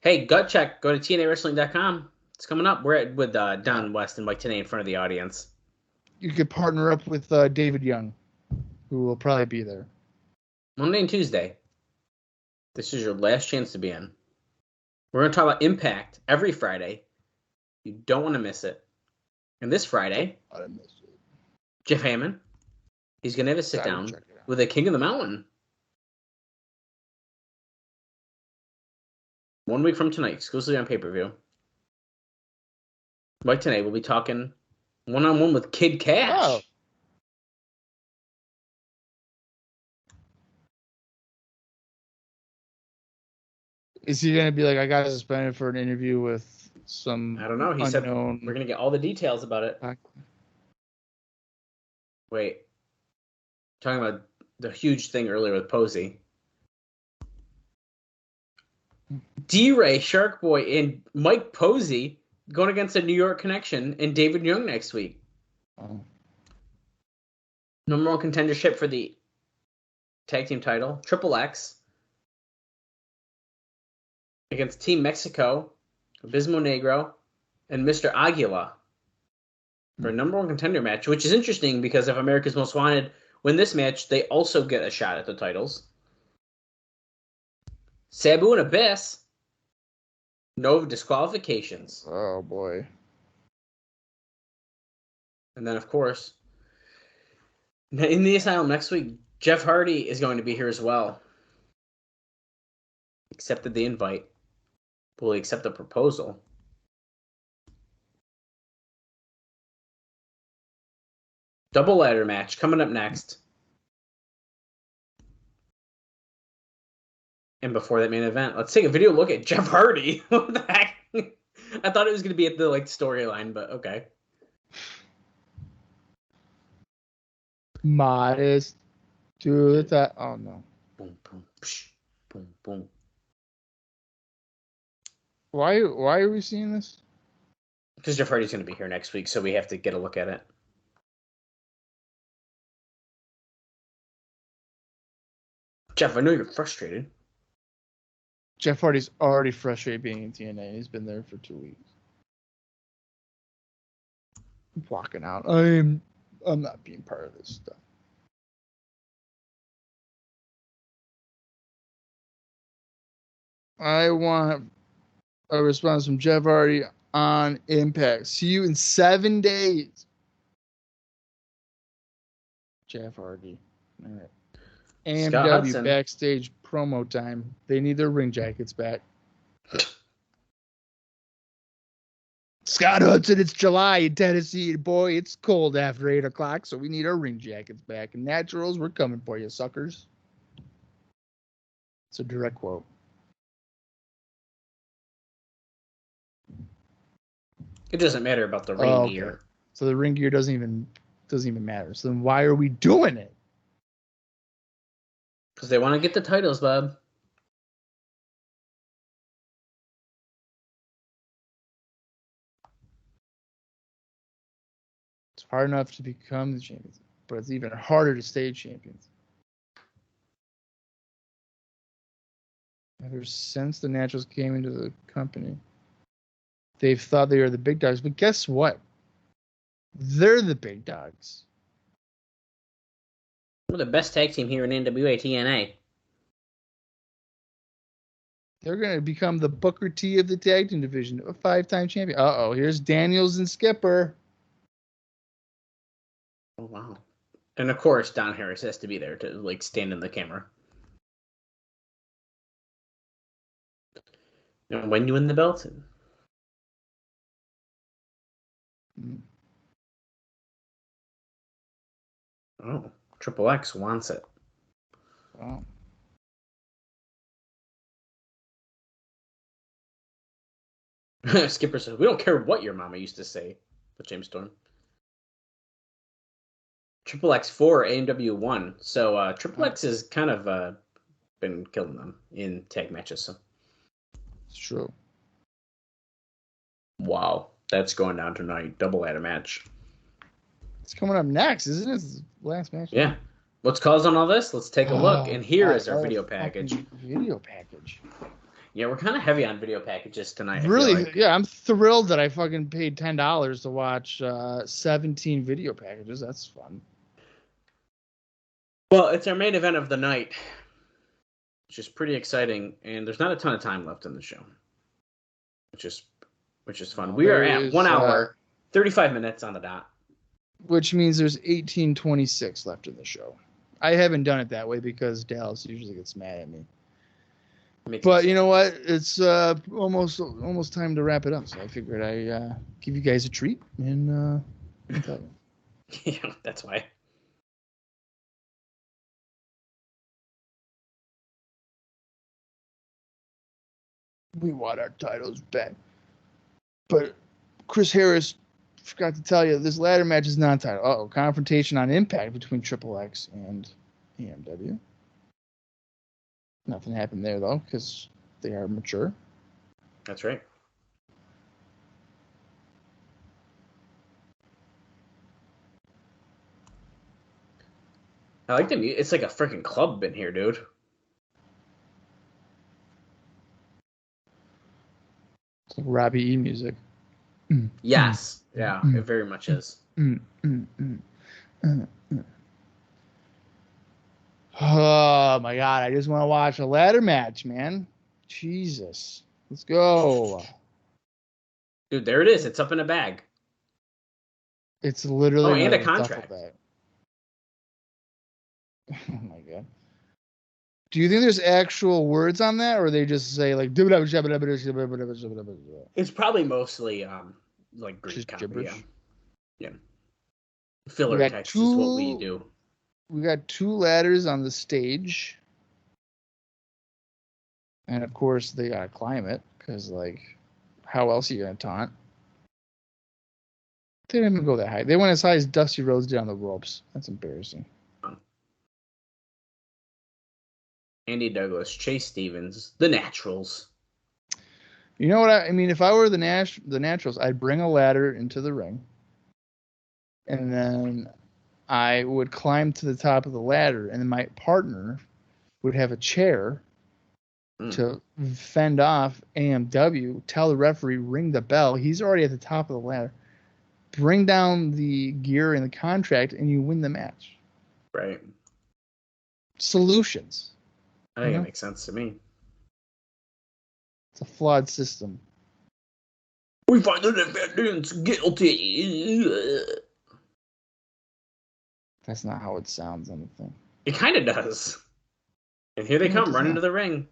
Hey, gut check. Go to TNAWrestling.com. It's coming up. We're with Don West and Mike Tenay in front of the audience. You could partner up with David Young, who will probably be there. Monday and Tuesday. This is your last chance to be in. We're going to talk about Impact every Friday. You don't want to miss it. And this Friday, Jeff Hammond, he's going to have a sit-down with the King of the Mountain. 1 week from tonight, exclusively on pay-per-view. Mike Tenay will be talking one-on-one with Kid Cash. Oh. Is he going to be like, I got suspended for an interview with some I don't know. He said we're going to get all the details about it. Wait. Talking about the huge thing earlier with Posey. D-Ray, Shark Boy, and Mike Posey going against a New York Connection and David Young next week. Oh. Number one contendership for the tag team title. Triple X against Team Mexico, Abismo Negro, and Mr. Aguila for a number one contender match, which is interesting because if America's Most Wanted win this match, they also get a shot at the titles. Sabu and Abyss. No disqualifications. Oh, boy. And then, of course, in the Asylum next week, Jeff Hardy is going to be here as well. Accepted the invite. Will he accept the proposal? Double ladder match coming up next. And before that main event, let's take a video look at Jeff Hardy. What the heck? I thought it was going to be at the storyline, but okay. Modest. Do that. Oh no. Boom, boom, psh, boom, boom. Why are we seeing this? Because Jeff Hardy's going to be here next week, so we have to get a look at it. Jeff, I know you're frustrated. Jeff Hardy's already frustrated being in TNA. He's been there for 2 weeks. I'm walking out. I'm not being part of this stuff. I want a response from Jeff Hardy on Impact. See you in 7 days. Jeff Hardy. All right. AMW backstage promo time. They need their ring jackets back. Scott Hudson, it's July in Tennessee. Boy, it's cold after 8 o'clock, so we need our ring jackets back. And Naturals, we're coming for you, suckers. It's a direct quote. It doesn't matter about the ring gear. So the ring gear doesn't even matter. So then why are we doing it? Because they want to get the titles, Bob. It's hard enough to become the champions, but it's even harder to stay champions. Ever since the Naturals came into the company, they've thought they were the big dogs. But guess what? They're the big dogs. We're the best tag team here in NWA-TNA. They're going to become the Booker T of the tag team division, a 5-time champion. Uh-oh, here's Daniels and Skipper. Oh, wow. And, of course, Don Harris has to be there to, like, stand in the camera. And when you win the belt? Oh, Triple X wants it. Wow. Skipper says, "We don't care what your mama used to say," with James Storm. Triple X 4, AMW 1. So Triple X has kind of been killing them in tag matches. So. It's true. Wow, that's going down tonight. Double ladder match. It's coming up next, isn't it? It's the last match. Yeah. What's causing all this? Let's take a look. And here is our video package. Video package. Yeah, we're kind of heavy on video packages tonight. Really? Like. Yeah, I'm thrilled that I fucking paid $10 to watch 17 video packages. That's fun. Well, it's our main event of the night, which is pretty exciting, and there's not a ton of time left in the show, which is fun. We are at 1 hour, 35 minutes on the dot. Which means there's 18:26 left in the show. I haven't done it that way because Dallas usually gets mad at me. But you know what? It's almost time to wrap it up. So I figured I give you guys a treat and yeah, that's why. We want our titles back. But Chris Harris forgot to tell you this ladder match is non-title. Uh-oh, confrontation on Impact between Triple X and AMW. Nothing happened there, though, because they are mature. That's right. I like the music. It's like a freaking club in here, dude. It's like Robbie E music. Yes. Yeah, it very much is. Oh, my God. I just want to watch a ladder match, man. Jesus. Let's go. Dude, there it is. It's up in a bag. It's literally and a contract. Bag. Oh, my God. Do you think there's actual words on that, or they just say, like... It's probably mostly, like, Greek copy, yeah. Filler text is what we do. We got 2 ladders on the stage. And, of course, they got to climb it. Because, like, how else are you going to taunt? They didn't even go that high. They went as high as Dusty Rhodes did on the ropes. That's embarrassing. Andy Douglas, Chase Stevens, the Naturals. You know what I mean? If I were the Naturals, I'd bring a ladder into the ring. And then... I would climb to the top of the ladder, and my partner would have a chair to fend off AMW, tell the referee, ring the bell. He's already at the top of the ladder. Bring down the gear and the contract, and you win the match. Right. Solutions. I think it makes sense to me. It's a flawed system. We find the defendants guilty. That's not how it sounds on the thing. It kind of does. And here they come, running to the ring.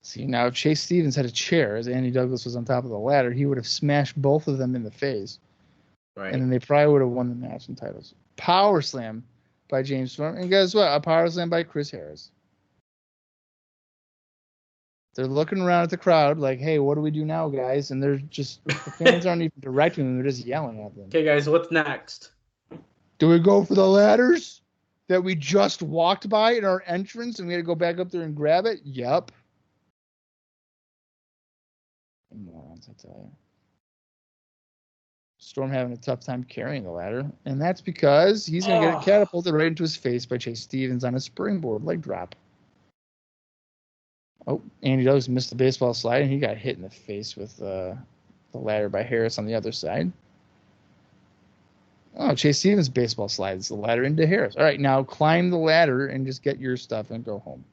See, now if Chase Stevens had a chair, as Andy Douglas was on top of the ladder, he would have smashed both of them in the face. Right. And then they probably would have won the match and titles. Power slam by James Storm. And guess what? A power slam by Chris Harris. They're looking around at the crowd like, hey, what do we do now, guys? And they're just, the fans aren't even directing them. They're just yelling at them. Okay, guys, what's next? Do we go for the ladders that we just walked by in our entrance and we had to go back up there and grab it? Yep. Morons, I tell you. Storm having a tough time carrying the ladder, and that's because he's going to get catapulted right into his face by Chase Stevens on a springboard leg drop. Oh, Andy Douglas missed the baseball slide, and he got hit in the face with the ladder by Harris on the other side. Oh, Chase Stevens baseball slides the ladder into Harris. All right, now climb the ladder and just get your stuff and go home.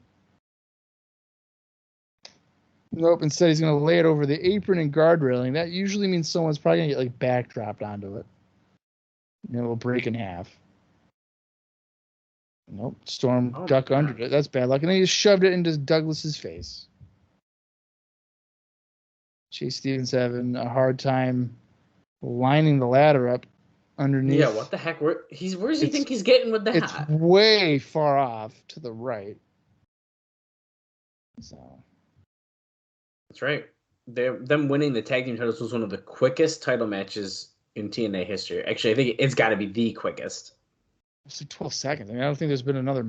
Nope, instead he's going to lay it over the apron and guard railing. That usually means someone's probably going to get like backdropped onto it. And it will break in half. Nope, Storm duck under it. That's bad luck. And then he just shoved it into Douglas's face. Chase Stevens having a hard time lining the ladder up underneath. Yeah, what the heck? Where does he think he's getting with that? It's way far off to the right. So that's right. Them winning the tag team titles was one of the quickest title matches in TNA history. Actually, I think it's got to be the quickest. It's like 12 seconds. I mean, I don't think there's been another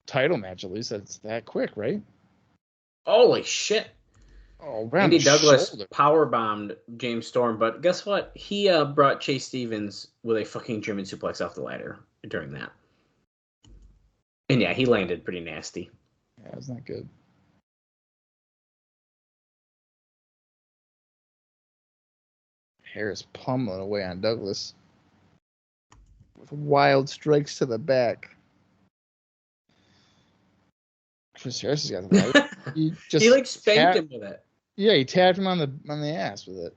title match at least, that's that quick, right? Holy shit. Oh, Andy Douglas powerbombed James Storm, but guess what? He brought Chase Stevens with a fucking German suplex off the ladder during that. And yeah, he landed pretty nasty. Yeah, it was not good. Harris pummeling away on Douglas with wild strikes to the back. Chris Harris has got the light. He spanked him with it. Yeah, he tapped him on the ass with it.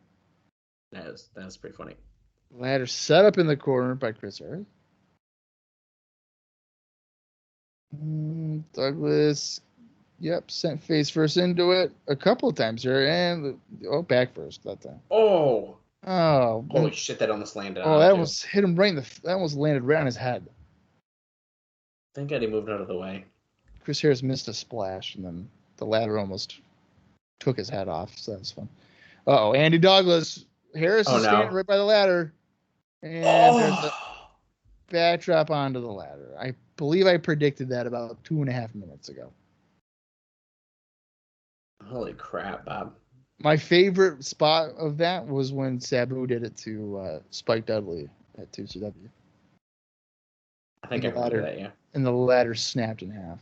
That was pretty funny. Ladder set up in the corner by Chris Harris. Douglas, sent face first into it a couple of times here, and back first that time. Oh, holy shit! That almost landed. Oh, that almost hit him right that almost landed right on his head. Thank God he moved out of the way. Chris Harris missed a splash, and then the ladder almost took his head off, so that was fun. Andy Douglas. Harris is standing right by the ladder. And there's a backdrop onto the ladder. I believe I predicted that about 2.5 minutes ago. Holy crap, Bob. My favorite spot of that was when Sabu did it to Spike Dudley at 2CW. I think I remember that, yeah. And the ladder snapped in half.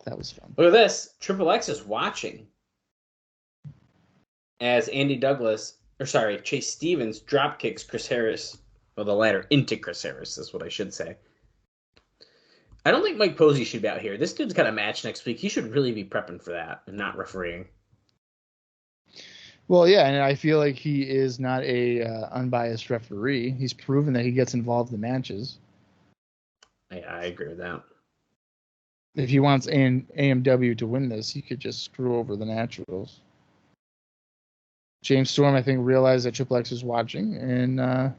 That was fun. Look at this. Triple X is watching as Chase Stevens drop kicks Chris Harris. Well, the ladder into Chris Harris is what I should say. I don't think Mike Posey should be out here. This dude's got a match next week. He should really be prepping for that and not refereeing. Well, yeah, and I feel like he is not a unbiased referee. He's proven that he gets involved in matches. I agree with that. If he wants AMW to win this, he could just screw over the Naturals. James Storm, I think, realized that Triple X was watching, and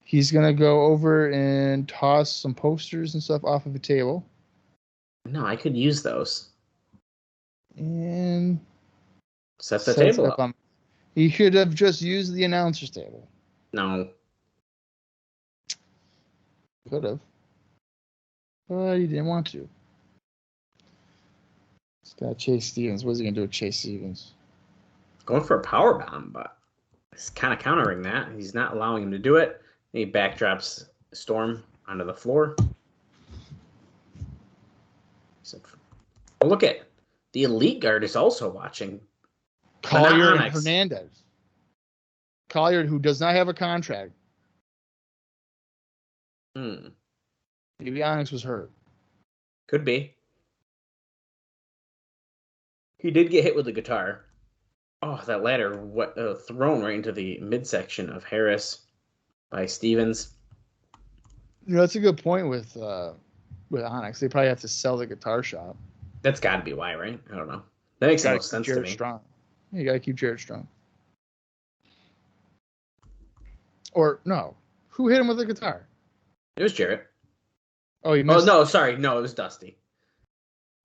he's going to go over and toss some posters and stuff off of a table. No, I could use those. And set the table up. He could have just used the announcer's table. No. Could have. But he didn't want to. He's got Chase Stevens. What's he going to do with Chase Stevens? Going for a powerbomb, but he's kind of countering that. He's not allowing him to do it. He backdrops Storm onto the floor. Oh, look at the Elite Guard is also watching. Collier and Hernandez. Collier, who does not have a contract. Maybe Onyx was hurt. Could be. He did get hit with the guitar. Oh, that ladder thrown right into the midsection of Harris by Stevens. That's a good point with Onyx. They probably have to sell the guitar shop. That's got to be why, right? I don't know. That makes no sense to me. Strong. You got to keep Jared strong. Or no, who hit him with the guitar? It was Jarrett. Oh, he missed. Oh no, sorry, no, it was Dusty.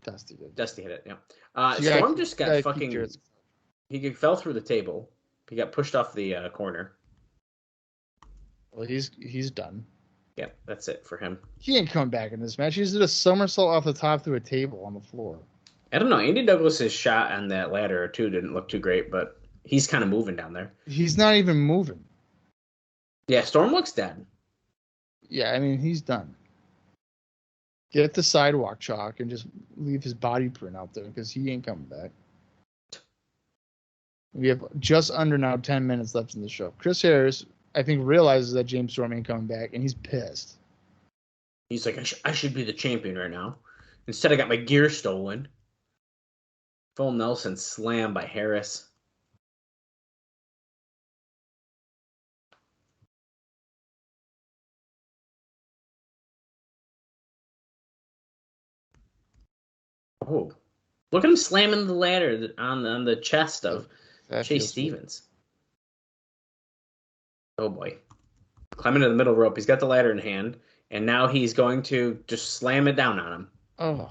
Dusty did. Dusty hit it. Yeah. Storm just got fucking. He fell through the table. He got pushed off the corner. Well, he's done. Yeah, that's it for him. He ain't coming back in this match. He did a somersault off the top through a table on the floor. I don't know. Andy Douglas's shot on that ladder too didn't look too great, but he's kind of moving down there. He's not even moving. Yeah, Storm looks dead. Yeah, I mean, he's done. Get the sidewalk chalk and just leave his body print out there because he ain't coming back. We have just under now 10 minutes left in the show. Chris Harris, I think, realizes that James Storm ain't coming back, and he's pissed. He's like, I should be the champion right now. Instead, I got my gear stolen. Full Nelson slam by Harris. Oh, look at him slamming the ladder on the chest of Chase Stevens. Oh boy. Climbing to the middle rope. He's got the ladder in hand, and now he's going to just slam it down on him. Oh.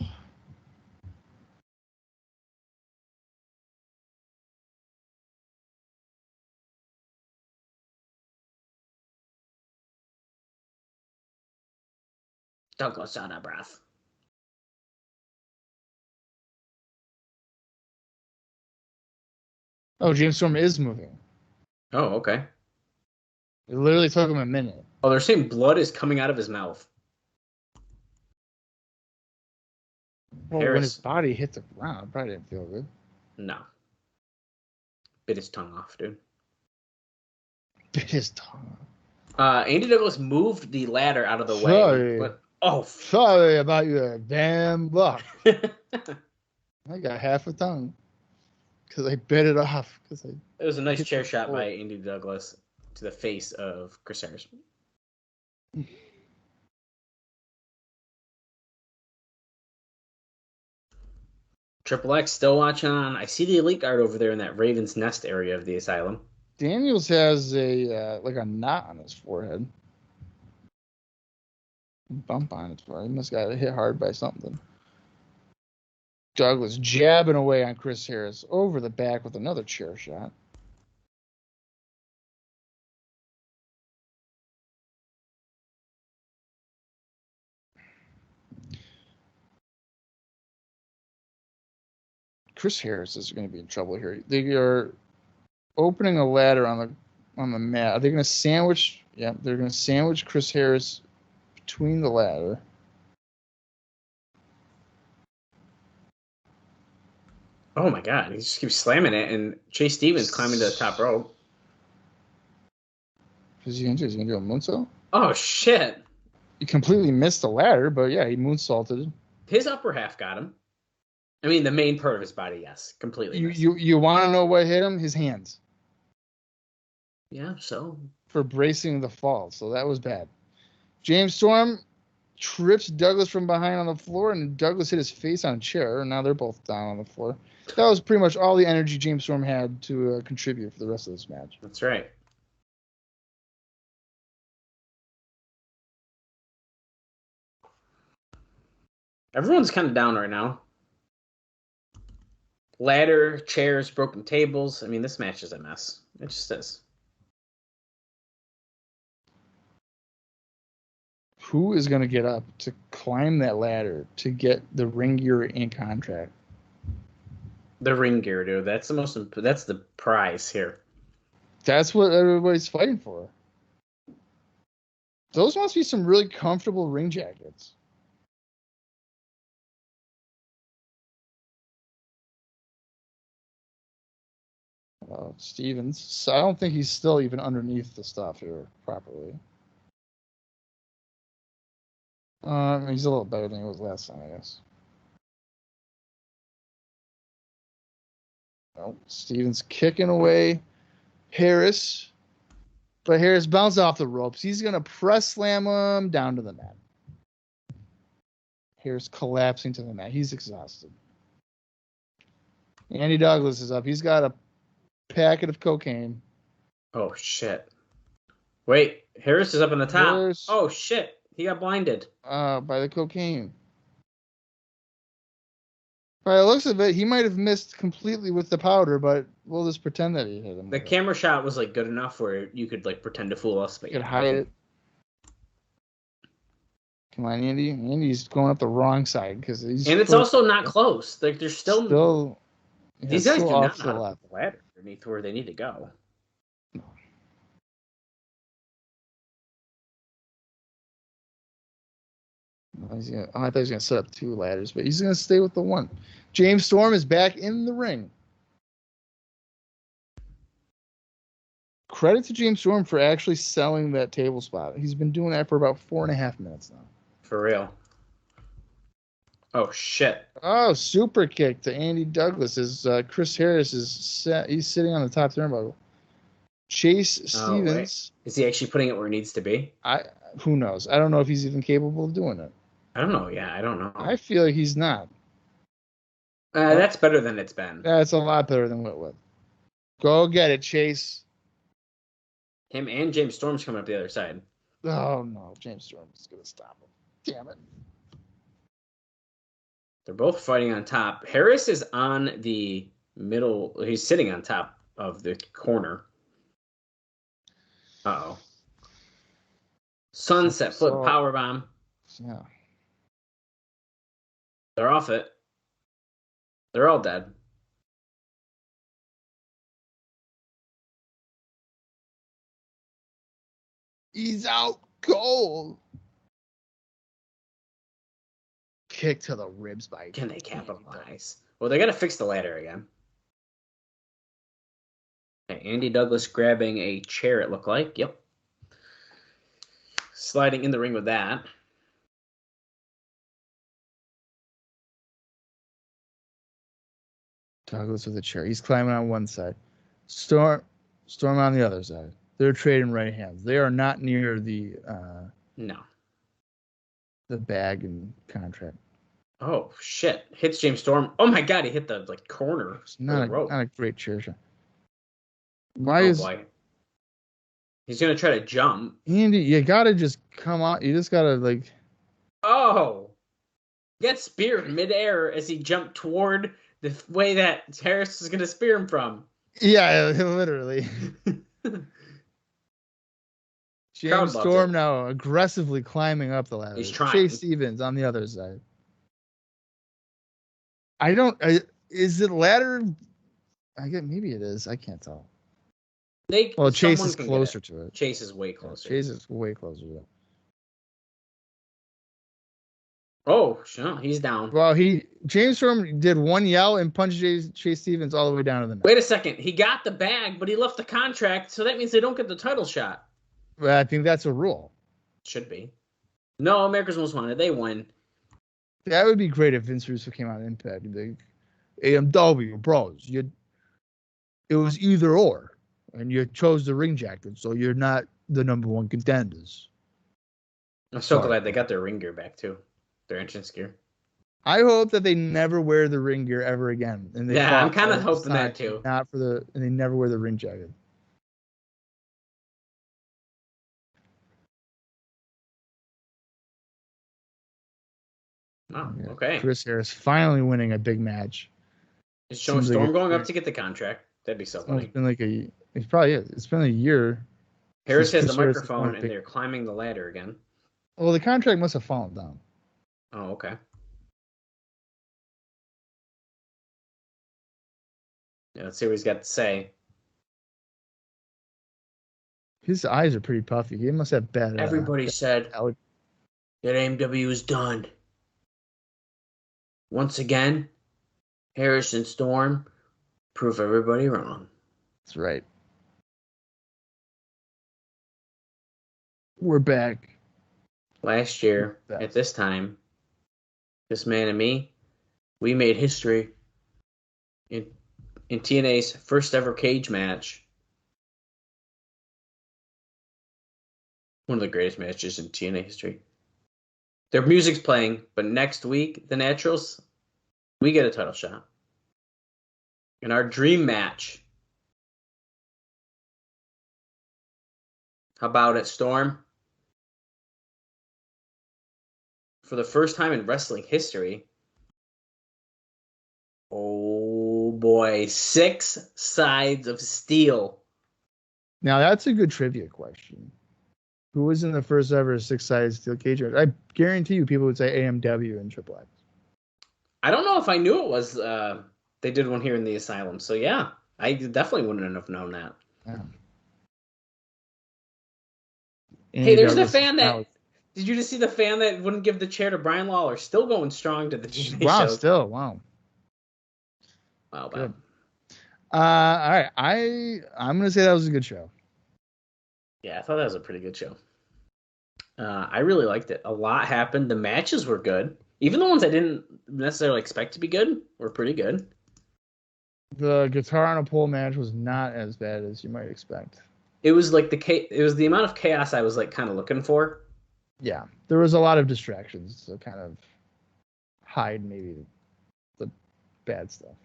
Douglas out of breath. Oh, James Storm is moving. Oh, okay. It literally took him a minute. Oh, they're saying blood is coming out of his mouth. Well, when his body hit the ground, it probably didn't feel good. No. Bit his tongue off, dude. Bit his tongue off. Andy Douglas moved the ladder out of the Sorry. way. But, oh. Sorry about your damn luck. I got half a tongue. Because I bit it off. It was a nice chair shot by Andy Douglas to the face of Chris Harris. Triple X still watching on. I see the Elite Guard over there in that Raven's Nest area of the Asylum. Daniels has a knot on his forehead. Bump on his forehead. He must have got hit hard by something. Douglas jabbing away on Chris Harris over the back with another chair shot. Chris Harris is going to be in trouble here. They are opening a ladder on the mat. Are they going to sandwich? Yeah, they're going to sandwich Chris Harris between the ladder. Oh my God! He just keeps slamming it, and Chase Stevens climbing to the top rope. What's he gonna do? Is he gonna do a moonsault? Oh shit! He completely missed the ladder, but yeah, he moonsaulted. His upper half got him. I mean, the main part of his body, yes, completely. You want to know what hit him? His hands. Yeah, so for bracing the fall, so that was bad. James Storm trips Douglas from behind on the floor, and Douglas hit his face on a chair, and now they're both down on the floor. That was pretty much all the energy James Storm had to contribute for the rest of this match. That's right. Everyone's kind of down right now. Ladder, chairs, broken tables. I mean, this match is a mess. It just is. Who is going to get up to climb that ladder to get the ring gear in contract? The ring gear, dude. That's the prize here. That's what everybody's fighting for. Those must be some really comfortable ring jackets. Stevens. So I don't think he's still even underneath the stuff here properly. He's a little better than he was last time, I guess. Oh, Stevens kicking away Harris. But Harris bounced off the ropes. He's going to press slam him down to the mat. Harris collapsing to the mat. He's exhausted. Andy Douglas is up. He's got a packet of cocaine. Oh, shit. Wait, Harris is up on the top. Harris, oh, shit. He got blinded. By the cocaine. By the looks of it, he might have missed completely with the powder, but we'll just pretend that he hit him. The camera shot was like good enough where you could like pretend to fool us. But you could hide it. Come on, Andy. Andy's going up the wrong side because he's. And it's also not close. Like there's still these guys do not know how to put the ladder underneath where they need to go. I thought he was going to set up two ladders, but he's going to stay with the one. James Storm is back in the ring. credit to James Storm for actually selling that table spot. He's been doing that for about 4.5 minutes now. For real. Oh, shit. Oh, super kick to Andy Douglas. Chris Harris is set. He's sitting on the top turnbuckle. Chase Stevens. Is he actually putting it where it needs to be? Who knows? I don't know if he's even capable of doing it. I don't know. Yeah, I don't know. I feel like he's not. That's better than it's been. That's a lot better than Whitwood. Go get it, Chase. Him and James Storm's coming up the other side. Oh, no. James Storm's going to stop him. Damn it. They're both fighting on top. Harris is on the middle. He's sitting on top of the corner. Uh-oh. Sunset flip powerbomb. Yeah. They're off it. They're all dead. He's out cold. Kick to the ribs by. Can they capitalize? Well, they got to fix the ladder again. Okay, Andy Douglas grabbing a chair, it looked like. Yep. Sliding in the ring with that. Douglas with a chair. He's climbing on one side. Storm on the other side. They're trading right hands. They are not near the No. the bag and contract. Oh shit! Hits James Storm. Oh my god! He hit the corner. It's not a great chair shot. Boy. He's gonna try to jump. Andy? You gotta just come out. You just gotta Oh, get speared midair as he jumped toward the way that Harris was gonna spear him from. Yeah, literally. James Storm now aggressively climbing up the ladder. He's trying. Chase Stevens on the other side. Is it ladder? I guess maybe it is. I can't tell. Chase is closer to it. Chase is way closer. Chase is way closer to it. Oh, no, he's down. Well, James Storm did one yell and punched Chase Stevens all the way down to the net. Wait a second. He got the bag, but he left the contract, so that means they don't get the title shot. Well, I think that's a rule. Should be. No, America's Most Wanted. They win. That would be great if Vince Russo came out in Impact. He'd be like, AMW, bros. It was either or. And you chose the ring jacket, so you're not the number one contenders. I'm so glad they got their ring gear back, too. Their entrance gear. I hope that they never wear the ring gear ever again. And I'm kind of hoping that, too. And they never wear the ring jacket. Oh, okay. Chris Harris finally winning a big match. Is Storm going up to get the contract? That'd be so funny. It probably is. It's been a year. Harris has the microphone, and they're climbing the ladder again. Well, the contract must have fallen down. Oh, okay. Yeah, let's see what he's got to say. His eyes are pretty puffy. He must have bad. Everybody said that AMW is done. Once again, Harris and Storm prove everybody wrong. That's right. We're back. Last year, at this time, this man and me, we made history in TNA's first ever cage match. One of the greatest matches in TNA history. Their music's playing, but next week, the Naturals, we get a title shot. In our dream match. How about it, Storm? For the first time in wrestling history, oh boy, 6 sides of steel. Now, that's a good trivia question. Who was in the first ever 6-sided steel cage match? I guarantee you people would say AMW and Triple X. I don't know if I knew it was, they did one here in the Asylum. So yeah, I definitely wouldn't have known that. Yeah. Hey, there's the fan that, did you just see the fan that wouldn't give the chair to Brian Lawler? Still going strong to the TNA show. Wow. Wow, good. All right, I'm going to say that was a good show. Yeah, I thought that was a pretty good show. I really liked it. A lot happened. The matches were good. Even the ones I didn't necessarily expect to be good were pretty good. The guitar on a pole match was not as bad as you might expect. It was like it was the amount of chaos I was like kind of looking for. Yeah, there was a lot of distractions to kind of hide maybe the bad stuff.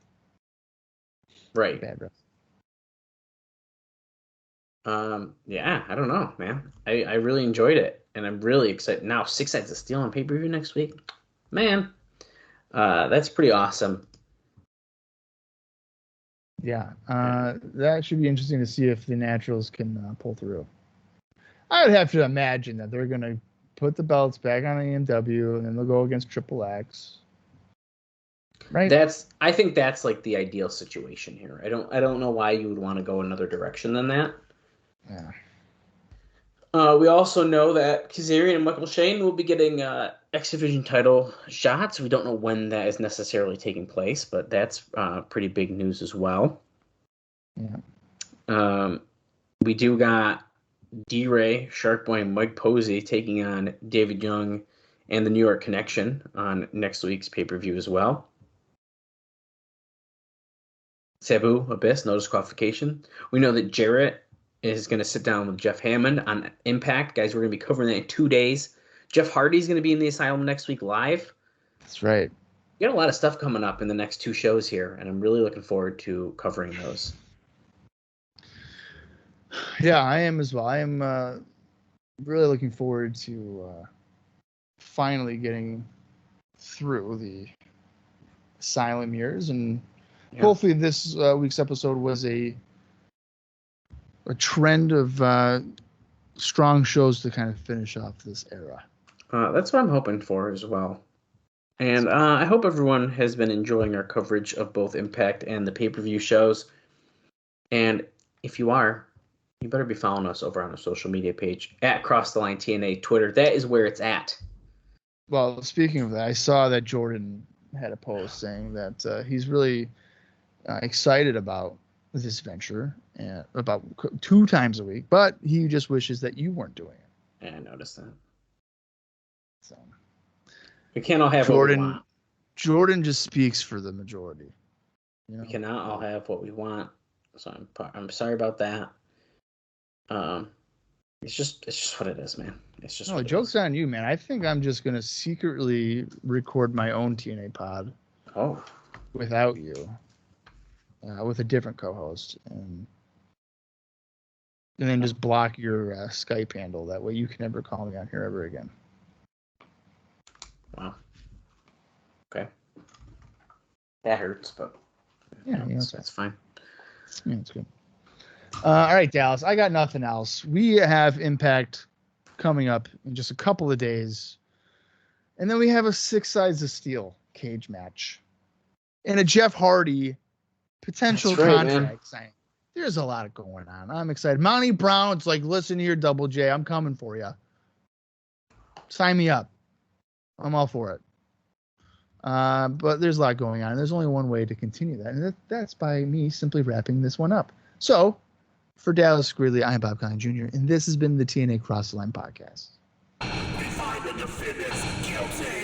Right. Bad rest. Yeah, I don't know, man. I really enjoyed it, and I'm really excited. Now, 6 Sides of Steel on pay-per-view next week. Man, that's pretty awesome. Yeah, that should be interesting to see if the Naturals can pull through. I would have to imagine that they're going to put the belts back on AMW, and then they'll go against Triple X. Right? I think that's like the ideal situation here. I don't know why you would want to go another direction than that. Yeah. We also know that Kazarian and Michael Shane will be getting X Division title shots. We don't know when that is necessarily taking place, but that's pretty big news as well. Yeah. We do got D-Ray, Shark Boy, and Mike Posey taking on David Young and the New York Connection on next week's pay-per-view as well. Sabu Abyss, no disqualification. We know that Jarrett is going to sit down with Jeff Hammond on Impact. Guys, we're going to be covering that in 2 days. Jeff Hardy's going to be in the Asylum next week live. That's right. We got a lot of stuff coming up in the next 2 shows here, and I'm really looking forward to covering those. Yeah, I am as well. I am really looking forward to finally getting through the Asylum years, and hopefully this week's episode was a trend of strong shows to kind of finish off this era. That's what I'm hoping for as well. And I hope everyone has been enjoying our coverage of both Impact and the pay-per-view shows. And if you are, you better be following us over on our social media page at Cross the Line TNA Twitter. That is where it's at. Well, speaking of that, I saw that Jordan had a post saying that he's really excited about this venture and about 2 times a week, but he just wishes that you weren't doing it. Yeah, I noticed that. So we can't all have what we want. Jordan just speaks for the majority. You know? We cannot all have what we want. So I'm sorry about that. It's just what it is, man. It's just. No, joke's on you, man. I think I'm just gonna secretly record my own TNA pod. Oh. Without you. With a different co-host, and then just block your Skype handle. That way you can never call me on here ever again. Wow. Okay. That hurts, but yeah, that's fine. Yeah, it's good. All right, Dallas. I got nothing else. We have Impact coming up in just a couple of days, and then we have a 6 Sides of Steel cage match, and a Jeff Hardy potential contract signing. There's a lot going on. I'm excited. Monty Brown's like, listen here, Double J, I'm coming for you. Sign me up. I'm all for it. But there's a lot going on. There's only one way to continue that, and that's by me simply wrapping this one up. So, for Dallas Gridley, I'm Bob Colling Jr., and this has been the TNA Cross the Line podcast. Decided to finish guilty.